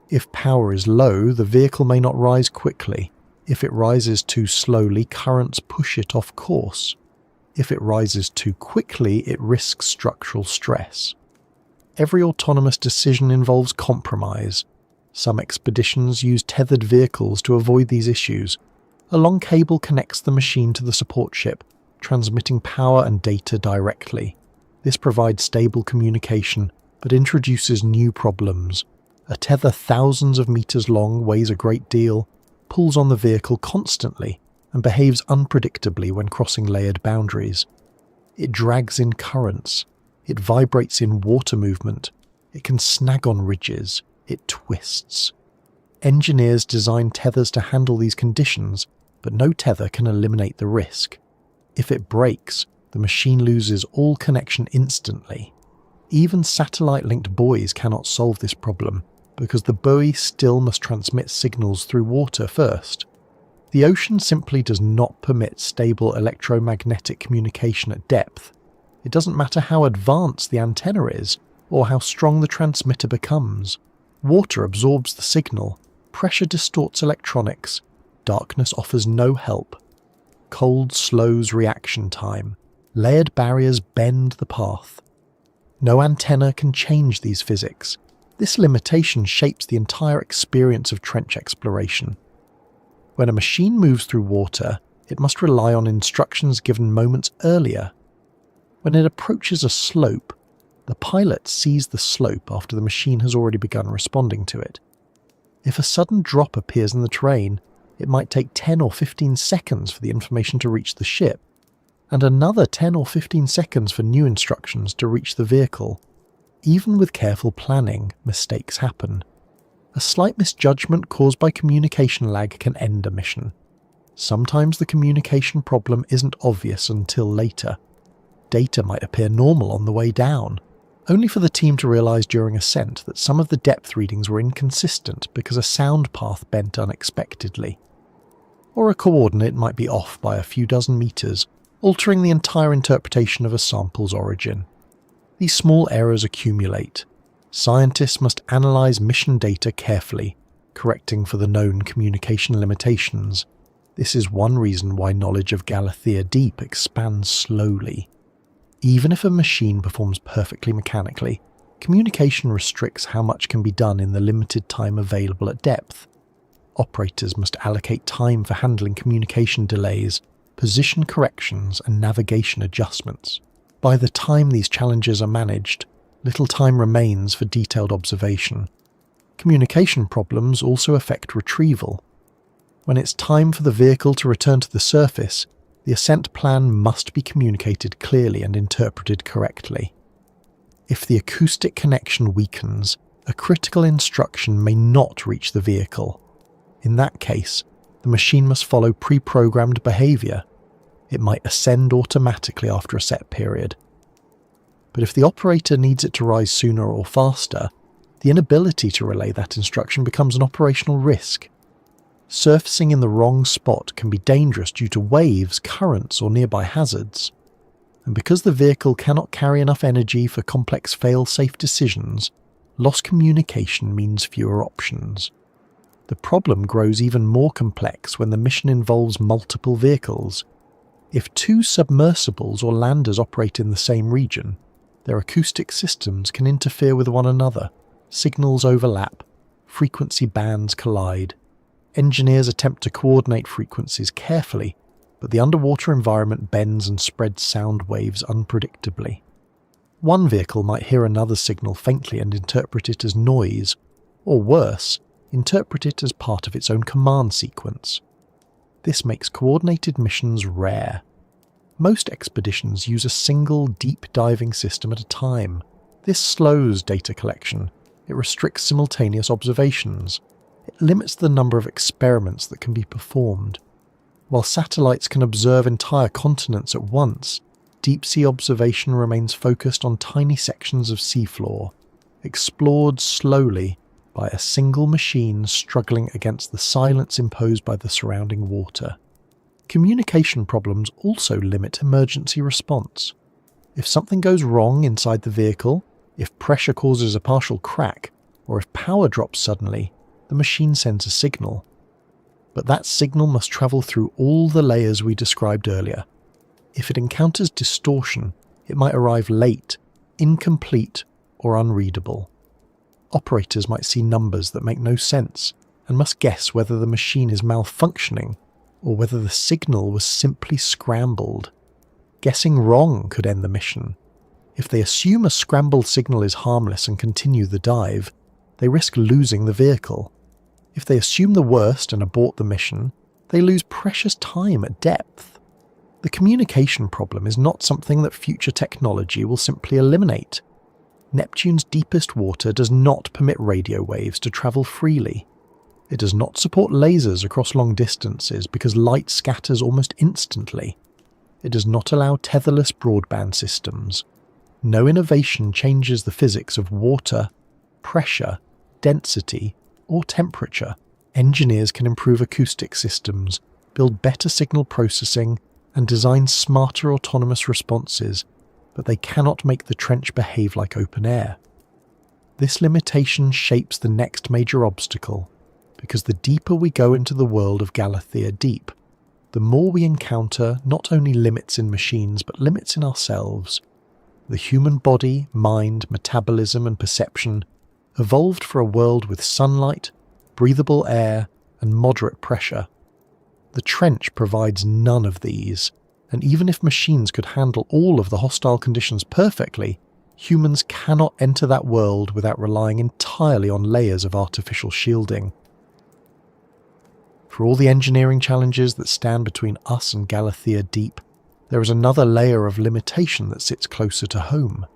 If power is low, the vehicle may not rise quickly. If it rises too slowly, currents push it off course. If it rises too quickly, it risks structural stress. Every autonomous decision involves compromise. Some expeditions use tethered vehicles to avoid these issues. A long cable connects the machine to the support ship, transmitting power and data directly. This provides stable communication, but introduces new problems. A tether thousands of meters long weighs a great deal, pulls on the vehicle constantly, and behaves unpredictably when crossing layered boundaries. It drags in currents. It vibrates in water movement. It can snag on ridges. It twists. Engineers design tethers to handle these conditions, but no tether can eliminate the risk. If it breaks, the machine loses all connection instantly. Even satellite-linked buoys cannot solve this problem, because the buoy still must transmit signals through water first. The ocean simply does not permit stable electromagnetic communication at depth. It doesn't matter how advanced the antenna is, or how strong the transmitter becomes. Water absorbs the signal, pressure distorts electronics, darkness offers no help. Cold slows reaction time, layered barriers bend the path. No antenna can change these physics. This limitation shapes the entire experience of trench exploration. When a machine moves through water, it must rely on instructions given moments earlier. When it approaches a slope, the pilot sees the slope after the machine has already begun responding to it. If a sudden drop appears in the terrain, it might take 10 or 15 seconds for the information to reach the ship, and another 10 or 15 seconds for new instructions to reach the vehicle. even with careful planning, mistakes happen. A slight misjudgment caused by communication lag can end a mission. Sometimes the communication problem isn't obvious until later. Data might appear normal on the way down, only for the team to realise during ascent that some of the depth readings were inconsistent because a sound path bent unexpectedly. Or a coordinate might be off by a few dozen metres, altering the entire interpretation of a sample's origin. These small errors accumulate. Scientists must analyse mission data carefully, correcting for the known communication limitations. This is one reason why knowledge of Galathea Deep expands slowly. Even if a machine performs perfectly mechanically, communication restricts how much can be done in the limited time available at depth. Operators must allocate time for handling communication delays, position corrections, and navigation adjustments. By the time these challenges are managed, little time remains for detailed observation. Communication problems also affect retrieval. When it's time for the vehicle to return to the surface, the ascent plan must be communicated clearly and interpreted correctly. If the acoustic connection weakens, a critical instruction may not reach the vehicle. In that case, the machine must follow pre-programmed behaviour. It might ascend automatically after a set period. But if the operator needs it to rise sooner or faster, the inability to relay that instruction becomes an operational risk. Surfacing in the wrong spot can be dangerous due to waves, currents, or nearby hazards. And because the vehicle cannot carry enough energy for complex fail-safe decisions, lost communication means fewer options. The problem grows even more complex when the mission involves multiple vehicles. If two submersibles or landers operate in the same region, their acoustic systems can interfere with one another. Signals overlap, frequency bands collide. Engineers attempt to coordinate frequencies carefully, but the underwater environment bends and spreads sound waves unpredictably. One vehicle might hear another signal faintly and interpret it as noise, or worse, interpret it as part of its own command sequence. This makes coordinated missions rare. Most expeditions use a single deep diving system at a time. This slows data collection. It restricts simultaneous observations. It limits the number of experiments that can be performed. While satellites can observe entire continents at once, deep-sea observation remains focused on tiny sections of seafloor, explored slowly by a single machine struggling against the silence imposed by the surrounding water. Communication problems also limit emergency response. If something goes wrong inside the vehicle, if pressure causes a partial crack, or if power drops suddenly, the machine sends a signal. But that signal must travel through all the layers we described earlier. If it encounters distortion, it might arrive late, incomplete, or unreadable. Operators might see numbers that make no sense and must guess whether the machine is malfunctioning or whether the signal was simply scrambled. Guessing wrong could end the mission. If they assume a scrambled signal is harmless and continue the dive, they risk losing the vehicle. If they assume the worst and abort the mission, they lose precious time at depth. The communication problem is not something that future technology will simply eliminate. Neptune's deepest water does not permit radio waves to travel freely. It does not support lasers across long distances because light scatters almost instantly. It does not allow tetherless broadband systems. No innovation changes the physics of water, pressure, density, or temperature. Engineers can improve acoustic systems, build better signal processing, and design smarter autonomous responses, but they cannot make the trench behave like open air. This limitation shapes the next major obstacle, because the deeper we go into the world of Galathea Deep, the more we encounter not only limits in machines but limits in ourselves. The human body, mind, metabolism, and perception evolved for a world with sunlight, breathable air, and moderate pressure. The trench provides none of these, and even if machines could handle all of the hostile conditions perfectly, humans cannot enter that world without relying entirely on layers of artificial shielding. For all the engineering challenges that stand between us and Galathea Deep, there is another layer of limitation that sits closer to home.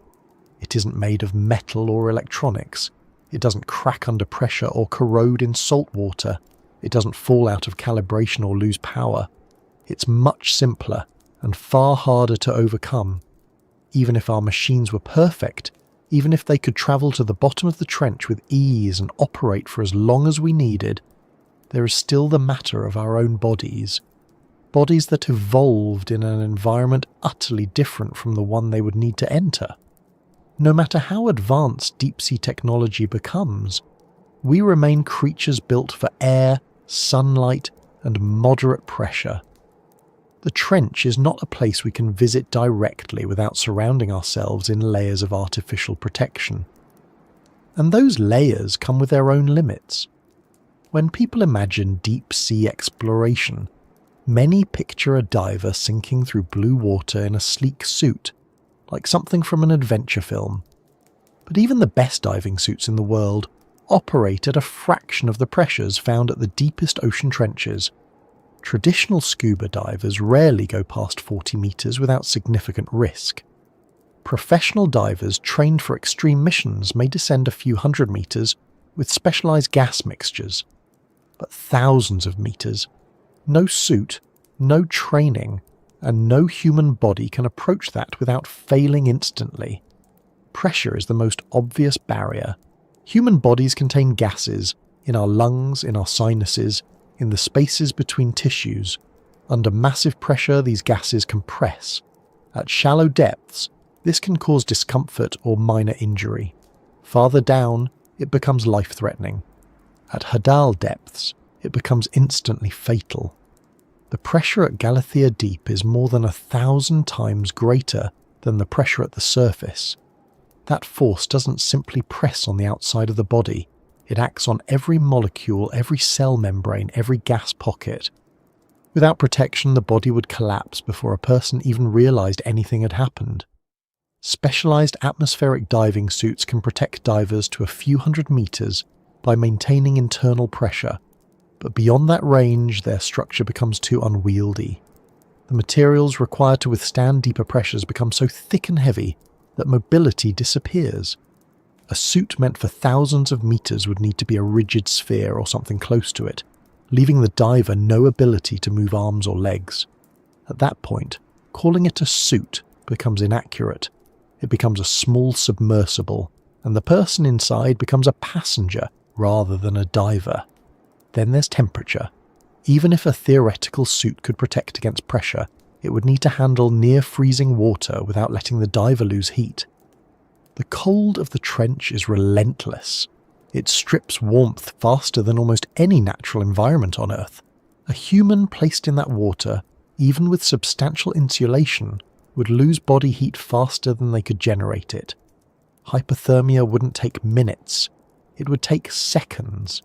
It isn't made of metal or electronics. It doesn't crack under pressure or corrode in salt water. It doesn't fall out of calibration or lose power. It's much simpler and far harder to overcome. Even if our machines were perfect, even if they could travel to the bottom of the trench with ease and operate for as long as we needed, there is still the matter of our own bodies. Bodies that evolved in an environment utterly different from the one they would need to enter. No matter how advanced deep-sea technology becomes, we remain creatures built for air, sunlight, and moderate pressure. The trench is not a place we can visit directly without surrounding ourselves in layers of artificial protection. And those layers come with their own limits. When people imagine deep-sea exploration, many picture a diver sinking through blue water in a sleek suit, like something from an adventure film. But even the best diving suits in the world operate at a fraction of the pressures found at the deepest ocean trenches. Traditional scuba divers rarely go past 40 meters without significant risk. Professional divers trained for extreme missions may descend a few hundred meters with specialized gas mixtures. But thousands of meters, no suit, no training, and no human body can approach that without failing instantly. Pressure is the most obvious barrier. Human bodies contain gases in our lungs, in our sinuses, in the spaces between tissues. Under massive pressure, these gases compress. At shallow depths, this can cause discomfort or minor injury. Farther down, it becomes life-threatening. At Hadal depths, it becomes instantly fatal. The pressure at Galathea Deep is more than 1,000 times greater than the pressure at the surface. That force doesn't simply press on the outside of the body. It acts on every molecule, every cell membrane, every gas pocket. Without protection, the body would collapse before a person even realized anything had happened. Specialized atmospheric diving suits can protect divers to a few hundred meters by maintaining internal pressure, but beyond that range, their structure becomes too unwieldy. The materials required to withstand deeper pressures become so thick and heavy that mobility disappears. A suit meant for thousands of meters would need to be a rigid sphere or something close to it, leaving the diver no ability to move arms or legs. At that point, calling it a suit becomes inaccurate. It becomes a small submersible, and the person inside becomes a passenger rather than a diver. Then there's temperature. Even if a theoretical suit could protect against pressure, it would need to handle near-freezing water without letting the diver lose heat. The cold of the trench is relentless. It strips warmth faster than almost any natural environment on Earth. A human placed in that water, even with substantial insulation, would lose body heat faster than they could generate it. Hypothermia wouldn't take minutes. It would take seconds.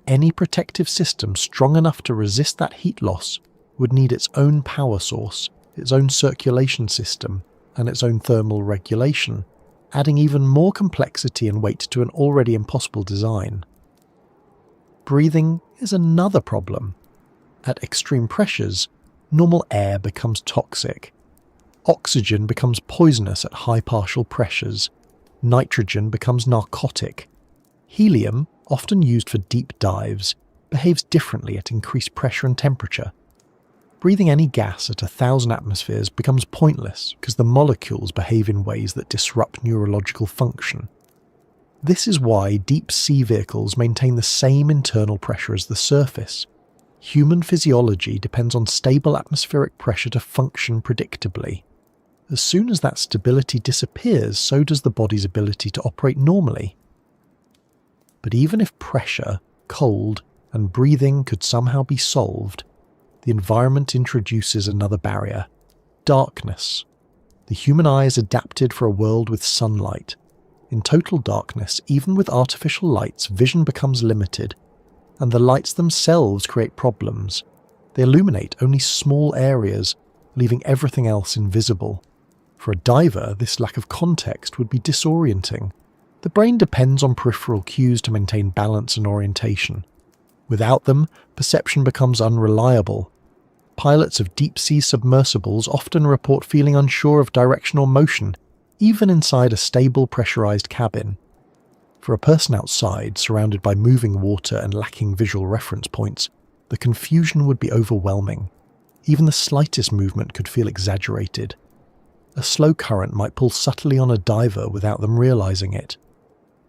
Any protective system strong enough to resist that heat loss would need its own power source, its own circulation system, and its own thermal regulation, adding even more complexity and weight to an already impossible design. Breathing is another problem. At extreme pressures, normal air becomes toxic. Oxygen becomes poisonous at high partial pressures. Nitrogen becomes narcotic. Helium, often used for deep dives, behaves differently at increased pressure and temperature. Breathing any gas at 1,000 atmospheres becomes pointless because the molecules behave in ways that disrupt neurological function. This is why deep sea vehicles maintain the same internal pressure as the surface. Human physiology depends on stable atmospheric pressure to function predictably. As soon as that stability disappears, so does the body's ability to operate normally. But even if pressure, cold, and breathing could somehow be solved, the environment introduces another barrier: darkness. The human eye is adapted for a world with sunlight. In total darkness, even with artificial lights, vision becomes limited, and the lights themselves create problems. They illuminate only small areas, leaving everything else invisible. For a diver, this lack of context would be disorienting. The brain depends on peripheral cues to maintain balance and orientation. Without them, perception becomes unreliable. Pilots of deep-sea submersibles often report feeling unsure of direction or motion, even inside a stable pressurized cabin. For a person outside, surrounded by moving water and lacking visual reference points, the confusion would be overwhelming. Even the slightest movement could feel exaggerated. A slow current might pull subtly on a diver without them realizing it.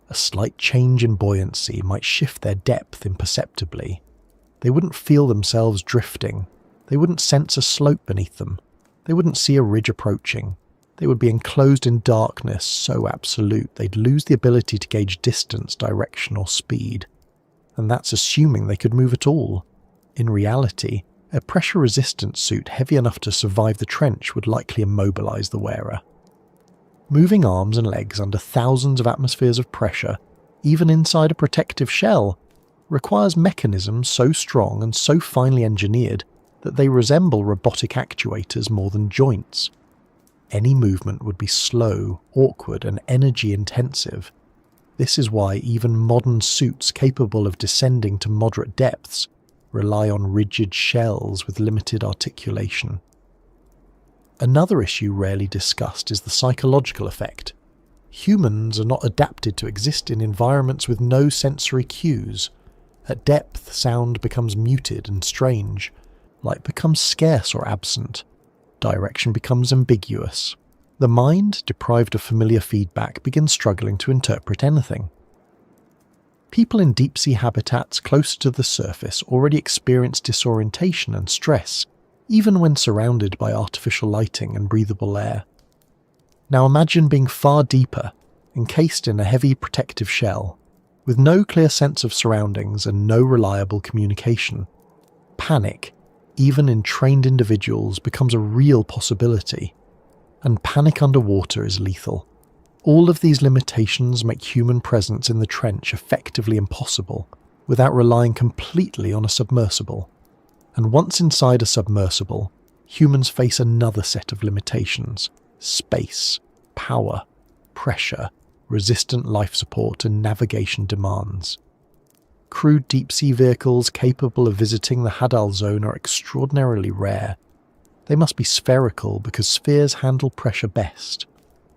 A slight change in buoyancy might shift their depth imperceptibly. They wouldn't feel themselves drifting. They wouldn't sense a slope beneath them. They wouldn't see a ridge approaching. They would be enclosed in darkness so absolute they'd lose the ability to gauge distance, direction, or speed. And that's assuming they could move at all. In reality, a pressure-resistant suit heavy enough to survive the trench would likely immobilize the wearer. Moving arms and legs under thousands of atmospheres of pressure, even inside a protective shell, requires mechanisms so strong and so finely engineered that they resemble robotic actuators more than joints. Any movement would be slow, awkward, and energy-intensive. This is why even modern suits capable of descending to moderate depths rely on rigid shells with limited articulation. Another issue rarely discussed is the psychological effect. Humans are not adapted to exist in environments with no sensory cues. At depth, sound becomes muted and strange. Light becomes scarce or absent. Direction becomes ambiguous. The mind, deprived of familiar feedback, begins struggling to interpret anything. People in deep-sea habitats closer to the surface already experience disorientation and stress, even when surrounded by artificial lighting and breathable air. Now imagine being far deeper, encased in a heavy protective shell, with no clear sense of surroundings and no reliable communication. Panic, even in trained individuals, becomes a real possibility, and panic underwater is lethal. All of these limitations make human presence in the trench effectively impossible, without relying completely on a submersible. And once inside a submersible, humans face another set of limitations: space, power, pressure, resistant life support, and navigation demands. Crewed deep-sea vehicles capable of visiting the Hadal Zone are extraordinarily rare. They must be spherical because spheres handle pressure best.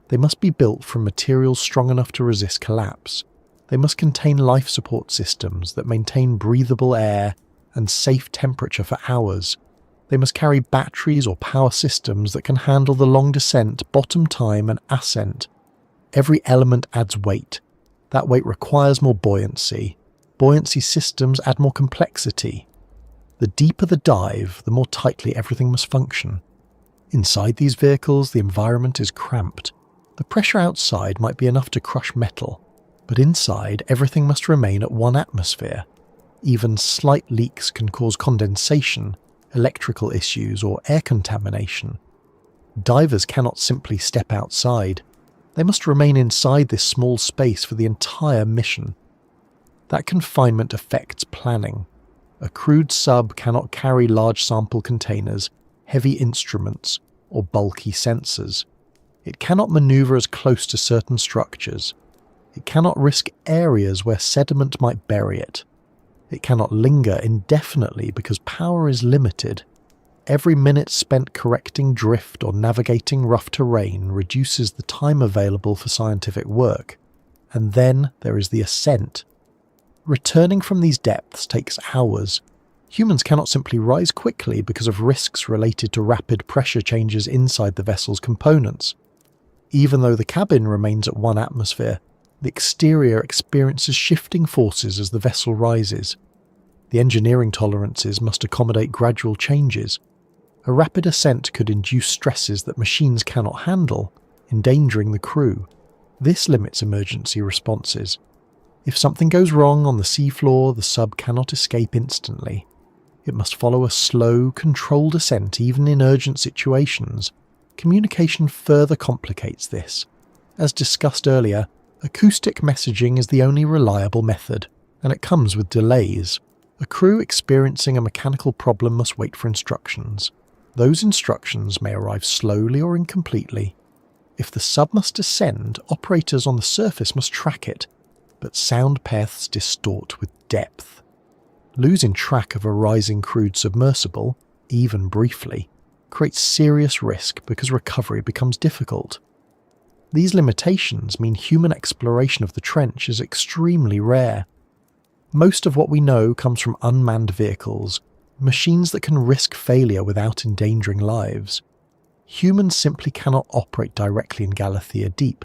They must be built from materials strong enough to resist collapse. They must contain life support systems that maintain breathable air and safe temperature for hours. They must carry batteries or power systems that can handle the long descent, bottom time, and ascent. Every element adds weight. That weight requires more buoyancy. Buoyancy systems add more complexity. The deeper the dive, the more tightly everything must function. Inside these vehicles, the environment is cramped. The pressure outside might be enough to crush metal, but inside everything must remain at 1 atmosphere. Even slight leaks can cause condensation, electrical issues, or air contamination. Divers cannot simply step outside. They must remain inside this small space for the entire mission. That confinement affects planning. A crewed sub cannot carry large sample containers, heavy instruments, or bulky sensors. It cannot maneuver as close to certain structures. It cannot risk areas where sediment might bury it. It cannot linger indefinitely because power is limited. Every minute spent correcting drift or navigating rough terrain reduces the time available for scientific work. And then there is the ascent. Returning from these depths takes hours. Humans cannot simply rise quickly because of risks related to rapid pressure changes inside the vessel's components. Even though the cabin remains at 1 atmosphere, the exterior experiences shifting forces as the vessel rises. The engineering tolerances must accommodate gradual changes. A rapid ascent could induce stresses that machines cannot handle, endangering the crew. This limits emergency responses. If something goes wrong on the seafloor, the sub cannot escape instantly. It must follow a slow, controlled ascent even in urgent situations. Communication further complicates this. As discussed earlier, acoustic messaging is the only reliable method, and it comes with delays. A crew experiencing a mechanical problem must wait for instructions. Those instructions may arrive slowly or incompletely. If the sub must descend, operators on the surface must track it, but sound paths distort with depth. Losing track of a rising crewed submersible, even briefly, creates serious risk because recovery becomes difficult. These limitations mean human exploration of the trench is extremely rare. Most of what we know comes from unmanned vehicles, machines that can risk failure without endangering lives. Humans simply cannot operate directly in Galathea Deep.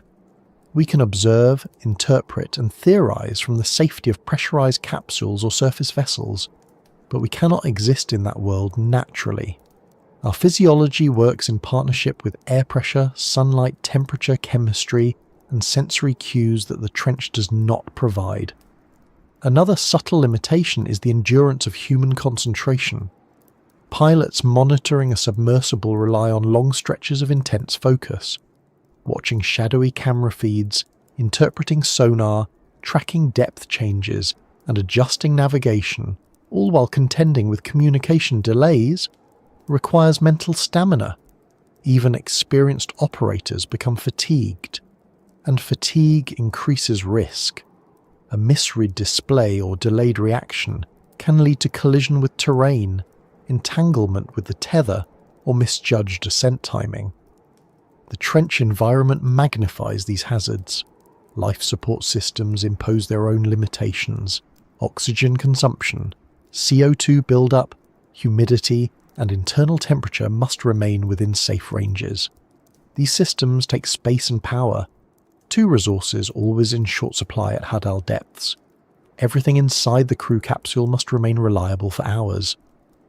We can observe, interpret, and theorize from the safety of pressurized capsules or surface vessels, but we cannot exist in that world naturally. Our physiology works in partnership with air pressure, sunlight, temperature, chemistry, and sensory cues that the trench does not provide. Another subtle limitation is the endurance of human concentration. Pilots monitoring a submersible rely on long stretches of intense focus, watching shadowy camera feeds, interpreting sonar, tracking depth changes, and adjusting navigation, all while contending with communication delays, requires mental stamina. Even experienced operators become fatigued, and fatigue increases risk. A misread display or delayed reaction can lead to collision with terrain, entanglement with the tether, or misjudged ascent timing. The trench environment magnifies these hazards. Life support systems impose their own limitations. Oxygen consumption, CO2 buildup, humidity, and internal temperature must remain within safe ranges. These systems take space and power, two resources always in short supply at Hadal depths. Everything inside the crew capsule must remain reliable for hours.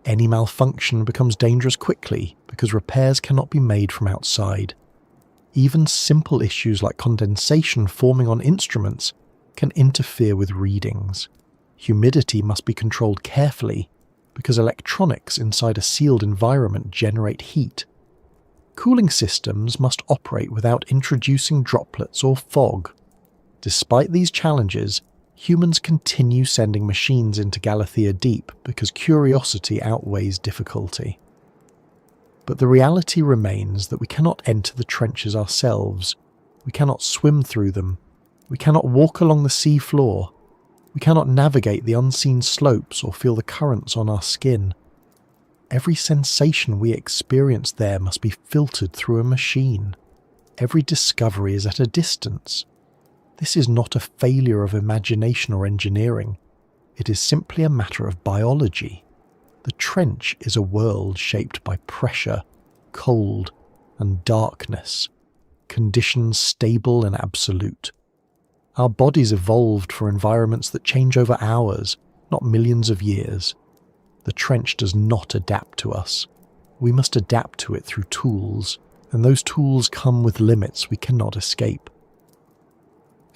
Any malfunction becomes dangerous quickly because repairs cannot be made from outside. Even simple issues like condensation forming on instruments can interfere with readings. Humidity must be controlled carefully because electronics inside a sealed environment generate heat. Cooling systems must operate without introducing droplets or fog. Despite these challenges, humans continue sending machines into Galathea Deep because curiosity outweighs difficulty. But the reality remains that we cannot enter the trenches ourselves. We cannot swim through them. We cannot walk along the sea floor. We cannot navigate the unseen slopes or feel the currents on our skin. Every sensation we experience there must be filtered through a machine. Every discovery is at a distance. This is not a failure of imagination or engineering. It is simply a matter of biology. The trench is a world shaped by pressure, cold, and darkness, conditions stable and absolute. Our bodies evolved for environments that change over hours, not millions of years. The trench does not adapt to us. We must adapt to it through tools, and those tools come with limits we cannot escape.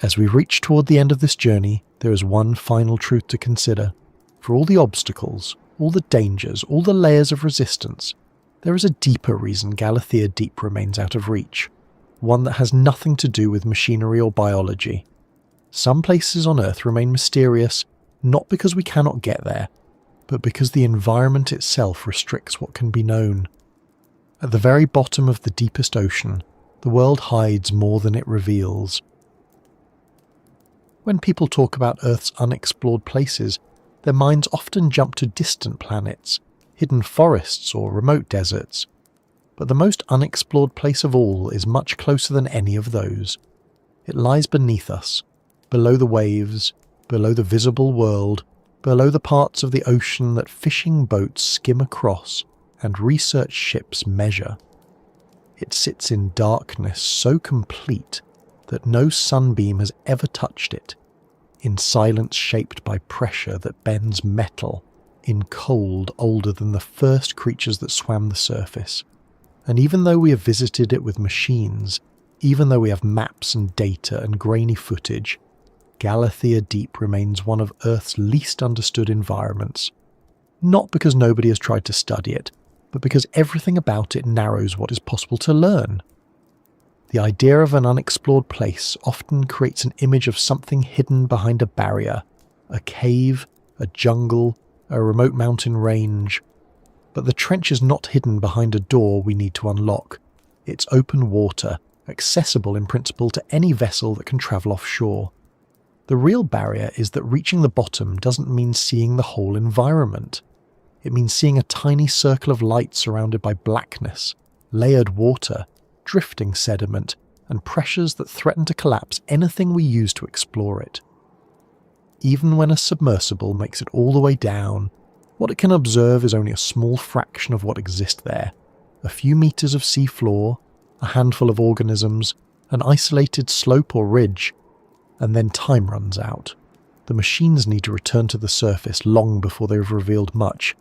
As we reach toward the end of this journey, there is one final truth to consider. For all the obstacles, all the dangers, all the layers of resistance, there is a deeper reason Galathea Deep remains out of reach, one that has nothing to do with machinery or biology. Some places on Earth remain mysterious, not because we cannot get there, but because the environment itself restricts what can be known. At the very bottom of the deepest ocean, the world hides more than it reveals. When people talk about Earth's unexplored places, their minds often jump to distant planets, hidden forests or remote deserts. But the most unexplored place of all is much closer than any of those. It lies beneath us, below the waves, below the visible world, below the parts of the ocean that fishing boats skim across and research ships measure. It sits in darkness so complete that no sunbeam has ever touched it, in silence shaped by pressure that bends metal, in cold older than the first creatures that swam the surface. And even though we have visited it with machines, even though we have maps and data and grainy footage, Galathea Deep remains one of Earth's least understood environments. Not because nobody has tried to study it, but because everything about it narrows what is possible to learn. The idea of an unexplored place often creates an image of something hidden behind a barrier, a cave, a jungle, a remote mountain range. But the trench is not hidden behind a door we need to unlock. It's open water, accessible in principle to any vessel that can travel offshore. The real barrier is that reaching the bottom doesn't mean seeing the whole environment. It means seeing a tiny circle of light surrounded by blackness, layered water, drifting sediment, and pressures that threaten to collapse anything we use to explore it. Even when a submersible makes it all the way down, what it can observe is only a small fraction of what exists there. A few meters of sea floor, a handful of organisms, an isolated slope or ridge, and then time runs out. The machines need to return to the surface long before they've revealed much.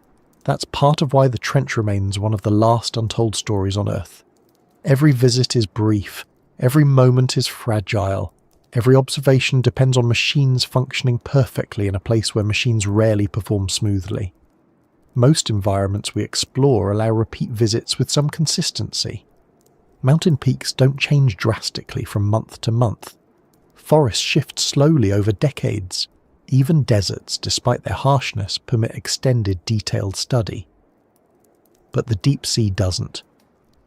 That's part of why the trench remains one of the last untold stories on Earth. Every visit is brief, every moment is fragile, every observation depends on machines functioning perfectly in a place where machines rarely perform smoothly. Most environments we explore allow repeat visits with some consistency. Mountain peaks don't change drastically from month to month. Forests shift slowly over decades. Even deserts, despite their harshness, permit extended, detailed study. But the deep sea doesn't.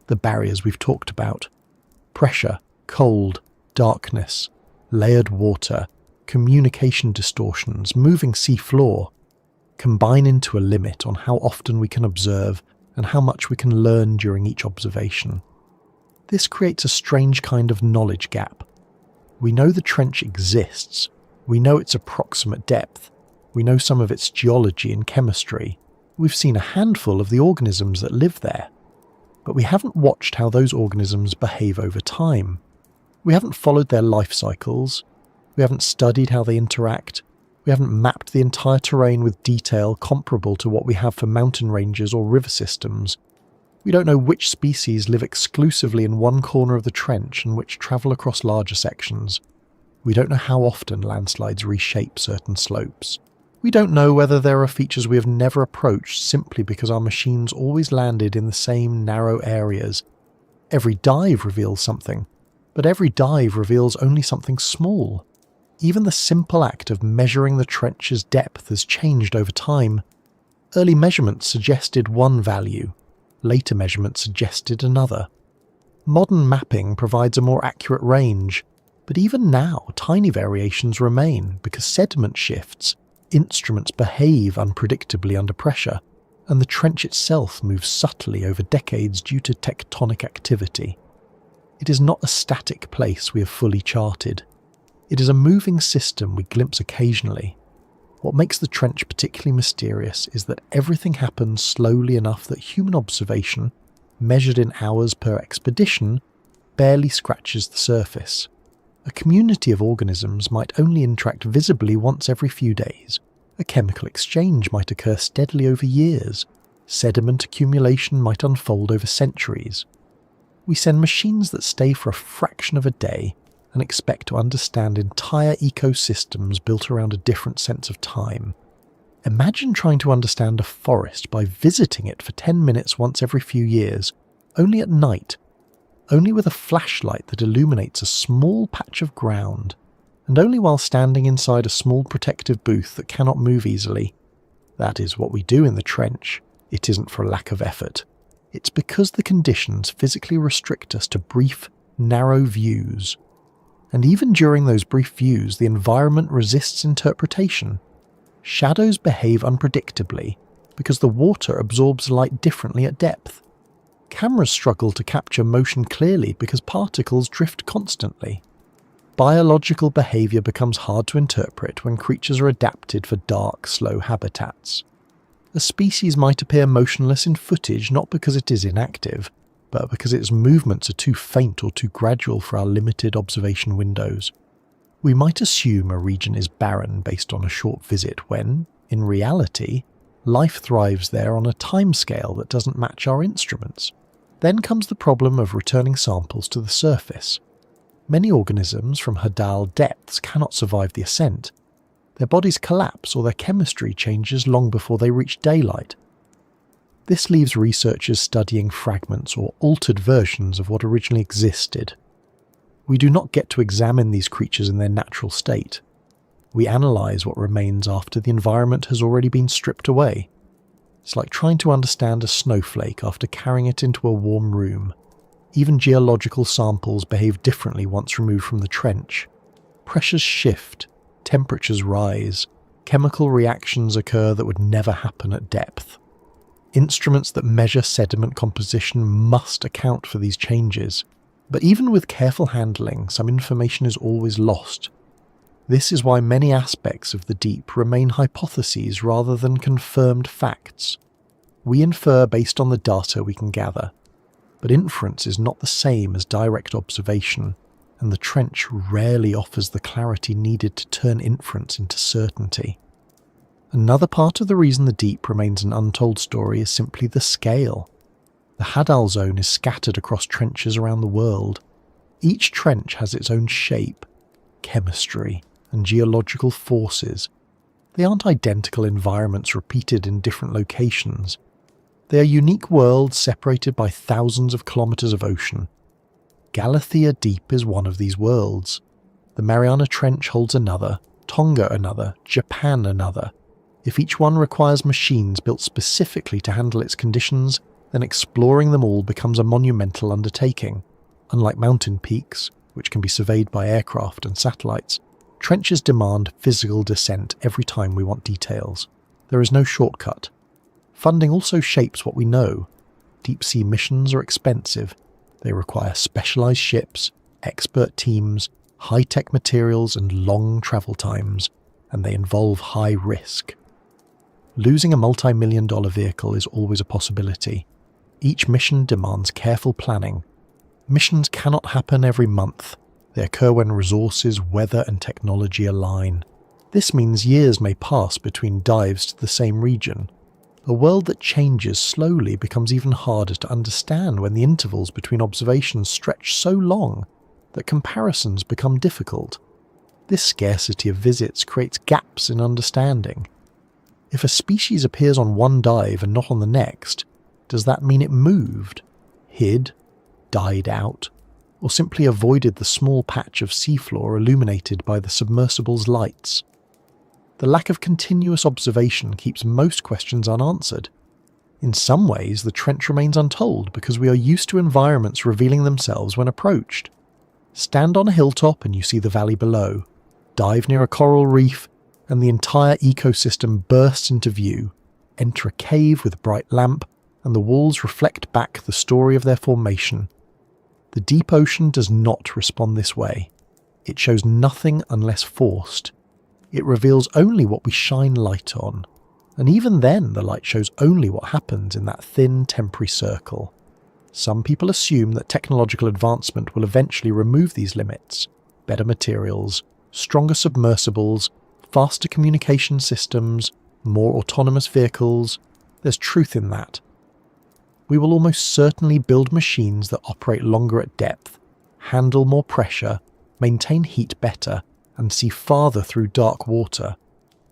The barriers we've talked about — pressure, cold, darkness, layered water, communication distortions, moving sea floor — combine into a limit on how often we can observe and how much we can learn during each observation. This creates a strange kind of knowledge gap. We know the trench exists, we know its approximate depth, we know some of its geology and chemistry, we've seen a handful of the organisms that live there, but we haven't watched how those organisms behave over time. We haven't followed their life cycles, we haven't studied how they interact, we haven't mapped the entire terrain with detail comparable to what we have for mountain ranges or river systems. We don't know which species live exclusively in one corner of the trench and which travel across larger sections. We don't know how often landslides reshape certain slopes. We don't know whether there are features we have never approached simply because our machines always landed in the same narrow areas. Every dive reveals something, but every dive reveals only something small. Even the simple act of measuring the trench's depth has changed over time. Early measurements suggested one value. Later measurements suggested another. Modern mapping provides a more accurate range, but even now tiny variations remain because sediment shifts, instruments behave unpredictably under pressure, and the trench itself moves subtly over decades due to tectonic activity. It is not a static place we have fully charted. It is a moving system we glimpse occasionally. What makes the trench particularly mysterious is that everything happens slowly enough that human observation, measured in hours per expedition, barely scratches the surface. A community of organisms might only interact visibly once every few days. A chemical exchange might occur steadily over years. Sediment accumulation might unfold over centuries. We send machines that stay for a fraction of a day and expect to understand entire ecosystems built around a different sense of time. Imagine trying to understand a forest by visiting it for 10 minutes once every few years, only at night, only with a flashlight that illuminates a small patch of ground, and only while standing inside a small protective booth that cannot move easily. That is what we do in the trench. It isn't for a lack of effort. It's because the conditions physically restrict us to brief, narrow views. And even during those brief views, the environment resists interpretation. Shadows behave unpredictably because the water absorbs light differently at depth. Cameras struggle to capture motion clearly because particles drift constantly. Biological behavior becomes hard to interpret when creatures are adapted for dark, slow habitats. A species might appear motionless in footage not because it is inactive, but because its movements are too faint or too gradual for our limited observation windows. We might assume a region is barren based on a short visit when, in reality, life thrives there on a timescale that doesn't match our instruments. Then comes the problem of returning samples to the surface. Many organisms from Hadal depths cannot survive the ascent. Their bodies collapse or their chemistry changes long before they reach daylight. This leaves researchers studying fragments or altered versions of what originally existed. We do not get to examine these creatures in their natural state. We analyse what remains after the environment has already been stripped away. It's like trying to understand a snowflake after carrying it into a warm room. Even geological samples behave differently once removed from the trench. Pressures shift, temperatures rise, chemical reactions occur that would never happen at depth. Instruments that measure sediment composition must account for these changes. But even with careful handling, some information is always lost. This is why many aspects of the deep remain hypotheses rather than confirmed facts. We infer based on the data we can gather, but inference is not the same as direct observation, and the trench rarely offers the clarity needed to turn inference into certainty. Another part of the reason the deep remains an untold story is simply the scale. The Hadal Zone is scattered across trenches around the world. Each trench has its own shape, chemistry, and geological forces. They aren't identical environments repeated in different locations. They are unique worlds separated by thousands of kilometers of ocean. Galathea Deep is one of these worlds. The Mariana Trench holds another, Tonga another, Japan another. If each one requires machines built specifically to handle its conditions, then exploring them all becomes a monumental undertaking. Unlike mountain peaks, which can be surveyed by aircraft and satellites, trenches demand physical descent every time we want details. There is no shortcut. Funding also shapes what we know. Deep-sea missions are expensive. They require specialized ships, expert teams, high-tech materials and long travel times, and they involve high risk. Losing a multi-million-dollar vehicle is always a possibility. Each mission demands careful planning. Missions cannot happen every month. They occur when resources, weather and technology align. This means years may pass between dives to the same region. A world that changes slowly becomes even harder to understand when the intervals between observations stretch so long that comparisons become difficult. This scarcity of visits creates gaps in understanding. If a species appears on one dive and not on the next, does that mean it moved, hid, died out, or simply avoided the small patch of seafloor illuminated by the submersible's lights? The lack of continuous observation keeps most questions unanswered. In some ways, the trench remains untold because we are used to environments revealing themselves when approached. Stand on a hilltop and you see the valley below. Dive near a coral reef and the entire ecosystem bursts into view. Enter a cave with a bright lamp and the walls reflect back the story of their formation. The deep ocean does not respond this way. It shows nothing unless forced. It reveals only what we shine light on, and even then the light shows only what happens in that thin temporary circle. Some people assume that technological advancement will eventually remove these limits. Better materials, stronger submersibles, faster communication systems, more autonomous vehicles. There's truth in that. We will almost certainly build machines that operate longer at depth, handle more pressure, maintain heat better, and see farther through dark water.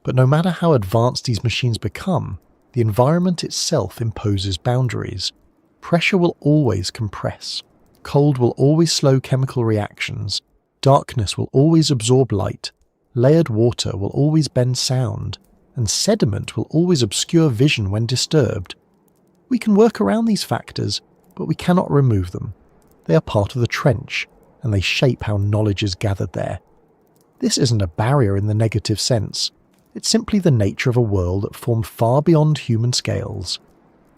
But no matter how advanced these machines become, the environment itself imposes boundaries. Pressure will always compress, cold will always slow chemical reactions, darkness will always absorb light, layered water will always bend sound, and sediment will always obscure vision when disturbed. We can work around these factors, but we cannot remove them. They are part of the trench, and they shape how knowledge is gathered there. This isn't a barrier in the negative sense. It's simply the nature of a world that formed far beyond human scales.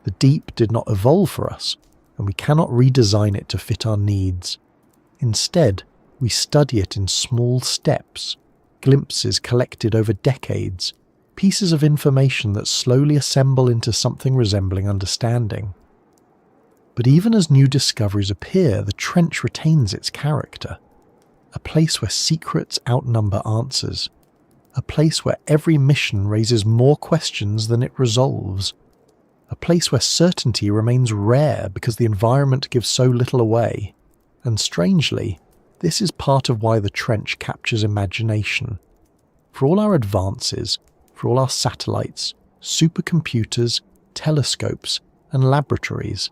The deep did not evolve for us, and we cannot redesign it to fit our needs. Instead, we study it in small steps, glimpses collected over decades, pieces of information that slowly assemble into something resembling understanding. But even as new discoveries appear, the trench retains its character. A place where secrets outnumber answers. A place where every mission raises more questions than it resolves. A place where certainty remains rare because the environment gives so little away. And strangely, this is part of why the trench captures imagination. For all our advances, for all our satellites, supercomputers, telescopes, and laboratories,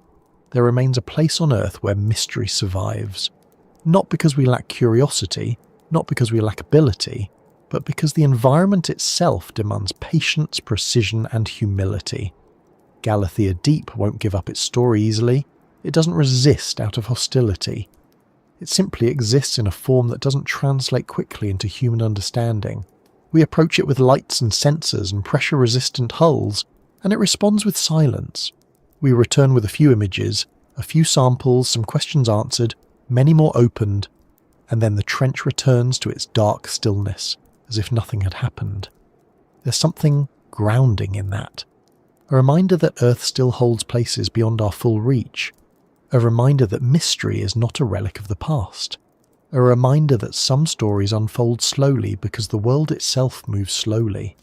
there remains a place on Earth where mystery survives. Not because we lack curiosity, not because we lack ability, but because the environment itself demands patience, precision, and humility. Galathea Deep won't give up its story easily. It doesn't resist out of hostility. It simply exists in a form that doesn't translate quickly into human understanding. We approach it with lights and sensors and pressure-resistant hulls, and it responds with silence. We return with a few images, a few samples, some questions answered, Many more opened, and then the trench returns to its dark stillness, as if nothing had happened. There's something grounding in that. A reminder that Earth still holds places beyond our full reach. A reminder that mystery is not a relic of the past. A reminder that some stories unfold slowly because the world itself moves slowly.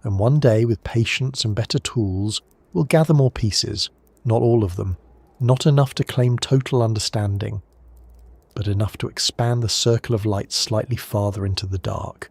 And one day, with patience and better tools, we'll gather more pieces, not all of them, not enough to claim total understanding, but enough to expand the circle of light slightly farther into the dark.